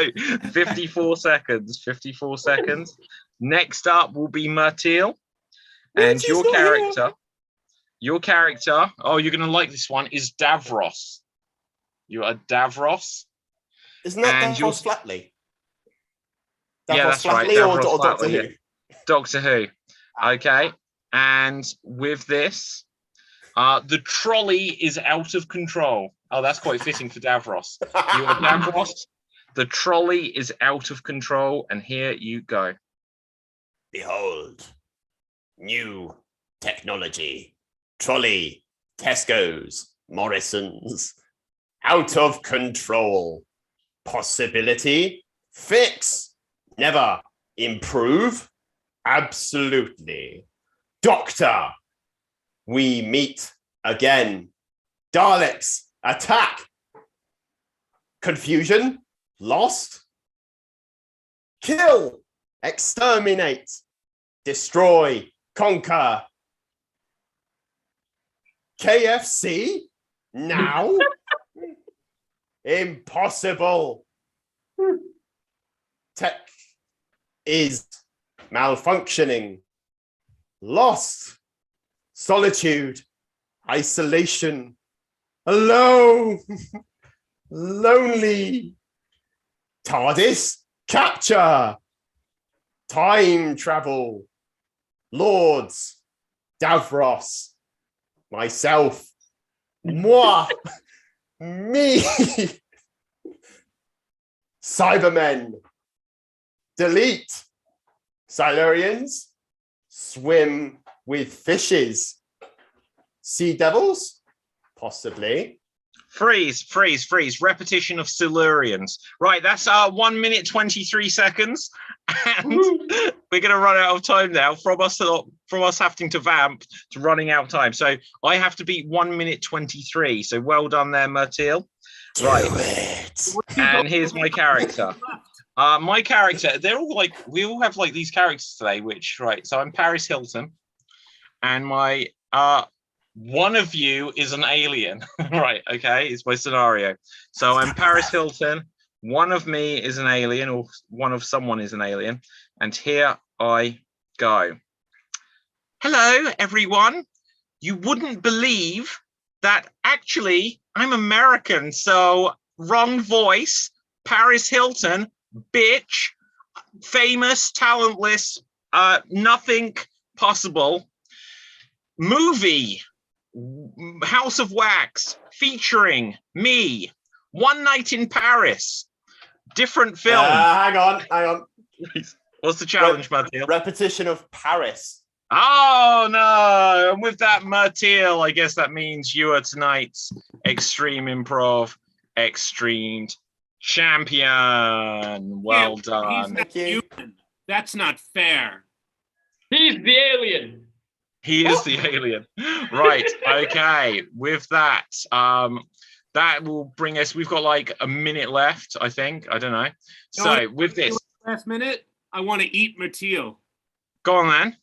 54 seconds. 54 seconds. Next up will be Myrtil. And your character, oh, you're going to like this one, is Davros. You are Davros. Isn't that Davros Flatley? Yeah, that's right. Or Doctor Who? Doctor Who. Okay. And with this, the trolley is out of control. Oh, that's quite fitting for Davros. You are Davros. The trolley is out of control. And here you go. Behold, new technology. Trolley, Tesco's, Morrison's. Out of control. Possibility, fix. Never improve. Absolutely. Doctor, we meet again. Daleks, attack. Confusion, lost. Kill, exterminate, destroy, conquer. KFC, now? Impossible. Tech is malfunctioning. Lost. Solitude. Isolation. Alone. Lonely. TARDIS. Capture. Time travel. Lords. Davros. Myself. Moi. Me. Cybermen. Delete. Silurians. Swim with fishes. Sea devils? Possibly. Freeze. Repetition of Silurians. Right, that's 1 minute 23 seconds. And we're going to run out of time now from us having to vamp to running out of time. So I have to beat 1 minute 23. So well done there, Myrtil. Right. And here's my character. My character, they're all like, we all have like these characters today, which, right, so I'm Paris Hilton. And my one of you is an alien. Right, okay, it's my scenario. So I'm Paris Hilton, one of me is an alien, or one of someone is an alien, and here I go. Hello, everyone. You wouldn't believe that actually I'm American, so wrong voice, Paris Hilton, bitch, famous, talentless, nothing possible. Movie, House of Wax, featuring me, One Night in Paris, different film. Hang on. What's the challenge, Matthew? Repetition of Paris. Oh no! And with that, Martil, I guess that means you are tonight's Extreme Improv Extreme Champion. Well done. He's not human. That's not fair. He's the alien. He is the alien. Right. Okay. With that, that will bring us. We've got like a minute left, I think. I don't know. So with this last minute, I want to eat Mateel. Go on then.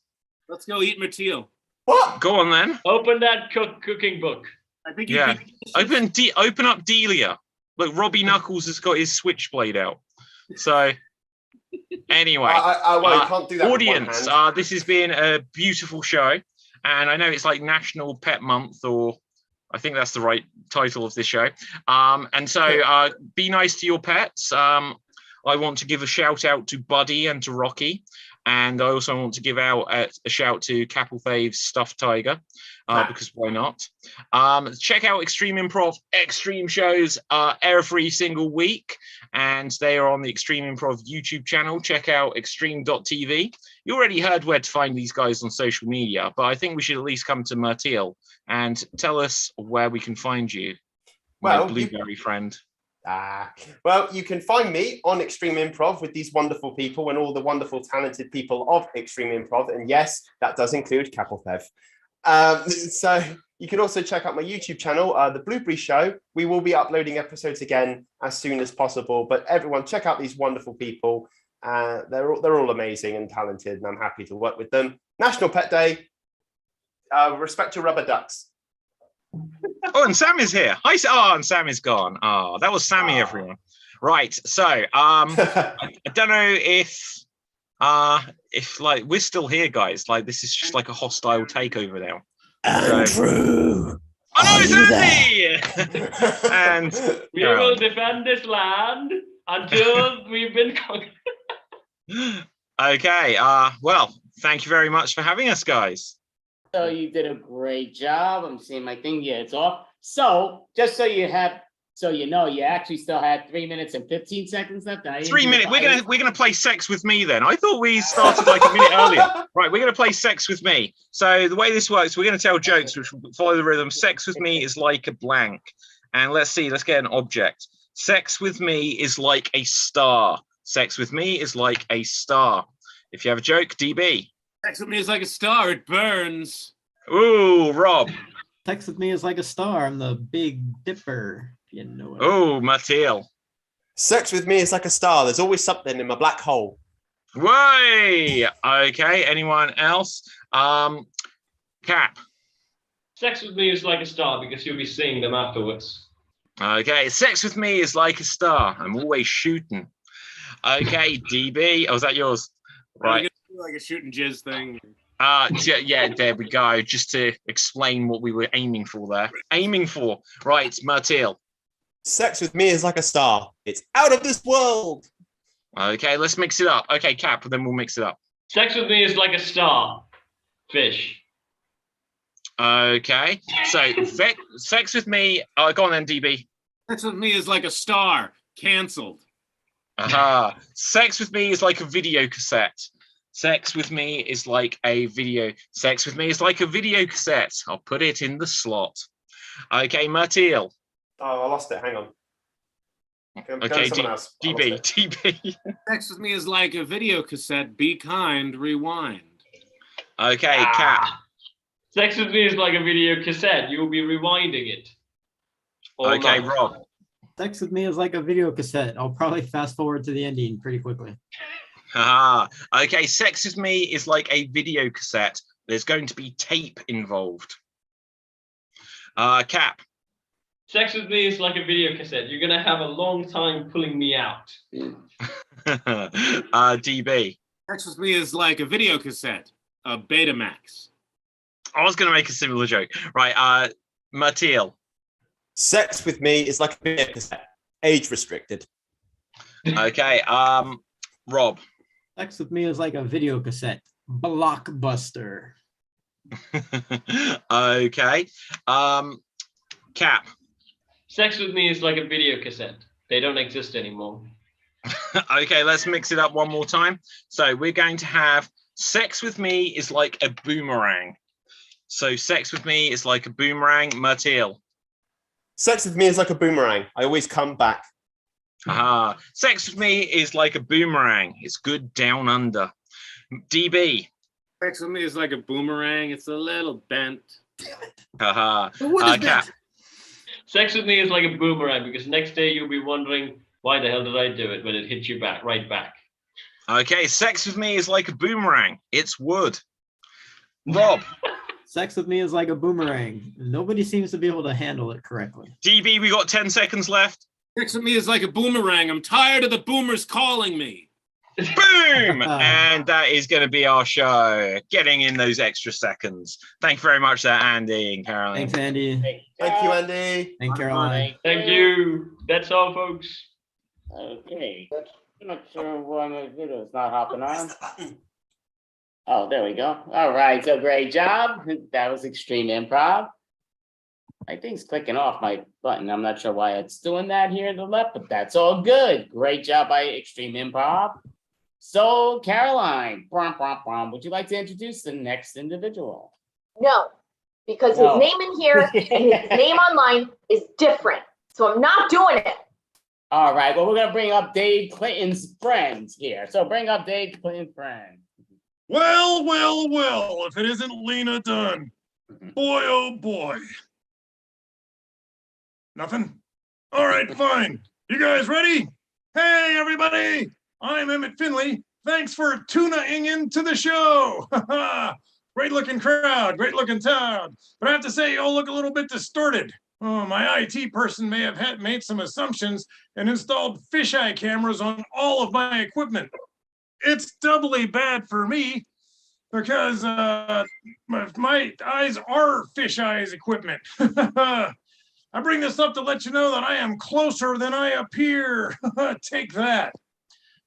Let's go eat Mateel. What? Go on then. Open that cooking book. I think yeah. Open up Delia. Look, Robbie Knuckles has got his switchblade out. So anyway, I can't do that. Audience, this has been a beautiful show, and I know it's like National Pet Month, or I think that's the right title of this show. And so be nice to your pets. I want to give a shout out to Buddy and to Rocky. And I also want to give out a shout to Capelfave's Stuffed Tiger, because why not? Check out Extreme Improv Extreme shows every single week, and they are on the Extreme Improv YouTube channel. Check out extreme.tv. You already heard where to find these guys on social media, but I think we should at least come to Martil and tell us where we can find you, my blueberry friend. Well, you can find me on Extreme Improv with these wonderful people and all the wonderful, talented people of Extreme Improv. And yes, that does include Capelfev. So you can also check out my YouTube channel, The Blueberry Show. We will be uploading episodes again as soon as possible. But everyone, check out these wonderful people. They're all amazing and talented, and I'm happy to work with them. National Pet Day. Respect your rubber ducks. Oh, and Sam is here. Hi. Oh, and Sam is gone. Oh, that was Sammy, everyone. Right. So, I don't know if like we're still here, guys. Like this is just like a hostile takeover now. Andrew. Oh no, it's Andy! And we will defend this land until we've been conquered. Okay. Well, thank you very much for having us, guys. So you did a great job. I'm seeing my thing. Yeah, it's off. So just so you know, you actually still had 3 minutes and 15 seconds left. 3 minutes. We're gonna play Sex with Me then. I thought we started like a minute earlier. Right, we're gonna play Sex with Me. So the way this works, we're gonna tell jokes which will follow the rhythm. Sex with me is like a blank. And let's get an object. Sex with me is like a star. Sex with me is like a star. If you have a joke, DB. Sex with me is like a star. It burns. Ooh, Rob. Sex with me is like a star. I'm the Big Dipper. You know it. Oh, Mateel. Sex with me is like a star. There's always something in my black hole. Way. Okay. Anyone else? Cap. Sex with me is like a star because you'll be seeing them afterwards. Okay. Sex with me is like a star. I'm always shooting. Okay, DB. Oh, is that yours? Right. Like a shooting jizz thing. Yeah, there we go. Just to explain what we were aiming for there. Right, Martil. Sex with me is like a star. It's out of this world. Okay, let's mix it up. Okay, Cap, then we'll mix it up. Sex with me is like a star. Fish. Okay, so sex with me. Go on then, DB. Sex with me is like a star. Cancelled. Aha. Sex with me is like a video cassette. Sex with me is like a video. Sex with me is like a video cassette. I'll put it in the slot. Okay, Martil. Oh, I lost it. Hang on. Okay, DB. Sex with me is like a video cassette. Be kind, rewind. Okay, Cap. Sex with me is like a video cassette. You'll be rewinding it. Okay, Rob. Sex with me is like a video cassette. I'll probably fast forward to the ending pretty quickly. Okay, sex with me is like a video cassette. There's going to be tape involved. Cap. Sex with me is like a video cassette. You're gonna have a long time pulling me out. DB. Sex with me is like a video cassette, a Betamax. I was going to make a similar joke. Right, Matil. Sex with me is like a video cassette, age restricted. Okay, Rob. Sex with me is like a video cassette, blockbuster. Okay, Cap. Sex with me is like a video cassette. They don't exist anymore. Okay, let's mix it up one more time. So we're going to have sex with me is like a boomerang. So sex with me is like a boomerang. Matil. Sex with me is like a boomerang. I always come back. Sex with me is like a boomerang. It's good down under. DB. Sex with me is like a boomerang. It's a little bent. Cap. Sex with me is like a boomerang because next day you'll be wondering, why the hell did I do it when it hit you back, right back? Okay, sex with me is like a boomerang. It's wood. Rob. Sex with me is like a boomerang. Nobody seems to be able to handle it correctly. DB, we got 10 seconds left. Sex with me is like a boomerang. I'm tired of the boomers calling me. Boom! And that is going to be our show. Getting in those extra seconds. Thank you very much there, Andy and Caroline. Thanks, Andy. Thank you, Andy. Thank Caroline. Thank you. That's all, folks. Okay. I'm not sure why my video is not hopping on. Oh, there we go. All right, so great job. That was extreme improv. I think it's clicking off my button. I'm not sure why it's doing that here to the left, but that's all good. Great job by Extreme Improv. So, Caroline, would you like to introduce the next individual? No, because his name in here and his name online is different. So I'm not doing it. All right, well, we're going to bring up Dave Clinton's friends here. So bring up Dave Clinton's friend. Well, if it isn't Lena Dunn. Boy, oh boy. Nothing? All right, fine. You guys ready? Hey, everybody. I'm Emmett Finley. Thanks for tuning into the show. Great looking crowd, great looking town. But I have to say, you all look a little bit distorted. Oh, my IT person may have made some assumptions and installed fisheye cameras on all of my equipment. It's doubly bad for me because my eyes are fisheyes equipment. I bring this up to let you know that I am closer than I appear. Take that.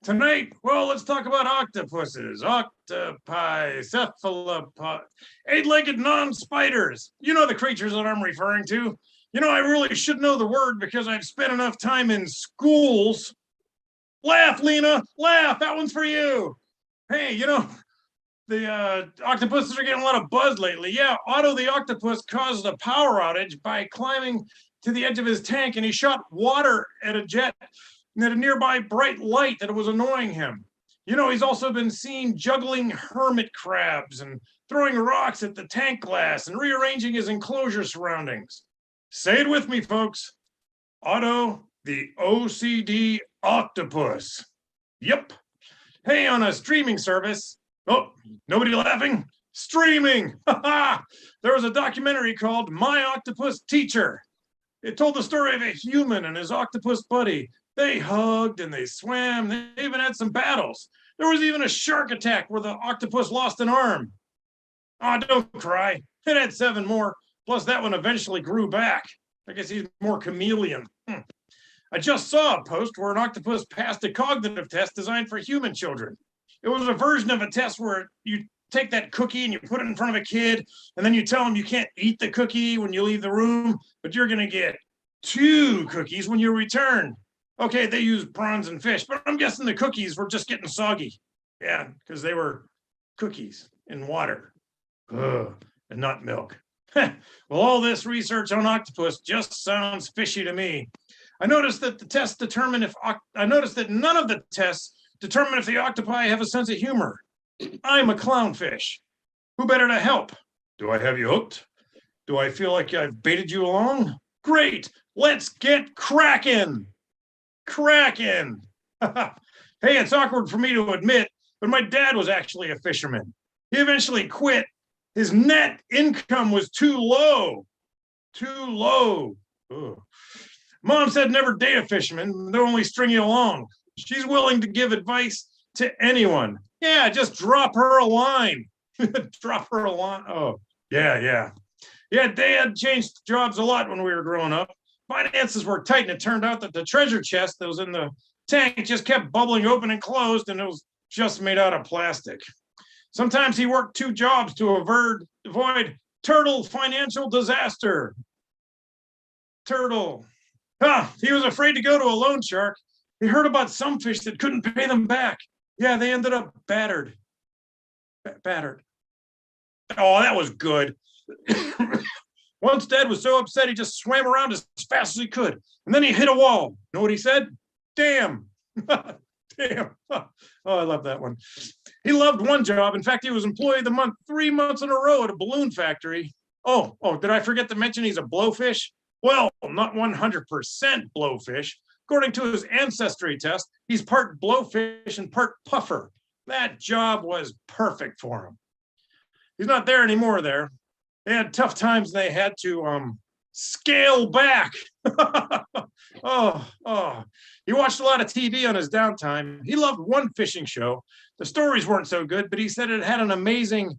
Tonight, well, let's talk about octopuses, octopi, cephalopod, eight-legged non-spiders. You know the creatures that I'm referring to. You know, I really should know the word because I've spent enough time in schools. Laugh, Lena, laugh, that one's for you. Hey, you know, the octopuses are getting a lot of buzz lately. Yeah, Otto the octopus caused a power outage by climbing to the edge of his tank and he shot water at a jet and at a nearby bright light that was annoying him. You know, he's also been seen juggling hermit crabs and throwing rocks at the tank glass and rearranging his enclosure surroundings. Say it with me, folks. Otto the OCD octopus. Yep. Hey, on a streaming service. Oh, nobody laughing? Streaming. There was a documentary called My Octopus Teacher. It told the story of a human and his octopus buddy. They hugged and they swam. They even had some battles. There was even a shark attack where the octopus lost an arm. Oh, don't cry. It had 7 more. Plus that one eventually grew back. I guess he's more chameleon. I just saw a post where an octopus passed a cognitive test designed for human children. It was a version of a test where you take that cookie and you put it in front of a kid, and then you tell them you can't eat the cookie when you leave the room, but you're gonna get 2 cookies when you return. Okay, they use prawns and fish, but I'm guessing the cookies were just getting soggy. Yeah, because they were cookies in water. Ugh, and not milk. Well, all this research on octopus just sounds fishy to me. I noticed that none of the tests determine if the octopi have a sense of humor. I'm a clownfish. Who better to help? Do I have you hooked? Do I feel like I've baited you along? Great, let's get cracking. Cracking. Hey, it's awkward for me to admit, but my dad was actually a fisherman. He eventually quit. His net income was too low. too low. Ugh. Mom said never date a fisherman. They'll only string you along. She's willing to give advice to anyone. Yeah, just drop her a line. Drop her a line. Oh, yeah. Yeah, Dad changed jobs a lot when we were growing up. Finances were tight, and it turned out that the treasure chest that was in the tank just kept bubbling open and closed, and it was just made out of plastic. Sometimes he worked 2 jobs to avoid turtle financial disaster. Turtle. He was afraid to go to a loan shark. He heard about some fish that couldn't pay them back. Yeah, they ended up battered. Battered. Oh, that was good. Once Dad was so upset, he just swam around as fast as he could. And then he hit a wall. Know what he said? Damn. Damn. Oh, I love that one. He loved one job. In fact, he was employee of the month 3 months in a row at a balloon factory. Oh, did I forget to mention he's a blowfish? Well, not 100% blowfish. According to his ancestry test, he's part blowfish and part puffer. That job was perfect for him. He's not there anymore there. They had tough times. They had to scale back. He watched a lot of TV on his downtime. He loved one fishing show. The stories weren't so good, but he said it had an amazing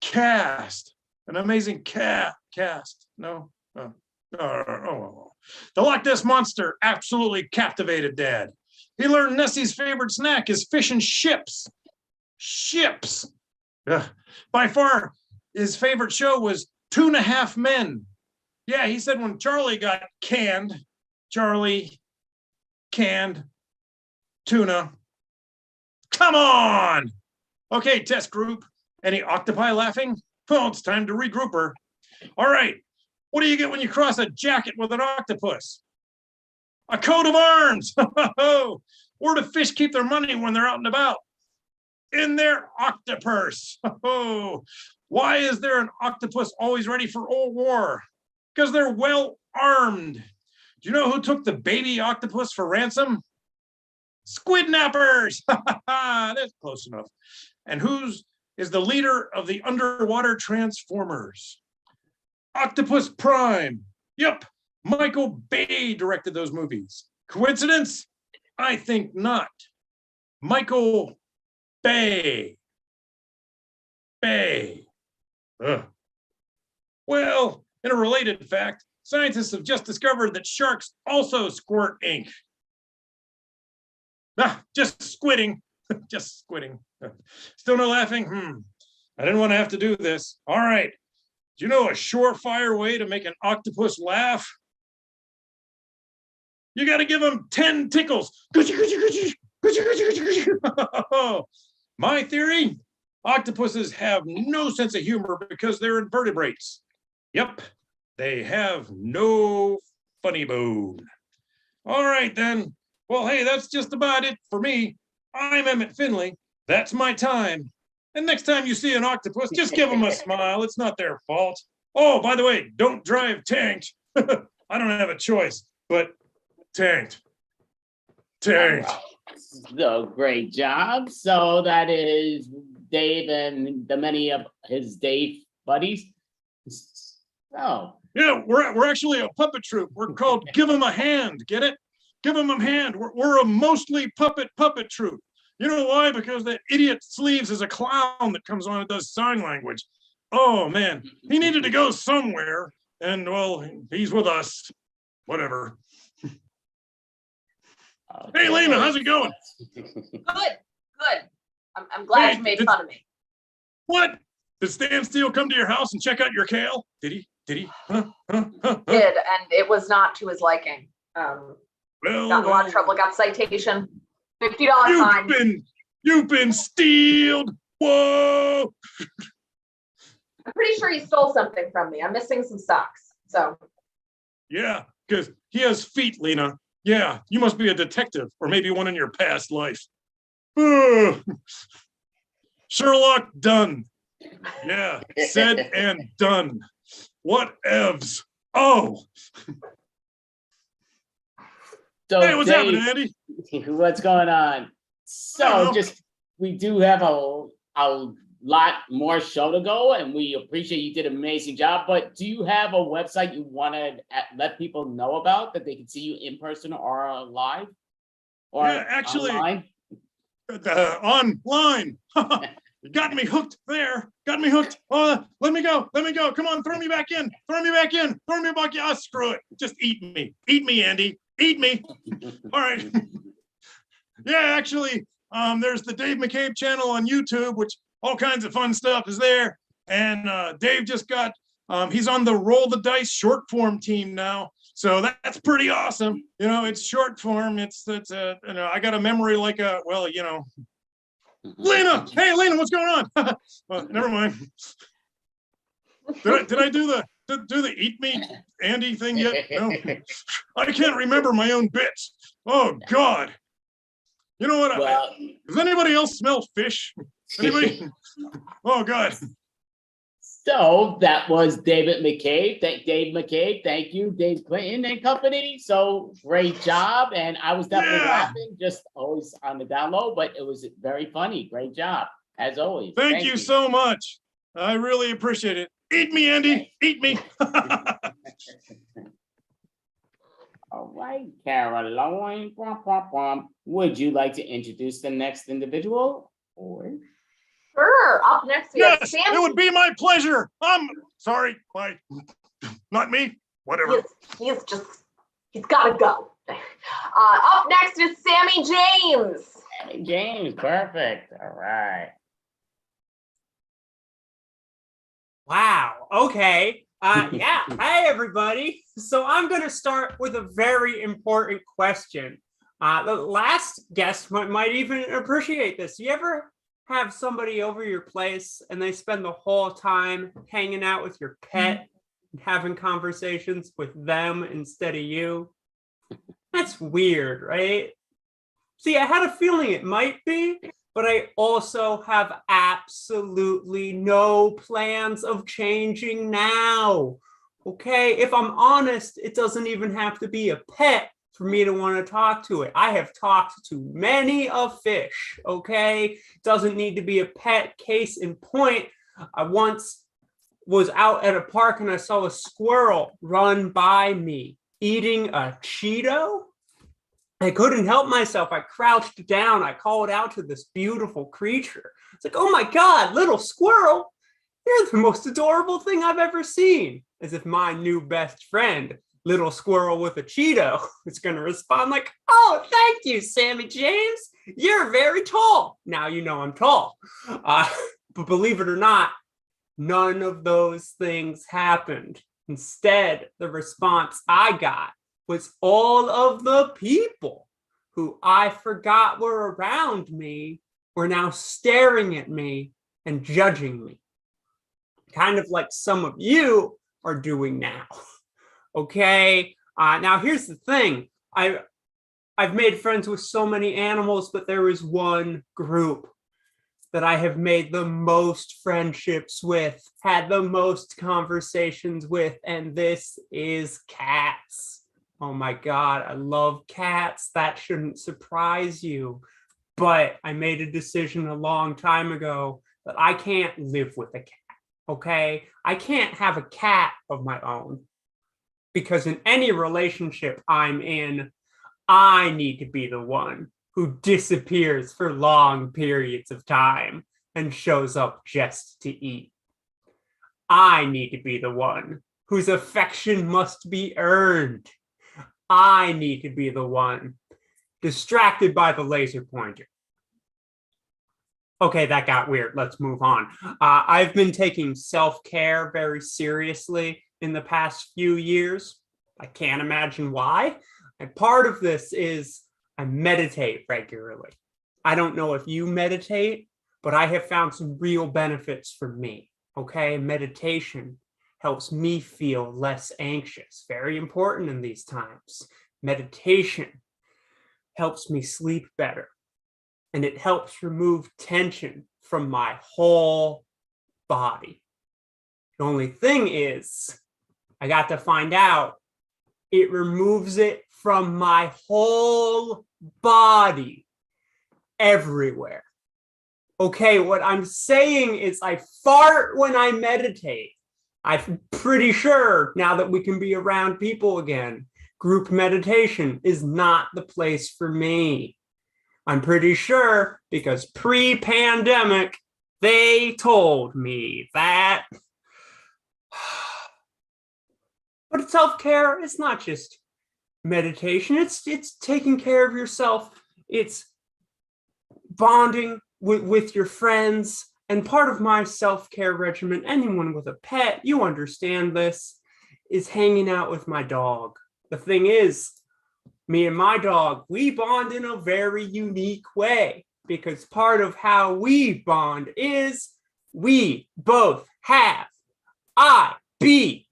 cast. An amazing cast. No? The Loch Ness Monster absolutely captivated Dad. He learned Nessie's favorite snack is fish and chips. Chips. By far, his favorite show was 2.5 Men. Yeah, he said when Charlie got canned, Charlie canned tuna. Come on! Okay, test group. Any octopi laughing? Well, it's time to regroup her. All right, what do you get when you cross a jacket with an octopus? A coat of arms. Where do fish keep their money when they're out and about? In their octopurse. Why is there an octopus always ready for old war? Because they're well armed. Do you know who took the baby octopus for ransom? Squid nappers. That's close enough. And who's is the leader of the underwater transformers? Octopus Prime. Yep, Michael Bay directed those movies. Coincidence? I think not. Michael Bay. Ugh. Well, in a related fact, scientists have just discovered that sharks also squirt ink. Just squidding. Just squidding. Still no laughing? I didn't want to have to do this. All right. Do you know a surefire way to make an octopus laugh? You got to give him 10 tickles. My theory, octopuses have no sense of humor because they're invertebrates. Yep, they have no funny bone. All right, then. Well, hey, that's just about it for me. I'm Emmett Finley. That's my time. And next time you see an octopus, just give them a smile. It's not their fault. Oh, by the way, don't drive tanked. I don't have a choice, but tanked. So great job. So that is Dave and the many of his Dave buddies. Oh. Yeah, we're actually a puppet troupe. We're called Give 'em a Hand. Get it? Give 'em a hand. We're a mostly puppet troupe. You know why? Because that idiot Sleeves is a clown that comes on and does sign language. Oh man, he needed to go somewhere, and well, he's with us. Whatever. Hey, Lena, how's it going? Good. I'm glad you made fun of me. What? Did Stan Steele come to your house and check out your kale? Did he? Did, and it was not to his liking. Got in a lot of trouble. Got citation. $50 fine. You've been stealed. Whoa. I'm pretty sure he stole something from me. I'm missing some socks. So. Yeah, because he has feet, Lena. Yeah, you must be a detective, or maybe one in your past life. Sherlock done. Yeah, said and done. What evs? Oh. So hey, what's Dave, happening, Andy? What's going on? So we do have a lot more show to go, and we appreciate you did an amazing job. But do you have a website you want to let people know about that they can see you in person or live? Or Yeah, actually, online? Online. You got me hooked there. Got me hooked. Let me go. Let me go. Come on, throw me back in. Throw me back in. Throw me back in. Oh, screw it. Just eat me. Eat me, Andy. Eat me. All right. Yeah, actually, there's the Dave McCabe channel on YouTube, which all kinds of fun stuff is there. And Dave just got, he's on the Roll the Dice short form team now. So that's pretty awesome. You know, it's short form. It's you know, I got a memory like a, well, you know, Lena. Hey, Lena, what's going on? Well, never mind. Did I do the eat me Andy thing yet? No, I can't remember my own bits. Oh God. You know what? Well, does anybody else smell fish? Anybody? Oh God. So that was David McCabe. Dave McCabe. Thank you, Dave Clinton and company. So great job. And I was definitely laughing, just always on the down low, but it was very funny. Great job, as always. Thank you so much. I really appreciate it. Eat me, Andy. Eat me. All right, Caroline. Would you like to introduce the next individual? Or Sure. Up next, we have Yes, Sam. it would be my pleasure. Sorry, not me. Whatever. He's gotta go. Up next is Sammy James. Sammy James, perfect. All right. Wow. Okay. Yeah. Hey, everybody. So I'm going to start with a very important question. The last guest might even appreciate this. You ever have somebody over your place and they spend the whole time hanging out with your pet and having conversations with them instead of you? That's weird, right? See, I had a feeling it might be, but I also have absolutely no plans of changing now. Okay, if I'm honest, it doesn't even have to be a pet for me to want to talk to it. I have talked to many a fish, okay? Doesn't need to be a pet. Case in point, I once was out at a park and I saw a squirrel run by me eating a Cheeto. I couldn't help myself. I crouched down. I called out to this beautiful creature. It's like, oh my God, little squirrel, you're the most adorable thing I've ever seen. As if my new best friend, little squirrel with a Cheeto, is going to respond like, oh, thank you, Sammy James. You're very tall. Now you know I'm tall. But believe it or not, none of those things happened. Instead, the response I got was all of the people who I forgot were around me were now staring at me and judging me. Kind of like some of you are doing now. Okay, now here's the thing. I've made friends with so many animals, but there is one group that I have made the most friendships with, had the most conversations with, and this is cats. Oh my God, I love cats. That shouldn't surprise you. But I made a decision a long time ago that I can't live with a cat, okay? I can't have a cat of my own because in any relationship I'm in, I need to be the one who disappears for long periods of time and shows up just to eat. I need to be the one whose affection must be earned. I need to be the one distracted by the laser pointer. Okay, that got weird. Let's move on. I've been taking self-care very seriously in the past few years. I can't imagine why. And part of this is I meditate regularly. I don't know if you meditate, but I have found some real benefits for me. Okay, meditation helps me feel less anxious. Very important in these times. Meditation helps me sleep better. And it helps remove tension from my whole body. The only thing is, I got to find out it removes it from my whole body, everywhere. Okay, what I'm saying is I fart when I meditate. I'm pretty sure now that we can be around people again, group meditation is not the place for me. I'm pretty sure because pre-pandemic, they told me that. But self-care is not just meditation. It's taking care of yourself. It's bonding with your friends. And part of my self-care regimen, anyone with a pet, you understand this, is hanging out with my dog. The thing is, me and my dog, we bond in a very unique way because part of how we bond is we both have IBS.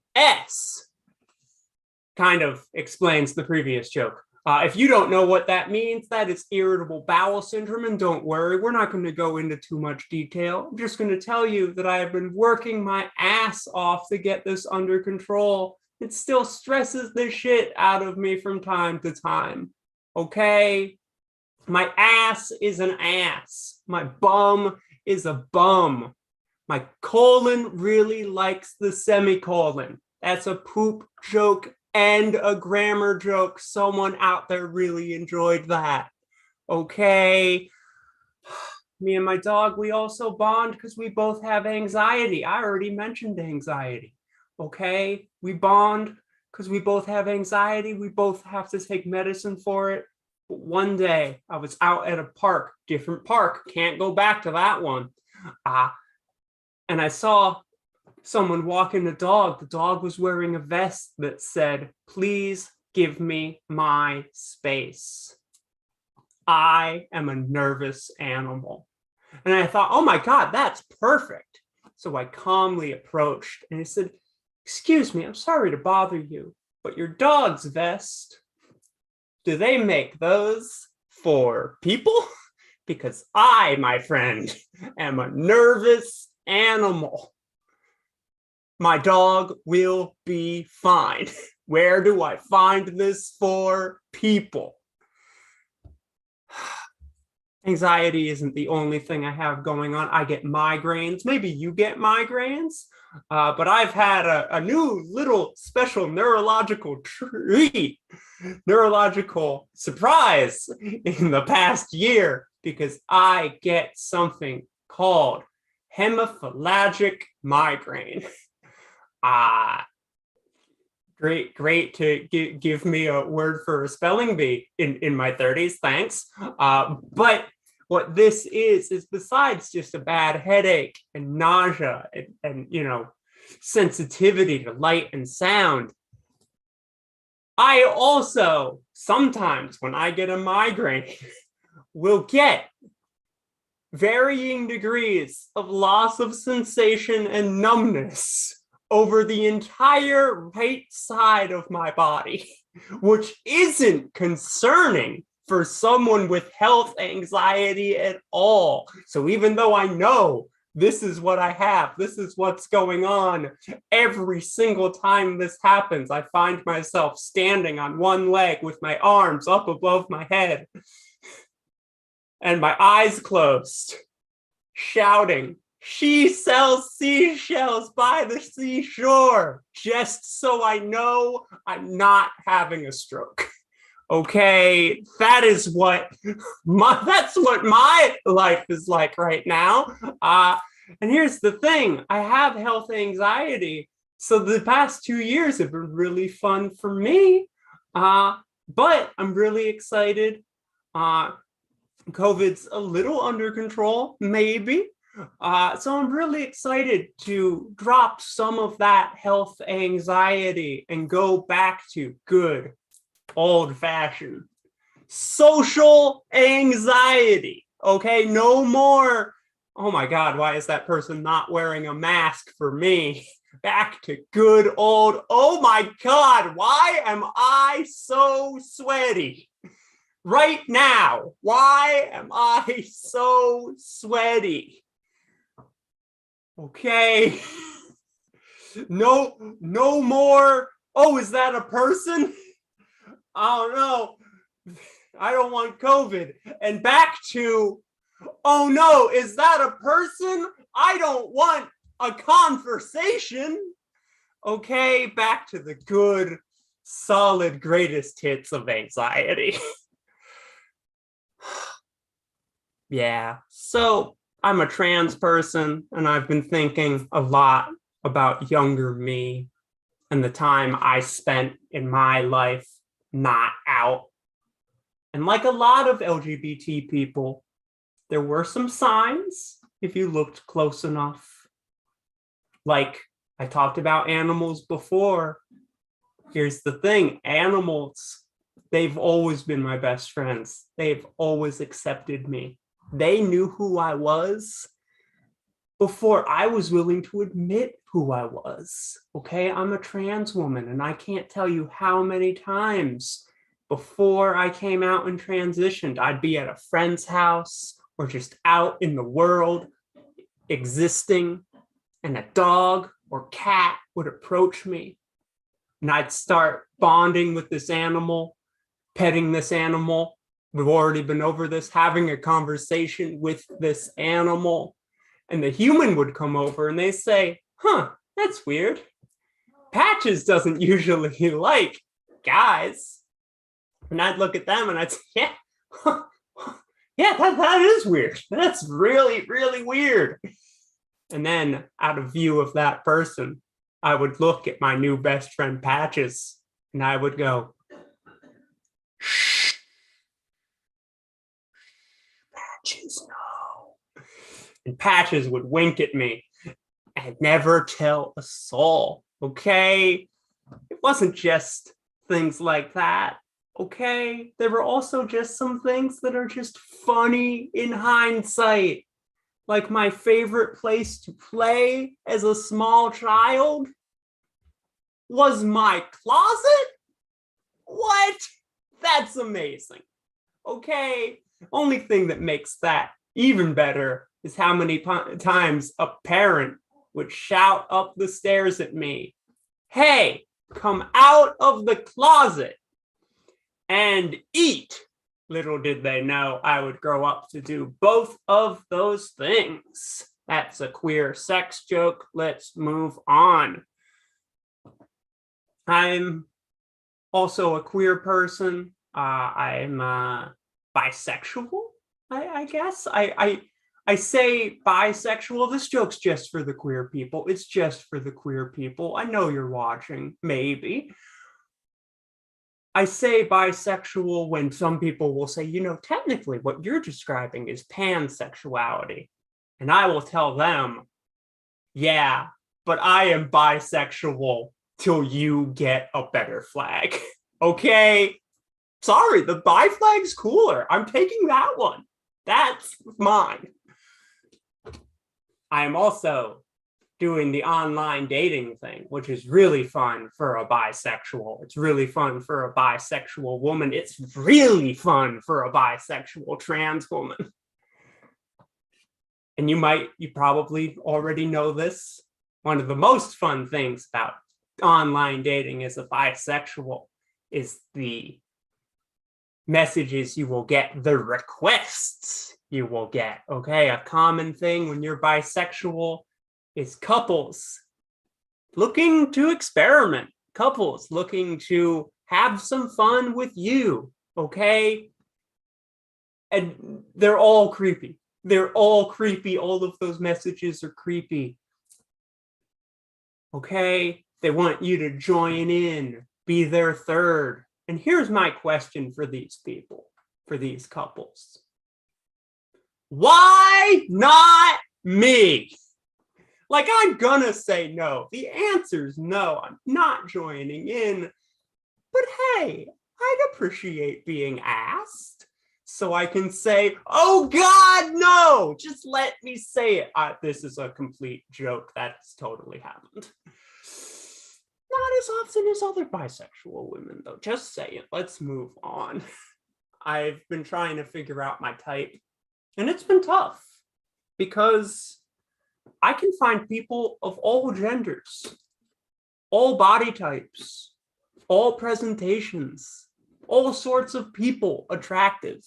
Kind of explains the previous joke. If you don't know what that means, that is irritable bowel syndrome, and don't worry, we're not going to go into too much detail. I'm just going to tell you that I have been working my ass off to get this under control. It still stresses the shit out of me from time to time. Okay? My ass is an ass. My bum is a bum. My colon really likes the semicolon. That's a poop joke and a grammar joke. Someone out there really enjoyed that. Okay? Me and my dog, we also bond because we both have anxiety. I already mentioned anxiety. Okay? We bond because we both have anxiety. We both have to take medicine for it. But one day, I was out at a park, different park, can't go back to that one. And I saw someone walking the dog. The dog was wearing a vest that said, "Please give me my space. I am a nervous animal." And I thought, oh my God, that's perfect. So I calmly approached and I said, "Excuse me, I'm sorry to bother you, but your dog's vest, do they make those for people? Because I, my friend, am a nervous animal. My dog will be fine. Where do I find this for people?" Anxiety isn't the only thing I have going on. I get migraines. Maybe you get migraines, but I've had a new little special neurological treat, neurological surprise in the past year because I get something called hemiphalangic migraine. Great to give me a word for a spelling bee in my 30s, thanks. But what this is besides just a bad headache and nausea and sensitivity to light and sound, I also sometimes when I get a migraine will get varying degrees of loss of sensation and numbness over the entire right side of my body, which isn't concerning for someone with health anxiety at all. So even though I know this is what I have, this is what's going on, every single time this happens, I find myself standing on one leg with my arms up above my head and my eyes closed, shouting, "She sells seashells by the seashore," just so I know I'm not having a stroke. Okay, that's what my life is like right now. And here's the thing, I have health anxiety, so the past 2 years have been really fun for me. But I'm really excited. COVID's a little under control, maybe. So I'm really excited to drop some of that health anxiety and go back to good old-fashioned social anxiety. Okay, no more, "Oh my God, why is that person not wearing a mask for me?" Back to good old, "Oh my God, why am I so sweaty right now? Why am I so sweaty?" Okay. No more, "Oh, is that a person? I don't know. I don't want COVID." And back to Oh no, is that a person? I don't want a conversation. Okay, back to the good, solid greatest hits of anxiety. Yeah, so I'm a trans person, and I've been thinking a lot about younger me and the time I spent in my life not out. And like a lot of LGBT people, there were some signs if you looked close enough. Like I talked about animals before. Here's the thing, animals, they've always been my best friends. They've always accepted me. They knew who I was before I was willing to admit who I was. Okay, I'm a trans woman, and I can't tell you how many times before I came out and transitioned, I'd be at a friend's house or just out in the world existing, and a dog or cat would approach me, and I'd start bonding with this animal, petting this animal. We've already been over this, having a conversation with this animal. And the human would come over and they say, huh, that's weird. Patches doesn't usually like guys. And I'd look at them and I'd say, yeah, yeah, that is weird. That's really, really weird. And then out of view of that person, I would look at my new best friend Patches and I would go, shh, Patches, no. And Patches would wink at me and never tell a soul, okay? It wasn't just things like that, okay? There were also just some things that are just funny in hindsight. Like my favorite place to play as a small child was my closet? What? That's amazing. Okay, only thing that makes that even better is how many times a parent would shout up the stairs at me, hey, come out of the closet and eat. Little did they know I would grow up to do both of those things. That's a queer sex joke. Let's move on. I'm also a queer person. I'm bisexual, I guess. I say bisexual. This joke's just for the queer people. It's just for the queer people. I know you're watching, maybe. I say bisexual when some people will say, you know, technically what you're describing is pansexuality. And I will tell them, yeah, but I am bisexual till you get a better flag. Okay? Sorry, the bi flag's cooler. I'm taking that one. That's mine. I am also doing the online dating thing, which is really fun for a bisexual. It's really fun for a bisexual woman. It's really fun for a bisexual trans woman. And you probably already know this. One of the most fun things about online dating as a bisexual is the messages you will get, the requests you will get. Okay, a common thing when you're bisexual is couples looking to experiment, couples looking to have some fun with you, okay? And they're all creepy. They're all creepy. All of those messages are creepy. Okay? They want you to join in, be their third. And here's my question for these people, for these couples. Why not me? Like, I'm gonna say no. The answer's no. I'm not joining in. But hey, I'd appreciate being asked. So I can say, oh God, no! Just let me say it. This is a complete joke. That's totally happened. Not as often as other bisexual women, though. Just say it. Let's move on. I've been trying to figure out my type, and it's been tough because I can find people of all genders, all body types, all presentations, all sorts of people attractive.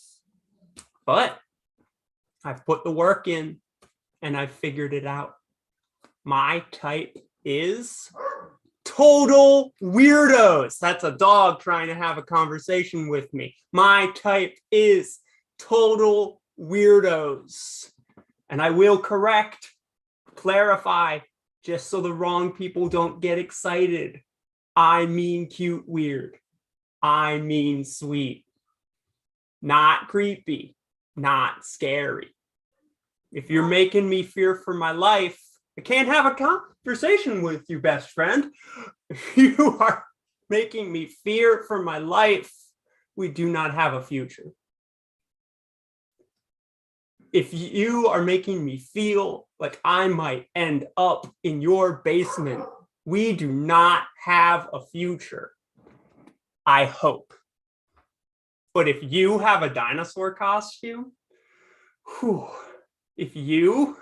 But I've put the work in and I've figured it out. My type is total weirdos. That's a dog trying to have a conversation with me. My type is total weirdos. And I will clarify, just so the wrong people don't get excited. I mean cute weird. I mean sweet. Not creepy, not scary. If you're making me fear for my life, I can't have a conversation with you, best friend. You are making me fear for my life. We do not have a future. If you are making me feel like I might end up in your basement, we do not have a future. I hope. But if you have a dinosaur costume, if you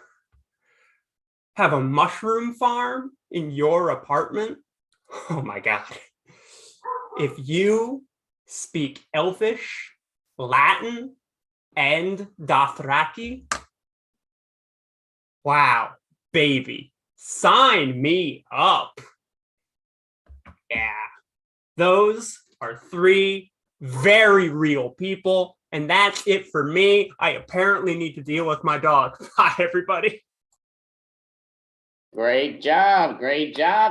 have a mushroom farm in your apartment, oh my God. If you speak Elfish, Latin, and Dothraki, wow, baby, sign me up. Yeah, those are 3 very real people, and that's it for me. I apparently need to deal with my dog. Bye, everybody. Great job,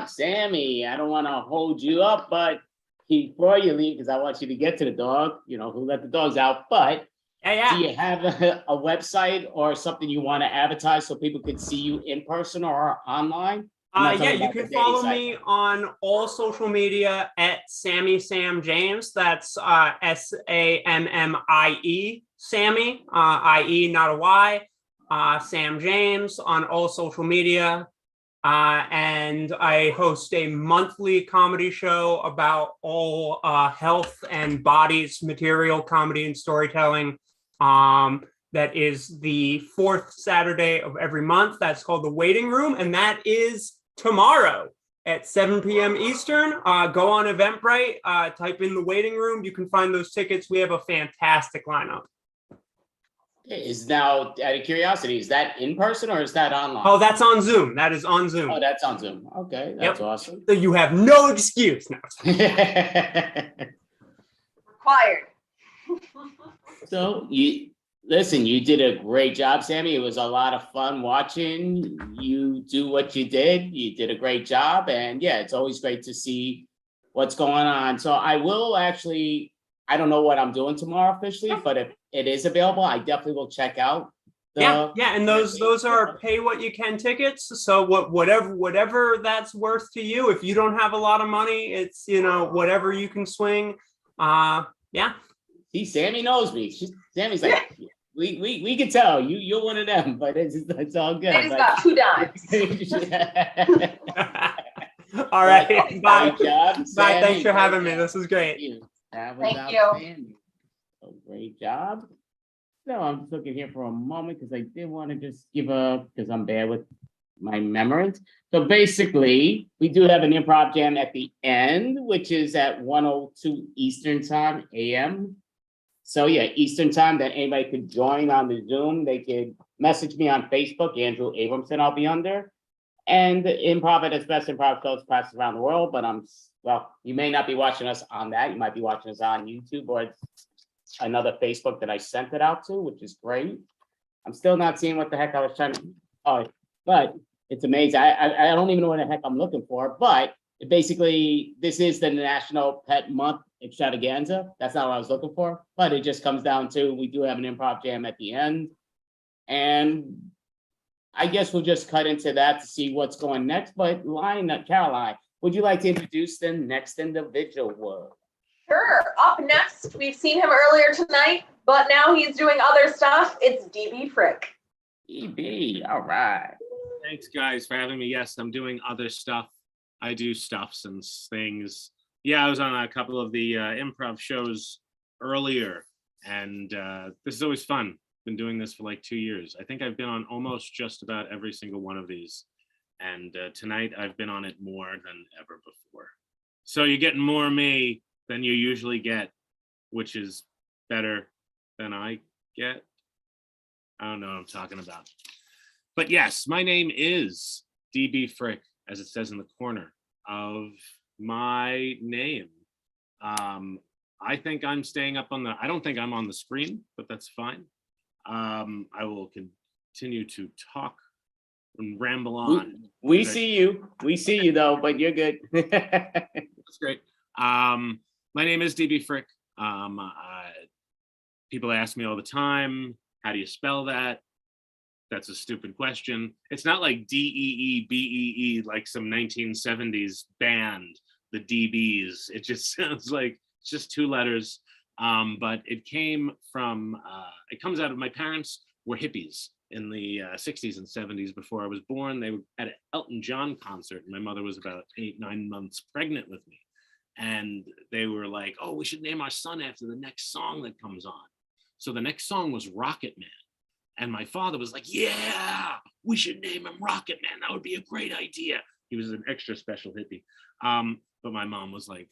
Sammy. I don't want to hold you up, but before you leave, because I want you to get to the dog, who let the dogs out, but do you have a website or something you want to advertise so people could see you in person or online? Yeah, you can follow me on all social media at Sammy Sam James. That's SAMMIE, Sammy, IE, not a Y, Sam James on all social media. And I host a monthly comedy show about all health and bodies, material, comedy, and storytelling. That is the 4th Saturday of every month. That's called The Waiting Room, and that is tomorrow at 7 p.m. Eastern. Go on Eventbrite, type in The Waiting Room. You can find those tickets. We have a fantastic lineup. Is now, out of curiosity, is that in person or is that online? Oh, that's on Zoom. That is on Zoom. Oh, that's on Zoom. Okay, that's awesome. So you have no excuse now. Required. So you did a great job, Sammy. It was a lot of fun watching you do what you did. You did a great job, and yeah, it's always great to see what's going on. So I will actually, I don't know what I'm doing tomorrow officially, but if it is available, I definitely will check out. And those are pay what you can tickets. So whatever that's worth to you. If you don't have a lot of money, it's whatever you can swing. See, Sammy knows me. Sammy's like, we can tell you're one of them, but it's all good. He's got 2 dimes. All right, bye. Great job, Bye. Sammy. Thanks for having me. This was great. Thank you. Great job. No, I'm just looking here for a moment because I did want to just because I'm bad with my memories. So basically, we do have an improv jam at the end, which is at 1:02 Eastern time, AM. So yeah, Eastern time that anybody could join on the Zoom. They could message me on Facebook, Andrew Abramson, I'll be under. And Improv at its best improv shows practice around the world, but you may not be watching us on that. You might be watching us on YouTube or another Facebook that I sent it out to, which is great. I'm still not seeing what the heck I was trying to, but it's amazing. I don't even know what the heck I'm looking for, but basically this is the National Pet Month Extravaganza. That's not what I was looking for, but it just comes down to, we do have an improv jam at the end. And I guess we'll just cut into that to see what's going next. But Caroline, would you like to introduce the next individual? Sure. Up next, we've seen him earlier tonight, but now he's doing other stuff. It's DB Frick. DB, all right. Thanks, guys, for having me. Yes, I'm doing other stuff. I do stuffs and things. Yeah, I was on a couple of the improv shows earlier, and this is always fun. Been doing this for like 2 years. I think I've been on almost just about every single one of these. And tonight I've been on it more than ever before. So you're getting more of me than you usually get, which is better than I get. I don't know what I'm talking about. But yes, my name is DB Frick, as it says in the corner of my name. I think I'm staying up on I don't think I'm on the screen, but that's fine. I will continue to talk and ramble on. We see you. We see you though, but you're good. That's great. My name is DB Frick. People ask me all the time, how do you spell that? That's a stupid question. It's not like DEEBEE, like some 1970s band, the DBs. It just sounds like it's just two letters. But it came from, it comes out of my parents were hippies in the 60s and 70s before I was born. They were at an Elton John concert. And my mother was about 8-9 months pregnant with me. And they were like, oh, we should name our son after the next song that comes on. So the next song was Rocket Man. And my father was like, yeah, we should name him Rocket Man. That would be a great idea. He was an extra special hippie. But my mom was like,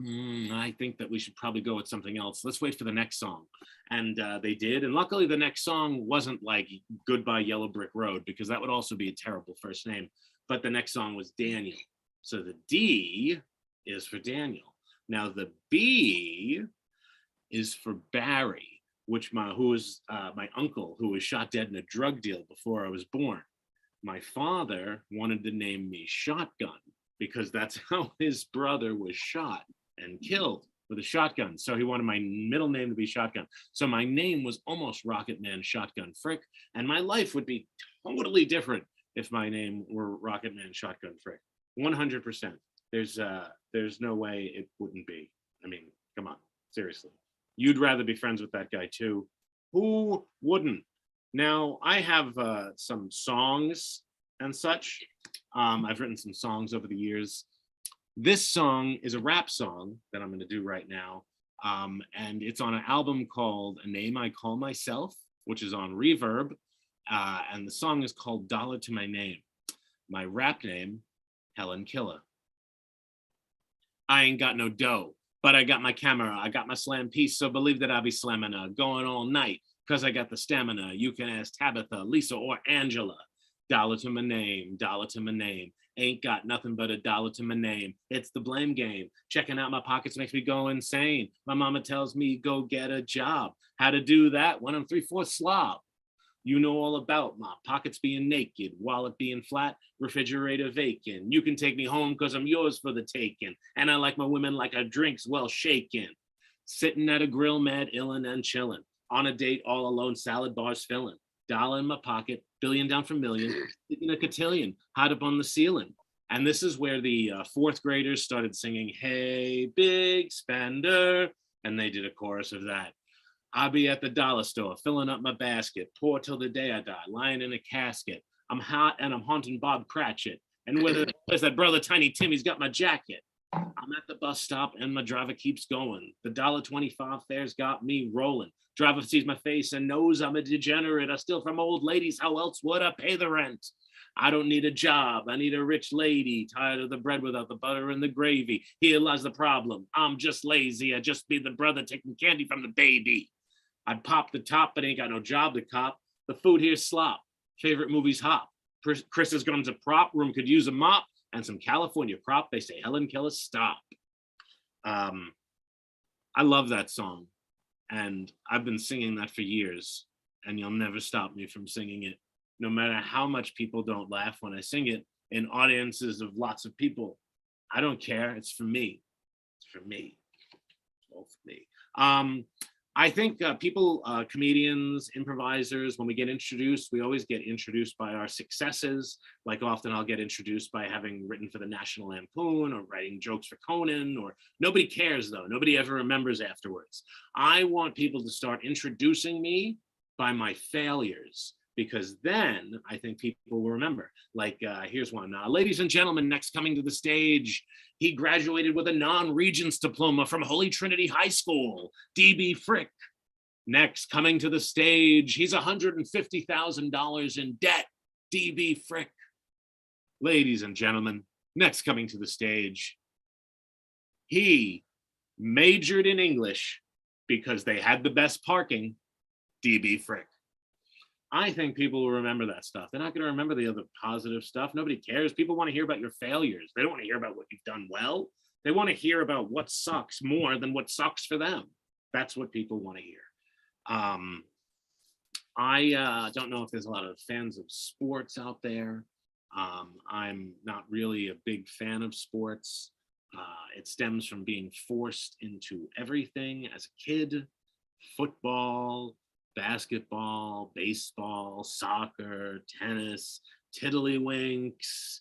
I think that we should probably go with something else. Let's wait for the next song. And they did. And luckily the next song wasn't like Goodbye Yellow Brick Road, because that would also be a terrible first name. But the next song was Daniel. So the D is for Daniel. Now the B is for Barry, who was my uncle, who was shot dead in a drug deal before I was born. My father wanted to name me Shotgun because that's how his brother was shot and killed, with a shotgun. So he wanted my middle name to be Shotgun. So my name was almost Rocket Man Shotgun Frick, and my life would be totally different if my name were Rocket Man Shotgun Frick. 100%. There's no way it wouldn't be. I mean, come on, seriously. You'd rather be friends with that guy too. Who wouldn't? Now, I have some songs and such. I've written some songs over the years. This song is a rap song that I'm going to do right now. And it's on an album called A Name I Call Myself, which is on Reverb. And the song is called Dollar to My Name. My rap name, Helen Killer. I ain't got no dough, but I got my camera. I got my slam piece, so believe that I'll be slamming going all night, because I got the stamina. You can ask Tabitha, Lisa, or Angela. Dollar to my name, dollar to my name. Ain't got nothing but a dollar to my name. It's the blame game. Checking out my pockets makes me go insane. My mama tells me go get a job. How to do that when I'm 3/4 slob. You know all about my pockets being naked, wallet being flat, refrigerator vacant. You can take me home because I'm yours for the taking. And I like my women like our drinks well shaken. Sitting at a grill, mad, illin' and chillin'. On a date, all alone, salad bars filling. Dollar in my pocket, billion down for million, thinking a cotillion, hot up on the ceiling. And this is where the fourth graders started singing, hey, big spender. And they did a chorus of that. I'll be at the dollar store, filling up my basket, poor till the day I die, lying in a casket. I'm hot and I'm haunting Bob Cratchit. And where's that brother Tiny Tim? He's got my jacket. I'm at the bus stop and my driver keeps going. The $1.25 fare's got me rolling. Driver sees my face and knows I'm a degenerate. I steal from old ladies. How else would I pay the rent? I don't need a job. I need a rich lady. Tired of the bread without the butter and the gravy. Here lies the problem. I'm just lazy. I just be the brother taking candy from the baby. I'd pop the top, but ain't got no job to cop. The food here's slop. Favorite movies hop. Chris's gums a prop. Room could use a mop and some California crop. They say Helen Keller stop. I love that song. And I've been singing that for years. And you'll never stop me from singing it. No matter how much people don't laugh when I sing it in audiences of lots of people. I don't care. It's for me. It's for me. It's all for me. I think people, comedians, improvisers, when we get introduced, we always get introduced by our successes. Like often I'll get introduced by having written for the National Lampoon or writing jokes for Conan, or nobody cares though. Nobody ever remembers afterwards. I want people to start introducing me by my failures, because then I think people will remember. Like, here's one. Ladies and gentlemen, next coming to the stage, he graduated with a non-Regents diploma from Holy Trinity High School, DB Frick. Next coming to the stage, he's $150,000 in debt, DB Frick. Ladies and gentlemen, next coming to the stage, he majored in English because they had the best parking, DB Frick. I think people will remember that stuff. They're not going to remember the other positive stuff. Nobody cares. People want to hear about your failures. They don't want to hear about what you've done well. They want to hear about what sucks more than what sucks for them. That's what people want to hear. I don't know if there's a lot of fans of sports out there. I'm not really a big fan of sports. It stems from being forced into everything as a kid: football, basketball, baseball, soccer, tennis, tiddlywinks,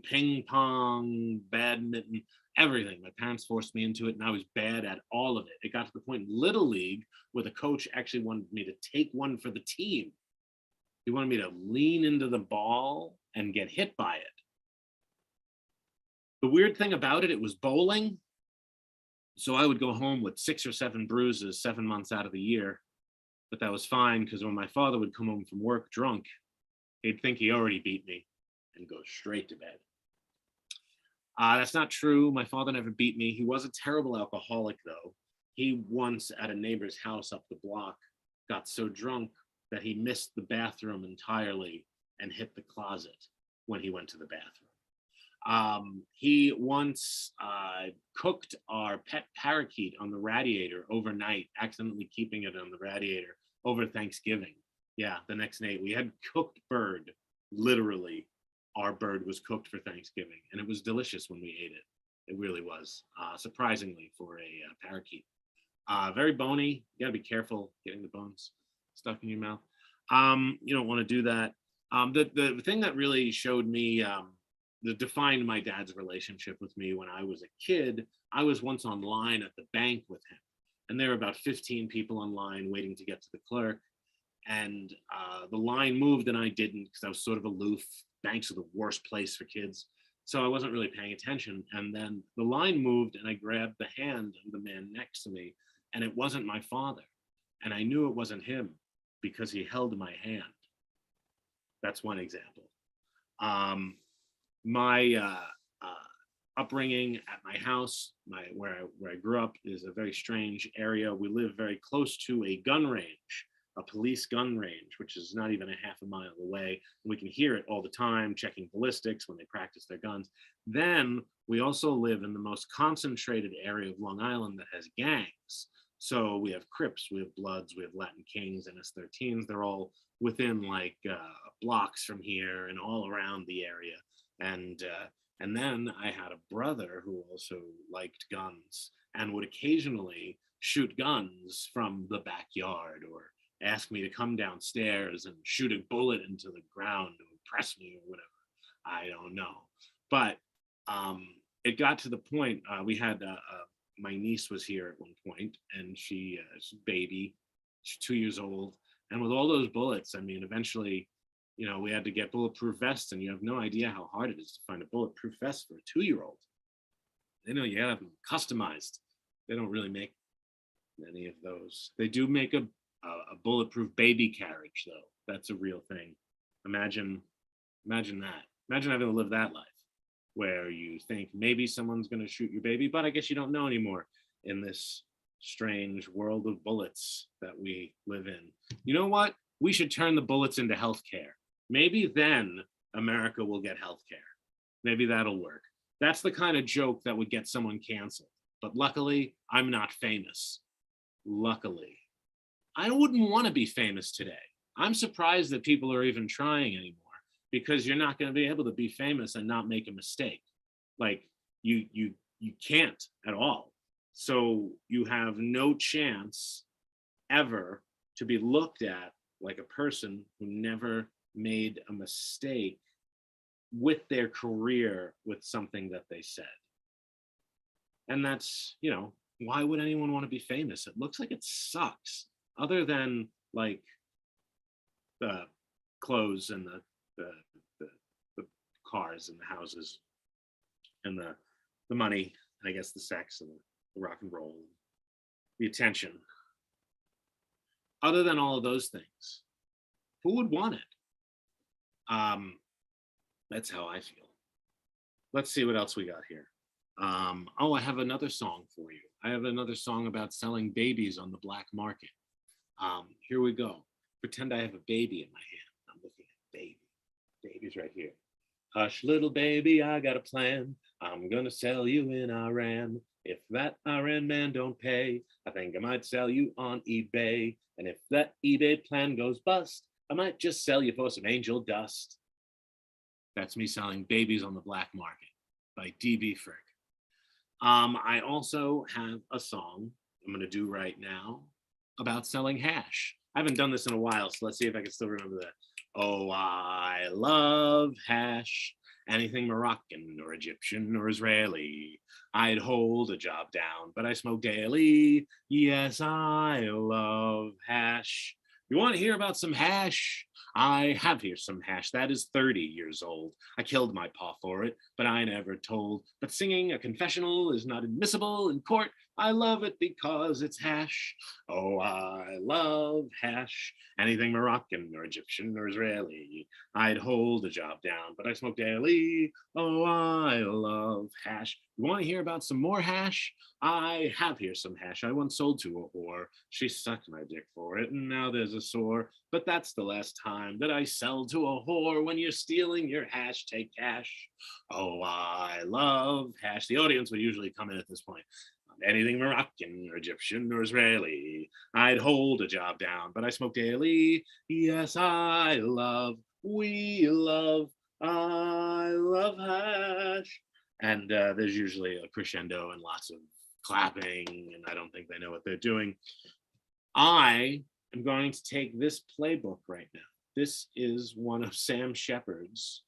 ping pong, badminton, everything. My parents forced me into it, and I was bad at all of it. It got to the point in Little League where the coach actually wanted me to take one for the team. He wanted me to lean into the ball and get hit by it. The weird thing about it, it was bowling. So I would go home with 6 or 7 bruises 7 months out of the year. But that was fine, because when my father would come home from work drunk, he'd think he already beat me and go straight to bed. That's not true. My father never beat me. He was a terrible alcoholic, though. He once, at a neighbor's house up the block, got so drunk that he missed the bathroom entirely and hit the closet when he went to the bathroom. He once cooked our pet parakeet on the radiator overnight, accidentally keeping it on the radiator over Thanksgiving. Yeah, the next night we had cooked bird. Literally, our bird was cooked for Thanksgiving, and it was delicious when we ate it. It really was, surprisingly, for a parakeet. Very bony. You gotta be careful getting the bones stuck in your mouth. You don't want to do that. The thing that really showed me, that defined my dad's relationship with me when I was a kid, I was once online at the bank with him, and there were about 15 people online waiting to get to the clerk, and the line moved and I didn't, because I was sort of aloof. Banks are the worst place for kids, so I wasn't really paying attention. And then the line moved and I grabbed the hand of the man next to me, and it wasn't my father, and I knew it wasn't him because he held my hand. That's one example. My upbringing at my house, where I grew up, is a very strange area. We live very close to a gun range, a police gun range, which is not even a half a mile away. We can hear it all the time, checking ballistics when they practice their guns. Then we also live in the most concentrated area of Long Island that has gangs. So we have Crips, we have Bloods, we have Latin Kings, NS-13s. They're all within like blocks from here and all around the area. And then I had a brother who also liked guns and would occasionally shoot guns from the backyard, or ask me to come downstairs and shoot a bullet into the ground to impress me or whatever. I don't know. But it got to the point, we had, my niece was here at one point, and she's a baby, she's 2 years old. And with all those bullets, I mean, eventually, you know, we had to get bulletproof vests, and you have no idea how hard it is to find a bulletproof vest for a 2-year-old. They know you have them customized. They don't really make many of those. They do make a bulletproof baby carriage, though. That's a real thing. Imagine that. Imagine having to live that life, where you think maybe someone's going to shoot your baby, but I guess you don't know anymore in this strange world of bullets that we live in. You know what? We should turn the bullets into healthcare. Maybe then America will get healthcare. Maybe that'll work. That's the kind of joke that would get someone canceled. But luckily, I'm not famous. Luckily. I wouldn't want to be famous today. I'm surprised that people are even trying anymore, because you're not going to be able to be famous and not make a mistake. Like you can't at all. So you have no chance ever to be looked at like a person who never made a mistake with their career with something that they said. And that's, you know, why would anyone want to be famous? It looks like it sucks, other than like the clothes and the cars and the houses and the money, and I guess the sex and the rock and roll, the attention. Other than all of those things, who would want it? That's how I feel. Let's see what else we got here. Oh, I have another song for you. I have another song about selling babies on the black market. Here we go. Pretend I have a baby in my hand. I'm looking at baby. Baby's right here. Hush, little baby, I got a plan. I'm gonna sell you in Iran. If that Iran man don't pay, I think I might sell you on eBay. And if that eBay plan goes bust, I might just sell you for some angel dust. That's me selling babies on the black market by DB Frick. I also have a song I'm gonna do right now about selling hash. I haven't done this in a while, so let's see if I can still remember that. Oh, I love hash. Anything Moroccan or Egyptian or Israeli. I'd hold a job down, but I smoke daily. Yes, I love hash. You want to hear about some hash? I have here some hash that is 30 years old. I killed my paw for it, but I never told. But singing a confessional is not admissible in court. I love it because it's hash. Oh, I love hash. Anything Moroccan or Egyptian or Israeli. I'd hold a job down, but I smoke daily. Oh, I love hash. You want to hear about some more hash? I have here some hash I once sold to a whore. She sucked my dick for it, and now there's a sore. But that's the last time that I sell to a whore. When you're stealing your hash, take cash. Oh, I love hash. The audience would usually come in at this point. Anything Moroccan or Egyptian or Israeli. I'd hold a job down, but I smoke daily. Yes, I love, I love hash. And there's usually a crescendo and lots of clapping, and I don't think they know what they're doing. I am going to take this playbook right now. This is one of Sam Shepard's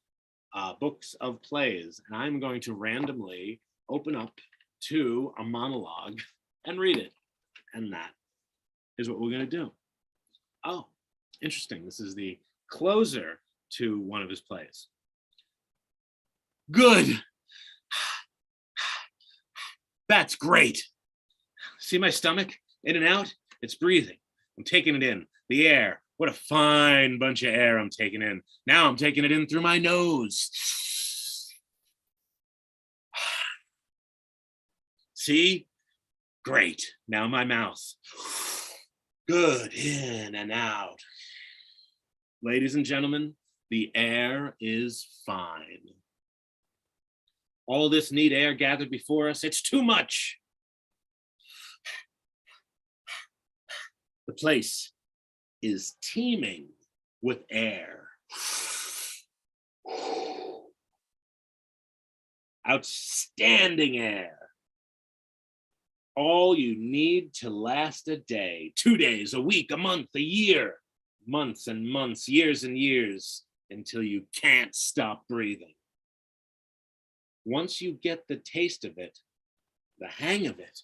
books of plays, and I'm going to randomly open up to a monologue and read it. And that is what we're going to do. Oh, interesting. This is the closer to one of his plays. Good. That's great. See my stomach? In and out? It's breathing. I'm taking it in. The air. What a fine bunch of air I'm taking in. Now I'm taking it in through my nose. See? Great. Now my mouth. Good. In and out. Ladies and gentlemen, the air is fine. All this neat air gathered before us, it's too much. The place is teeming with air. Outstanding air. All you need to last a day, 2 days, a week, a month, a year, months and months, years and years, until you can't stop breathing. Once you get the taste of it, the hang of it,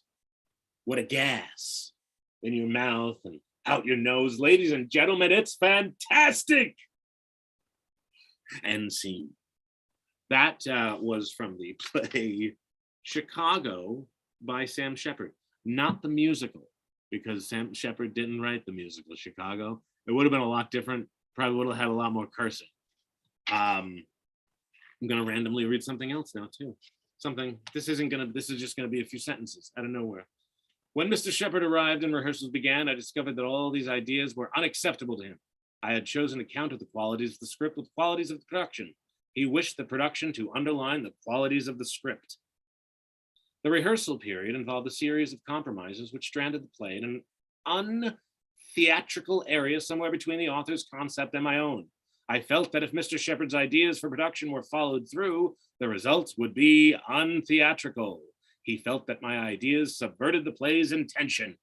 what a gas in your mouth and out your nose. Ladies and gentlemen, it's fantastic. End scene. That was from the play Chicago by Sam Shepard, not the musical, because Sam Shepard didn't write the musical Chicago. It would have been a lot different. Probably would have had a lot more cursing. I'm going to randomly read something else now too. This is just going to be a few sentences out of nowhere. When Mr. Shepard arrived and rehearsals began, I discovered that all these ideas were unacceptable to him. I had chosen to counter the qualities of the script with qualities of the production. He wished the production to underline the qualities of the script. The rehearsal period involved a series of compromises which stranded the play in an untheatrical area somewhere between the author's concept and my own. I felt that if Mr. Shepard's ideas for production were followed through, the results would be untheatrical. He felt that my ideas subverted the play's intention.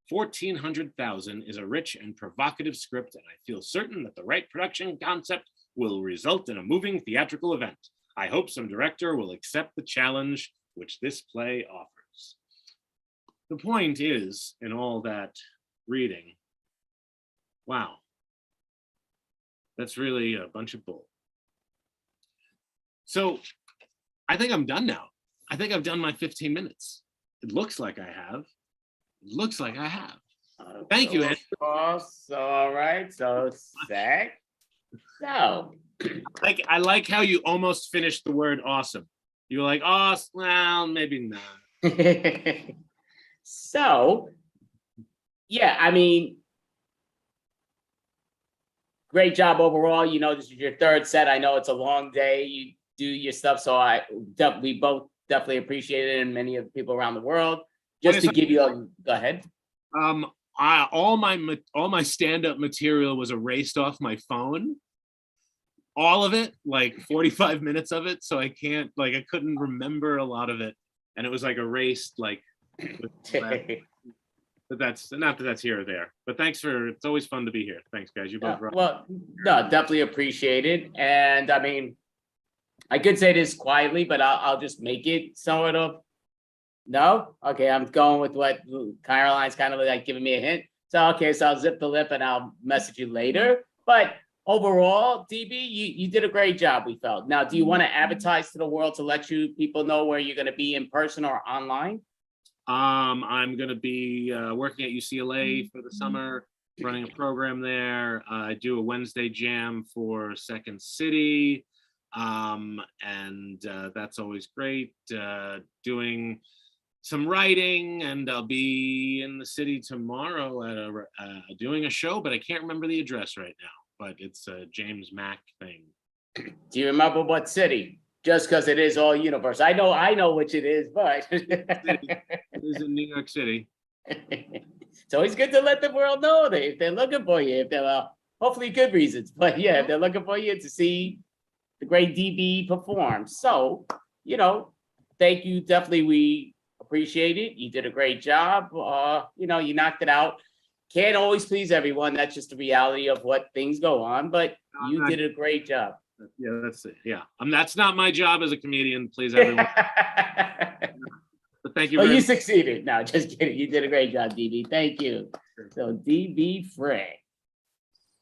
1400,000 is a rich and provocative script, and I feel certain that the right production concept will result in a moving theatrical event. I hope some director will accept the challenge which this play offers. The point is, in all that reading, wow, that's really a bunch of bull. So I think I'm done now. I think I've done my 15 minutes. It looks like I have. Thank you, Ed. So, all right. So, Zach. So, I like how you almost finished the word awesome. You were like, oh, well, maybe not. So, yeah, I mean, great job overall. You know, this is your third set. I know it's a long day. You do your stuff, so we both definitely appreciate it, and many of the people around the world. Just to give you a go ahead. All my stand-up material was erased off my phone. All of it, like 45 minutes of it. So I couldn't remember a lot of it. And it was like erased, like, but that's not that that's here or there. But it's always fun to be here. Thanks, guys. You both rock. Well, no, definitely appreciate it. And I mean, I could say this quietly, but I'll just make it sort of. No? Okay, I'm going with what Caroline's kind of like giving me a hint. So, okay, so I'll zip the lip and I'll message you later. But overall, DB, you did a great job, we felt. Now, do you want to advertise to the world to let people know where you're going to be in person or online? I'm going to be working at UCLA for the summer, running a program there. I do a Wednesday jam for Second City. And that's always great. Doing some writing, and I'll be in the city tomorrow at doing a show, but I can't remember the address right now. But it's a James Mack thing. Do you remember what city? Just because it is all universe. I know which it is, but it is in New York City. It's always good to let the world know that if they're looking for you, if they're hopefully good reasons, but yeah, if they're looking for you to see the great DB perform. So, you know, thank you. Definitely, we appreciate it. You did a great job. You know, you knocked it out. Can't always please everyone. That's just the reality of what things go on, but you did a great job. Yeah, that's it. Yeah. That's not my job as a comedian, please everyone. But thank you. Well, you succeeded. No, just kidding. You did a great job, DB. Thank you. So DB Frey.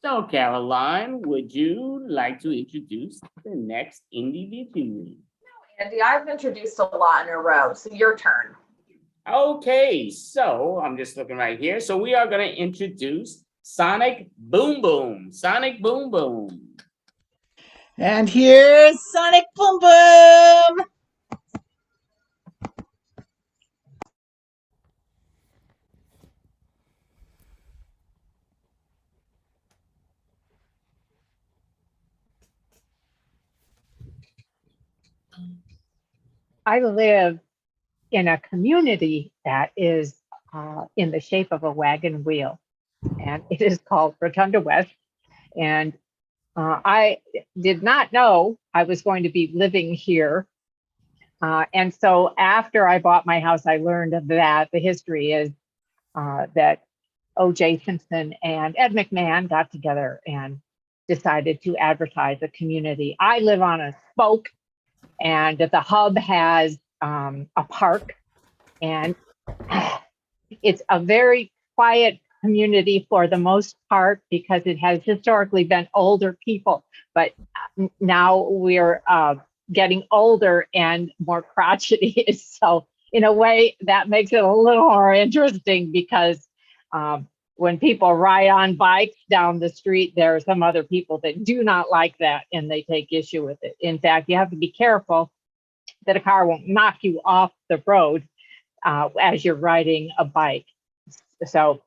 So Caroline, would you like to introduce the next individual? Andy, I've introduced a lot in a row, so your turn. Okay, so I'm just looking right here. So we are going to introduce Sonic Boom Boom. Sonic Boom Boom. And here's Sonic Boom Boom. I live in a community that is in the shape of a wagon wheel, and it is called Rotunda West. And I did not know I was going to be living here. And so after I bought my house, I learned that the history is that O.J. Simpson and Ed McMahon got together and decided to advertise a community. I live on a spoke, and the hub has a park, and it's a very quiet community for the most part because it has historically been older people, but now we're getting older and more crotchety. So in a way that makes it a little more interesting because when people ride on bikes down the street, there are some other people that do not like that and they take issue with it. In fact, you have to be careful that a car won't knock you off the road as you're riding a bike. So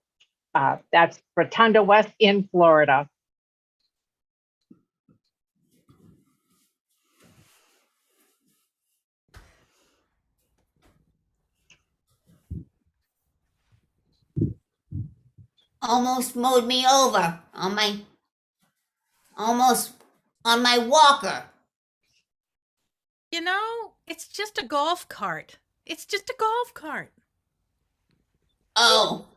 that's Rotunda West in Florida. Almost mowed me over on my walker. You know, it's just a golf cart. It's just a golf cart. Oh.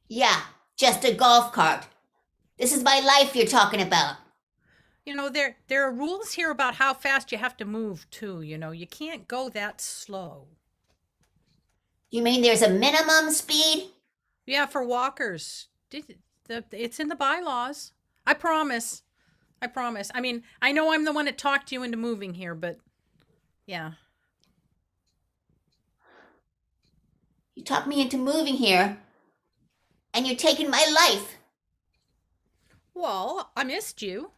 Yeah, just a golf cart. This is my life you're talking about. You know, there are rules here about how fast you have to move too. You know, you can't go that slow. You mean there's a minimum speed? Yeah, for walkers. It's in the bylaws. I promise. I mean, I know I'm the one that talked you into moving here, but yeah. You talked me into moving here, and you're taking my life. Well, I missed you.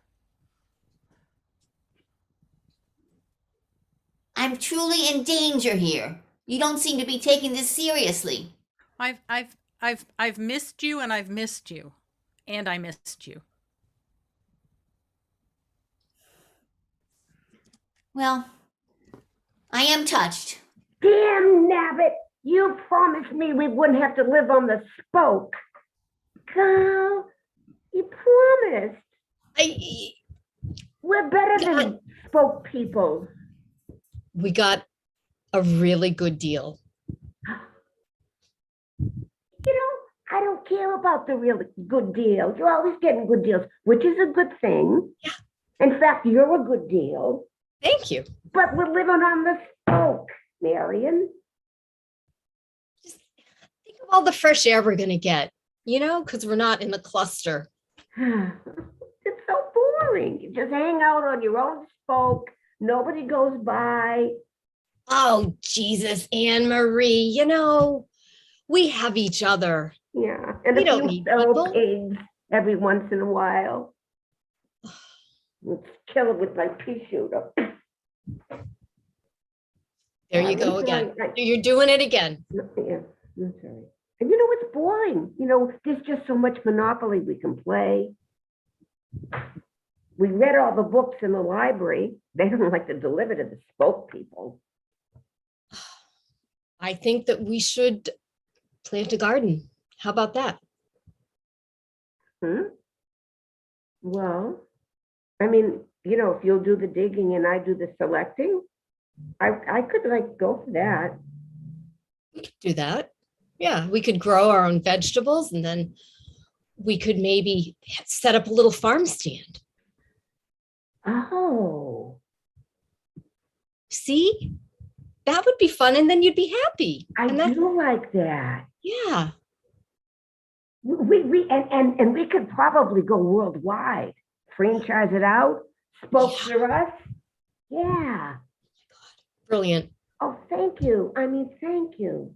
I'm truly in danger here. You don't seem to be taking this seriously. I've missed you, and I've missed you, and I missed you. Well, I am touched. Damn nabbit! You promised me we wouldn't have to live on the spoke. Girl, you promised. We're better than spoke people. We got a really good deal. You know, I don't care about the really good deals. You're always getting good deals, which is a good thing. Yeah. In fact, you're a good deal. Thank you. But we're living on the spoke, Marion. Think of all the fresh air we're going to get, you know, because we're not in a cluster. It's so boring. You just hang out on your own spoke. Nobody goes by. Oh, Jesus, Anne Marie, you know, we have each other. Yeah, and We a don't few need fellow people. pigs every once in a while. Let's kill it with my pea shooter. There you go again. You're doing it again. Yeah, I'm sorry. And you know, it's boring. You know, there's just so much Monopoly we can play. We read all the books in the library. They don't like to deliver to the spoke people. I think that we should plant a garden. How about that? Well, I mean, you know, if you'll do the digging and I do the selecting, I could like go for that. We could do that. Yeah, we could grow our own vegetables and then we could maybe set up a little farm stand. Oh. See? That would be fun and then you'd be happy. I do like that. Yeah. And we could probably go worldwide, franchise it out, spoke for us. Yeah. Brilliant. Oh, thank you. I mean, thank you.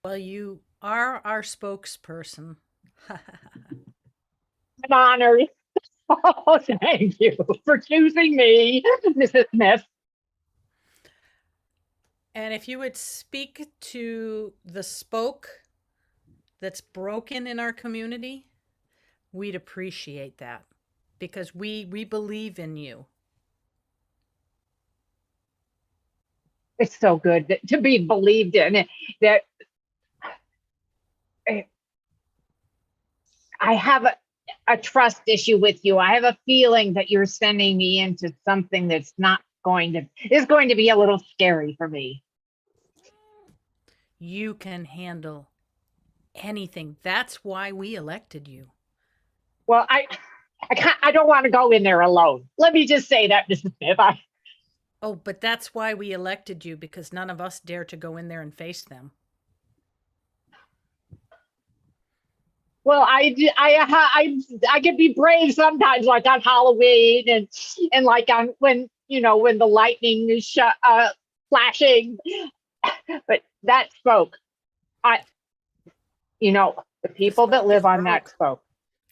Well, you are our spokesperson. An honor. Oh, thank you for choosing me, Mrs. Smith. And if you would speak to the spoke that's broken in our community, we'd appreciate that because we believe in you. It's so good to be believed in. That I have a trust issue with you. I have a feeling that you're sending me into something that's is going to be a little scary for me. You can handle anything. That's why we elected you. Well, I don't want to go in there alone. Let me just say that, Mrs. Smith. Oh, but that's why we elected you, because none of us dare to go in there and face them. Well, I can be brave sometimes, like on Halloween and like on when the lightning is flashing. But that spoke. The people that live on that spoke.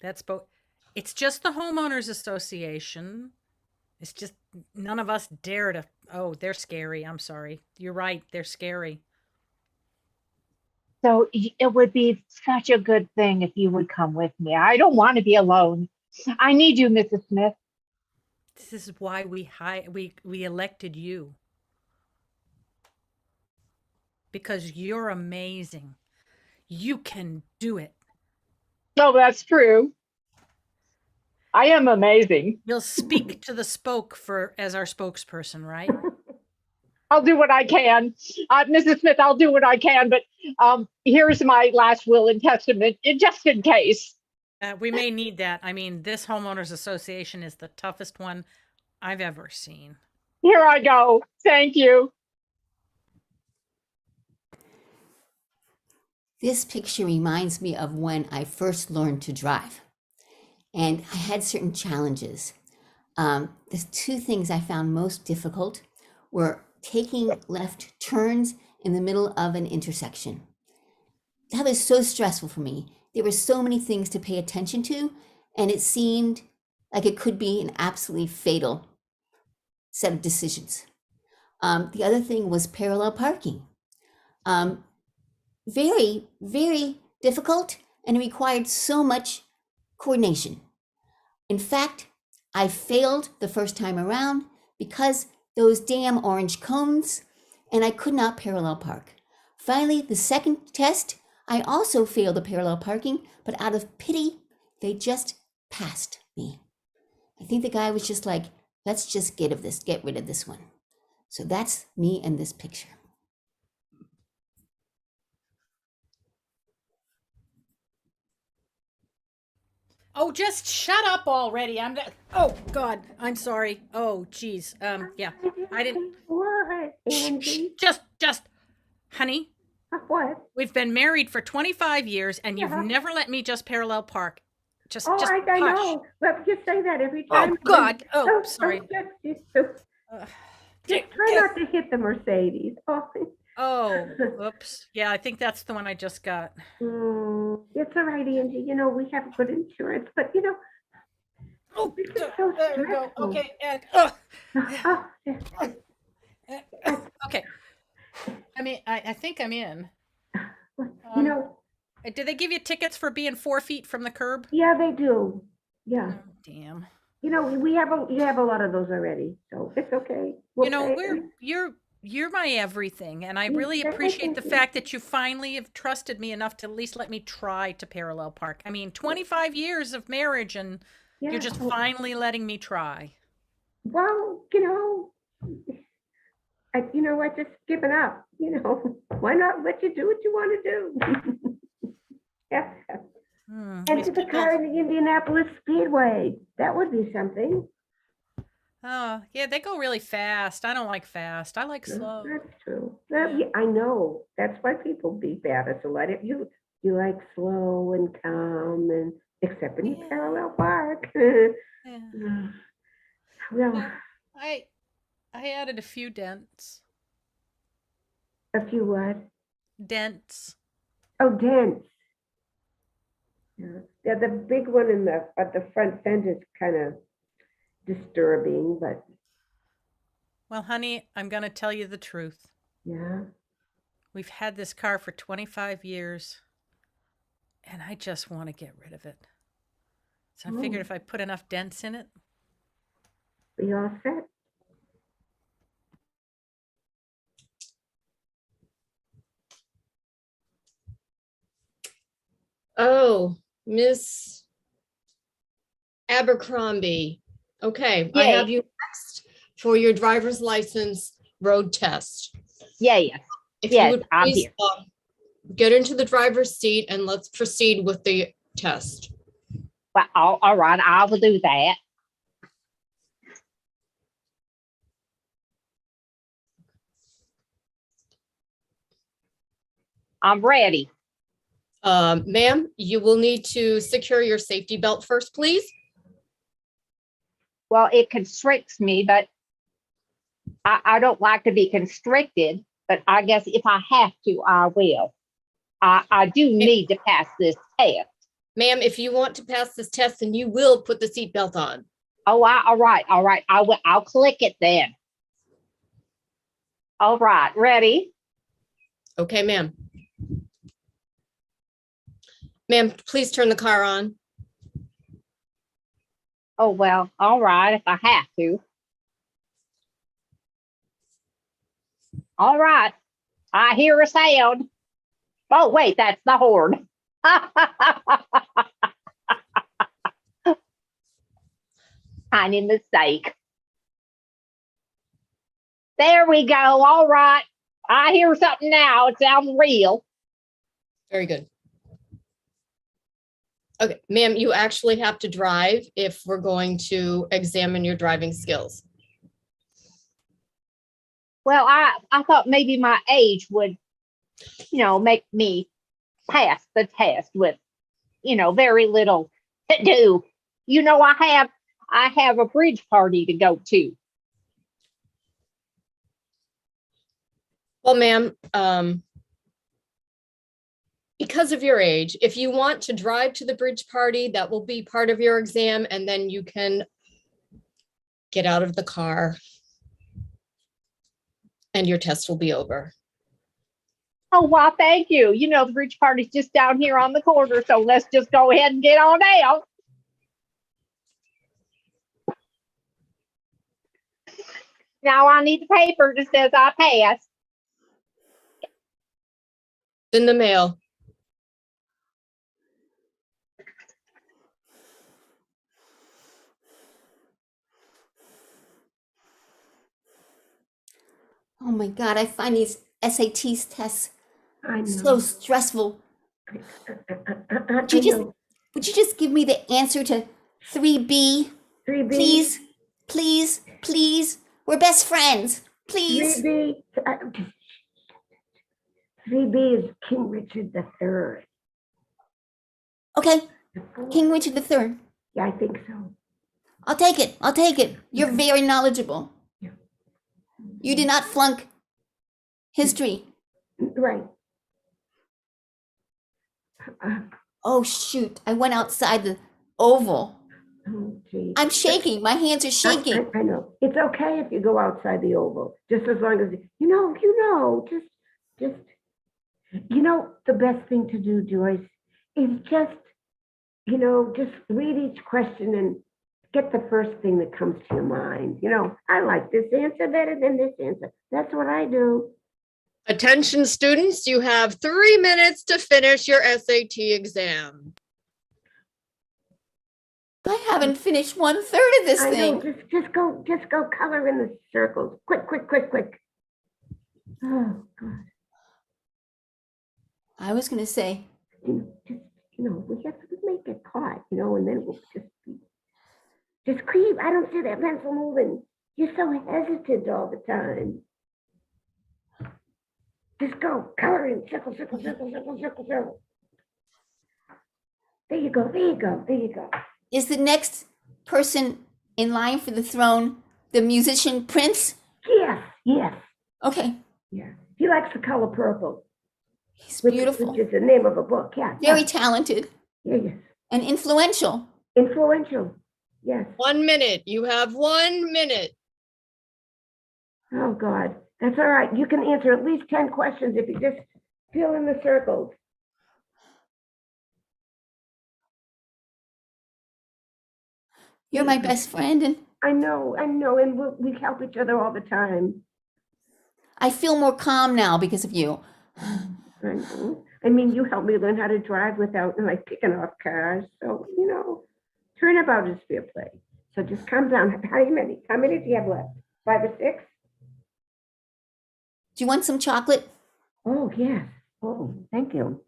That spoke. It's just the homeowners association. It's just none of us dare to. Oh, they're scary. I'm sorry. You're right. They're scary. So it would be such a good thing if you would come with me. I don't want to be alone. I need you, Mrs. Smith. This is why we elected you. Because you're amazing. You can do it. No, that's true. I am amazing. You'll speak to the spoke as our spokesperson, right? I'll do what I can. Mrs. Smith, I'll do what I can, but here's my last will and testament, just in case. We may need that. I mean, this homeowners association is the toughest one I've ever seen. Here I go. Thank you. This picture reminds me of when I first learned to drive. And I had certain challenges. The two things I found most difficult were taking left turns in the middle of an intersection. That was so stressful for me. There were so many things to pay attention to, and it seemed like it could be an absolutely fatal set of decisions. The other thing was parallel parking. Very, very difficult and it required so much coordination. In fact, I failed the first time around because those damn orange cones, and I could not parallel park. Finally, the second test, I also failed the parallel parking, but out of pity, they just passed me. I think the guy was just like, let's just get rid of this one. So that's me and this picture. Oh, just shut up already. Oh God, I'm sorry. Oh geez. Yeah, I didn't. What, Angie? Just, honey. What? We've been married for 25 years, and you've never let me just parallel park. Just I hush. know. But you say that every Oh time. God. Oh, sorry. Just try not to hit the Mercedes. Oh, whoops. Yeah, I think that's the one I just got. It's all right, Angie. You know, we have good insurance, but you know, oh, so there we go. Okay, and okay. I mean, I think I'm in. You know, do they give you tickets for being 4 feet from the curb? yeah, they do. Yeah. Oh, damn. You know, you have a lot of those already, so it's okay. You know, you're my everything, and I really appreciate the fact that you finally have trusted me enough to at least let me try to parallel park. I mean, 25 years of marriage, and you're just finally letting me try. Well, you know, I just given up. You know, why not let you do what you want to do? Yeah. And to the car in the Indianapolis Speedway, that would be something. Oh, yeah, they go really fast. I don't like fast. I like slow. That's true. I know. That's why people beep at us a lot. You like slow and calm, and except when you parallel park. Well, I added a few dents. A few what? Dents. Oh, dents. Yeah, the big one at the front fence is kind of disturbing, but. Well, honey, I'm going to tell you the truth. Yeah. We've had this car for 25 years, and I just want to get rid of it. So I figured if I put enough dents in it. Be all set. Oh, Miss Abercrombie. Okay, I Yay. have you next for your driver's license road test. Yes. If Yes, you would I'm please here. get into the driver's seat and let's proceed with the test. Well, all right, I will do that. I'm ready. Ma'am, you will need to secure your safety belt first, please. Well, it constricts me, but I don't like to be constricted, but I guess if I have to, I will. I do need to pass this test. Ma'am, if you want to pass this test, then you will put the seatbelt on. Oh, all right. I'll click it then. All right, ready? Okay, ma'am. Ma'am, please turn the car on. Oh, well, all right, if I have to. All right, I hear a sound. Oh, wait, that's the horn. Tiny mistake. There we go. All right. I hear something now. It sounds real. Very good. Okay, ma'am, you actually have to drive if we're going to examine your driving skills. Well, I thought maybe my age would, make me pass the test with, very little to do. I have a bridge party to go to. Well, ma'am, because of your age, if you want to drive to the bridge party, that will be part of your exam, and then you can get out of the car and your test will be over. Oh, well, thank you. You know, the bridge party's just down here on the corner, so let's just go ahead and get on down. Now I need the paper that says I passed. In the mail. Oh my God, I find these SAT tests I know. so stressful. Would you just give me the answer to 3B? 3B? Please, please, please. We're best friends. Please. 3B. 3B is King Richard III. Okay. King Richard III. Yeah, I think so. I'll take it. I'll take it. You're very knowledgeable. You did not flunk history. Right. Oh, shoot. I went outside the oval. Oh, geez. I'm shaking. My hands are shaking. I know. It's okay if you go outside the oval, just as long as, just, the best thing to do, Joyce, is just read each question and get the first thing that comes to your mind. I like this answer better than this answer. That's what I do. Attention students, you have 3 minutes to finish your SAT exam. I haven't finished 1/3 of this thing. Know, just go color in the circles. Quick. Oh, God. I was going to say. We have to make it caught, and then we'll just creep. I don't see that pencil moving. You're so hesitant all the time. Just go, color in, circle. There you go. Is the next person in line for the throne the musician Prince? Yes. Okay. Yeah. He likes the color purple. He's beautiful. Which is the name of a book, yeah. Very talented. Yes. And influential. Yes. 1 minute. You have 1 minute. Oh, God. That's all right. You can answer at least 10 questions if you just fill in the circles. You're my best friend. And I know. And we help each other all the time. I feel more calm now because of you. I know. I mean, you helped me learn how to drive without picking off cars. So, turnabout is fair play. So just calm down. How many do you have left? 5 or 6? Do you want some chocolate? Oh, yes. Oh, thank you.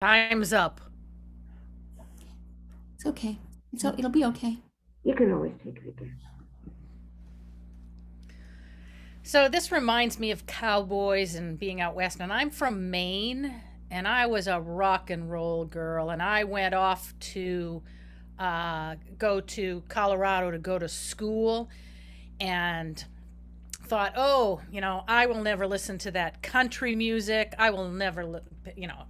Time's up. It's okay. It'll be okay. You can always take it again. So this reminds me of cowboys and being out west. And I'm from Maine, and I was a rock and roll girl. And I went off to go to Colorado to go to school, and thought, I will never listen to that country music. I will never,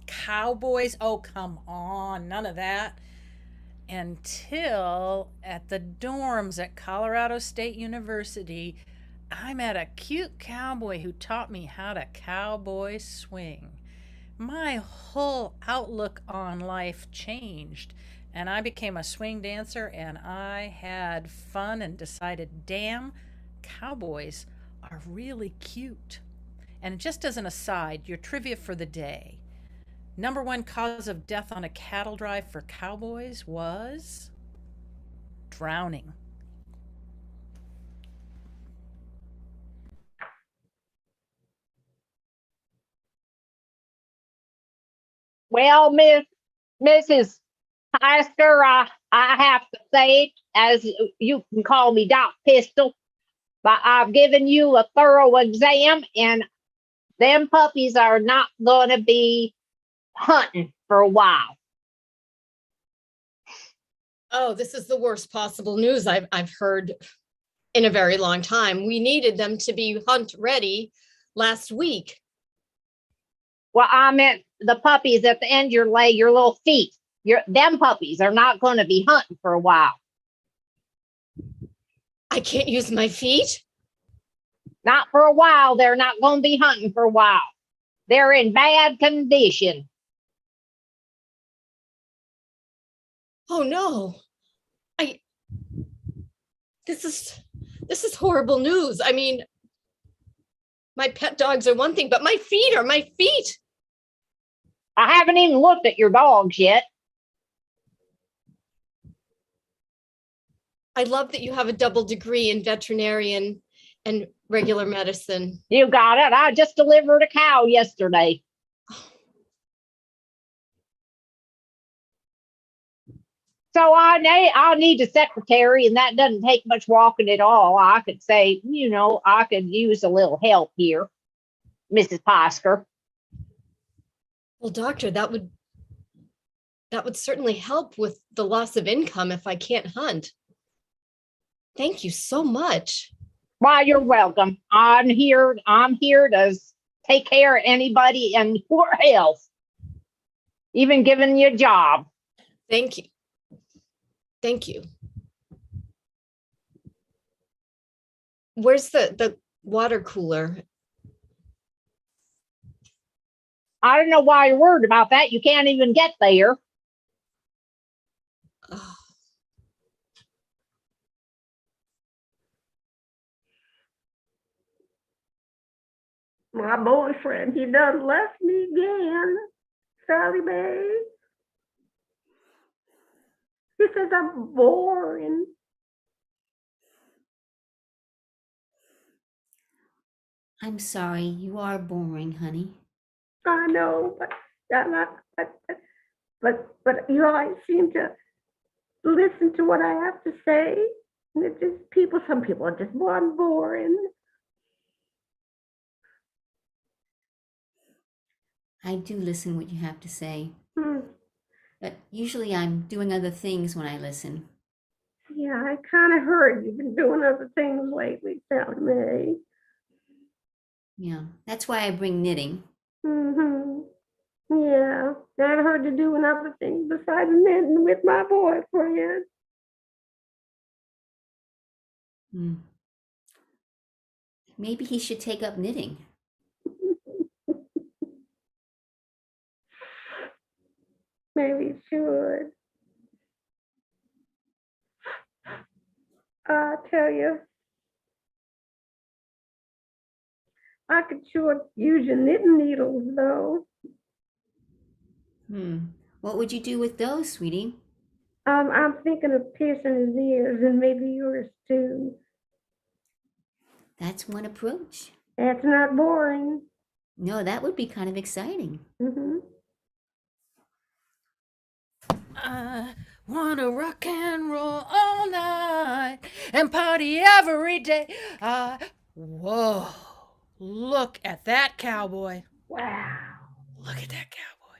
cowboys. Oh, come on, none of that. Until at the dorms at Colorado State University, I met a cute cowboy who taught me how to cowboy swing. My whole outlook on life changed, and I became a swing dancer, and I had fun and decided, damn, cowboys are really cute. And just as an aside, your trivia for the day. Number 1 cause of death on a cattle drive for cowboys was drowning. Well, Mrs. Hyster, I have to say it, as you can call me Doc Pistol, but I've given you a thorough exam, and them puppies are not going to be hunting for a while. Oh, this is the worst possible news I've heard in a very long time. We needed them to be hunt ready last week. Well, I meant the puppies at the end of your leg, your little feet. Them puppies are not going to be hunting for a while. I can't use my feet? Not for a while. They're not going to be hunting for a while. They're in bad condition. Oh no. This is horrible news. I mean, my pet dogs are one thing, but my feet are my feet. I haven't even looked at your dogs yet. I love that you have a double degree in veterinarian and regular medicine. You got it. I just delivered a cow yesterday. So I'll need a secretary, and that doesn't take much walking at all. I could say, I could use a little help here, Mrs. Posker. Well, doctor, that would certainly help with the loss of income if I can't hunt. Thank you so much. Why, you're welcome. I'm here to take care of anybody in poor health, even giving you a job. Thank you. Thank you. Where's the water cooler? I don't know why you're worried about that. You can't even get there. Oh. My boyfriend, he done left me again. Sally Mae. He says I'm boring. I'm sorry, you are boring, honey. I know, but you always seem to listen to what I have to say. And it's just some people are just born boring. I do listen what you have to say. But usually I'm doing other things when I listen. Yeah, I kind of heard you've been doing other things lately, Sally Mae. Yeah, that's why I bring knitting. Yeah, I heard you doing other things besides knitting with my boyfriend. Maybe he should take up knitting. Maybe you should. I tell you, I could sure use your knitting needles, though. What would you do with those, sweetie? I'm thinking of piercing his ears and maybe yours too. That's one approach. That's not boring. No, that would be kind of exciting. I wanna rock and roll all night and party every day. Whoa, look at that cowboy. Wow. Look at that cowboy.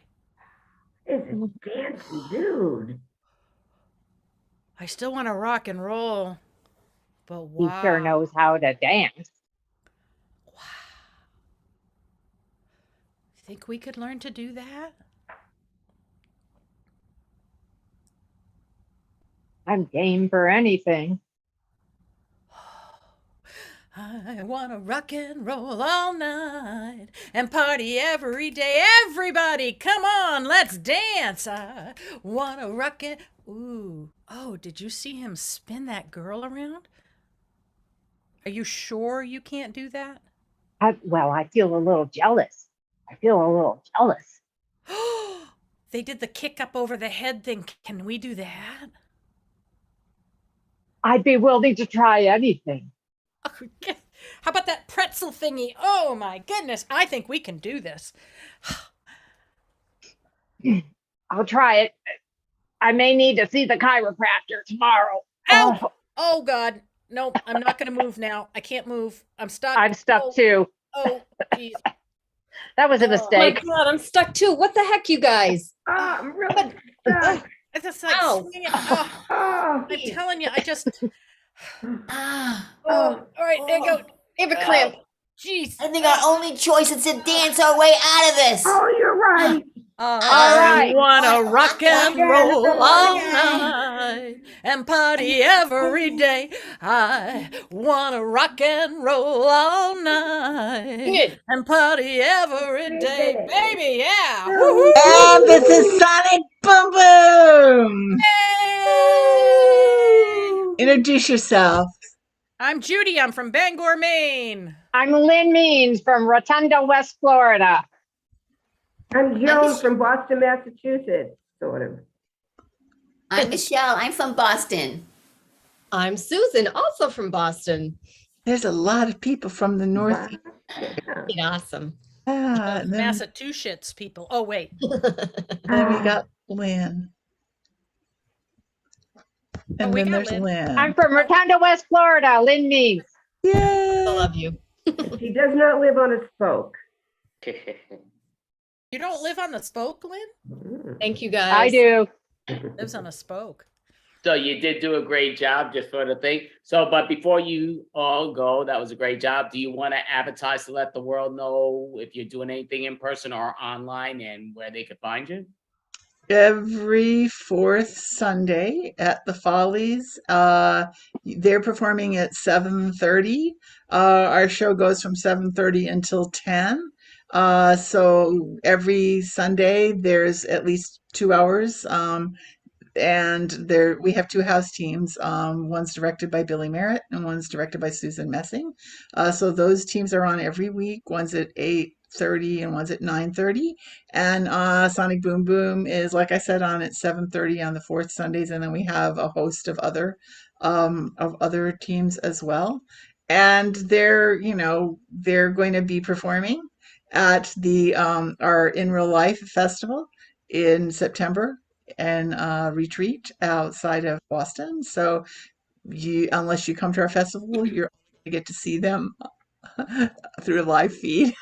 It's a dancing dude. I still want to rock and roll, but He sure knows how to dance. Think we could learn to do that? I'm game for anything. I wanna rock and roll all night and party every day. Everybody, come on, let's dance. I wanna rock and... Ooh. Oh, did you see him spin that girl around? Are you sure you can't do that? I feel a little jealous. They did the kick up over the head thing. Can we do that? I'd be willing to try anything. How about that pretzel thingy? Oh my goodness, I think we can do this. I'll try it. I may need to see the chiropractor tomorrow. Ow! Oh God. Nope, I'm not gonna move now. I can't move. I'm stuck. I'm stuck too. Oh, geez. That was a mistake. Oh my God, I'm stuck too. What the heck, you guys? I'm really stuck. It's just like swinging. I'm telling you, I just. All right, there you go. I have a cramp. Jeez. I think our only choice is to dance our way out of this. Oh, you're right. I right. wanna rock and roll all night and party every day. I wanna rock and roll all night and party every day. Baby, yeah. Woo-hoo. And this is Sonic Boom Boom. Introduce yourself. I'm Judy. I'm from Bangor, Maine. I'm Lynn Means from Rotunda, West Florida. I'm Joan from Boston, Massachusetts, sort of. I'm Michelle. I'm from Boston. I'm Susan, also from Boston. There's a lot of people from the Northeast. Awesome. Then Massachusetts people. Oh, wait. we got Lynn. And then there's Lynn. I'm from Rotunda, West Florida. Lynn Means. Yay. I love you. She does not live on a spoke. You don't live on the spoke, Lynn? Thank you, guys. I do. Lives on a spoke. So you did do a great job, just for the thing. So, but before you all go, that was a great job. Do you want to advertise to let the world know if you're doing anything in person or online and where they could find you? Every fourth Sunday at the Follies. They're performing at 7:30. Our show goes from 7:30 until 10. So every Sunday there's at least 2 hours. And we have two house teams. One's directed by Billy Merritt and one's directed by Susan Messing. So those teams are on every week. One's at 8:30 and one's at 9:30. And Sonic Boom Boom is, like I said, on at 7:30 on the fourth Sundays. And then we have a host of other teams as well. And they're going to be performing at the our In Real Life festival in September and retreat outside of Boston. So unless you come to our festival, you're going to get to see them through a live feed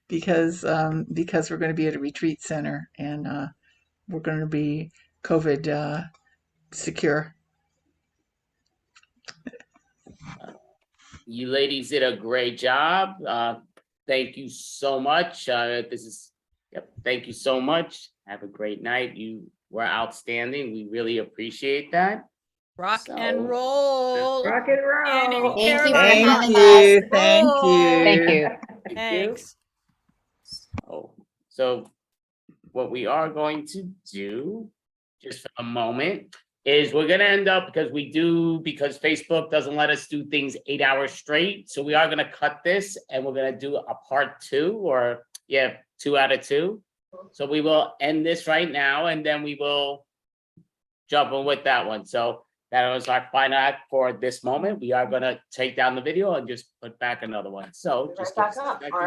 because we're going to be at a retreat center and we're going to be COVID secure. You ladies did a great job. Thank you so much. Thank you so much. Have a great night. You were outstanding. We really appreciate that. Rock and roll. Rock and roll. Thank you. Thank you. Thanks. So what we are going to do, just for a moment, is we're going to end up, because Facebook doesn't let us do things 8 hours straight. So we are going to cut this and we're going to do a part 2 2 out of 2. So we will end this right now and then we will jump in with that one. So that was our final act for this moment. We are going to take down the video and just put back another one. So just back up. All right.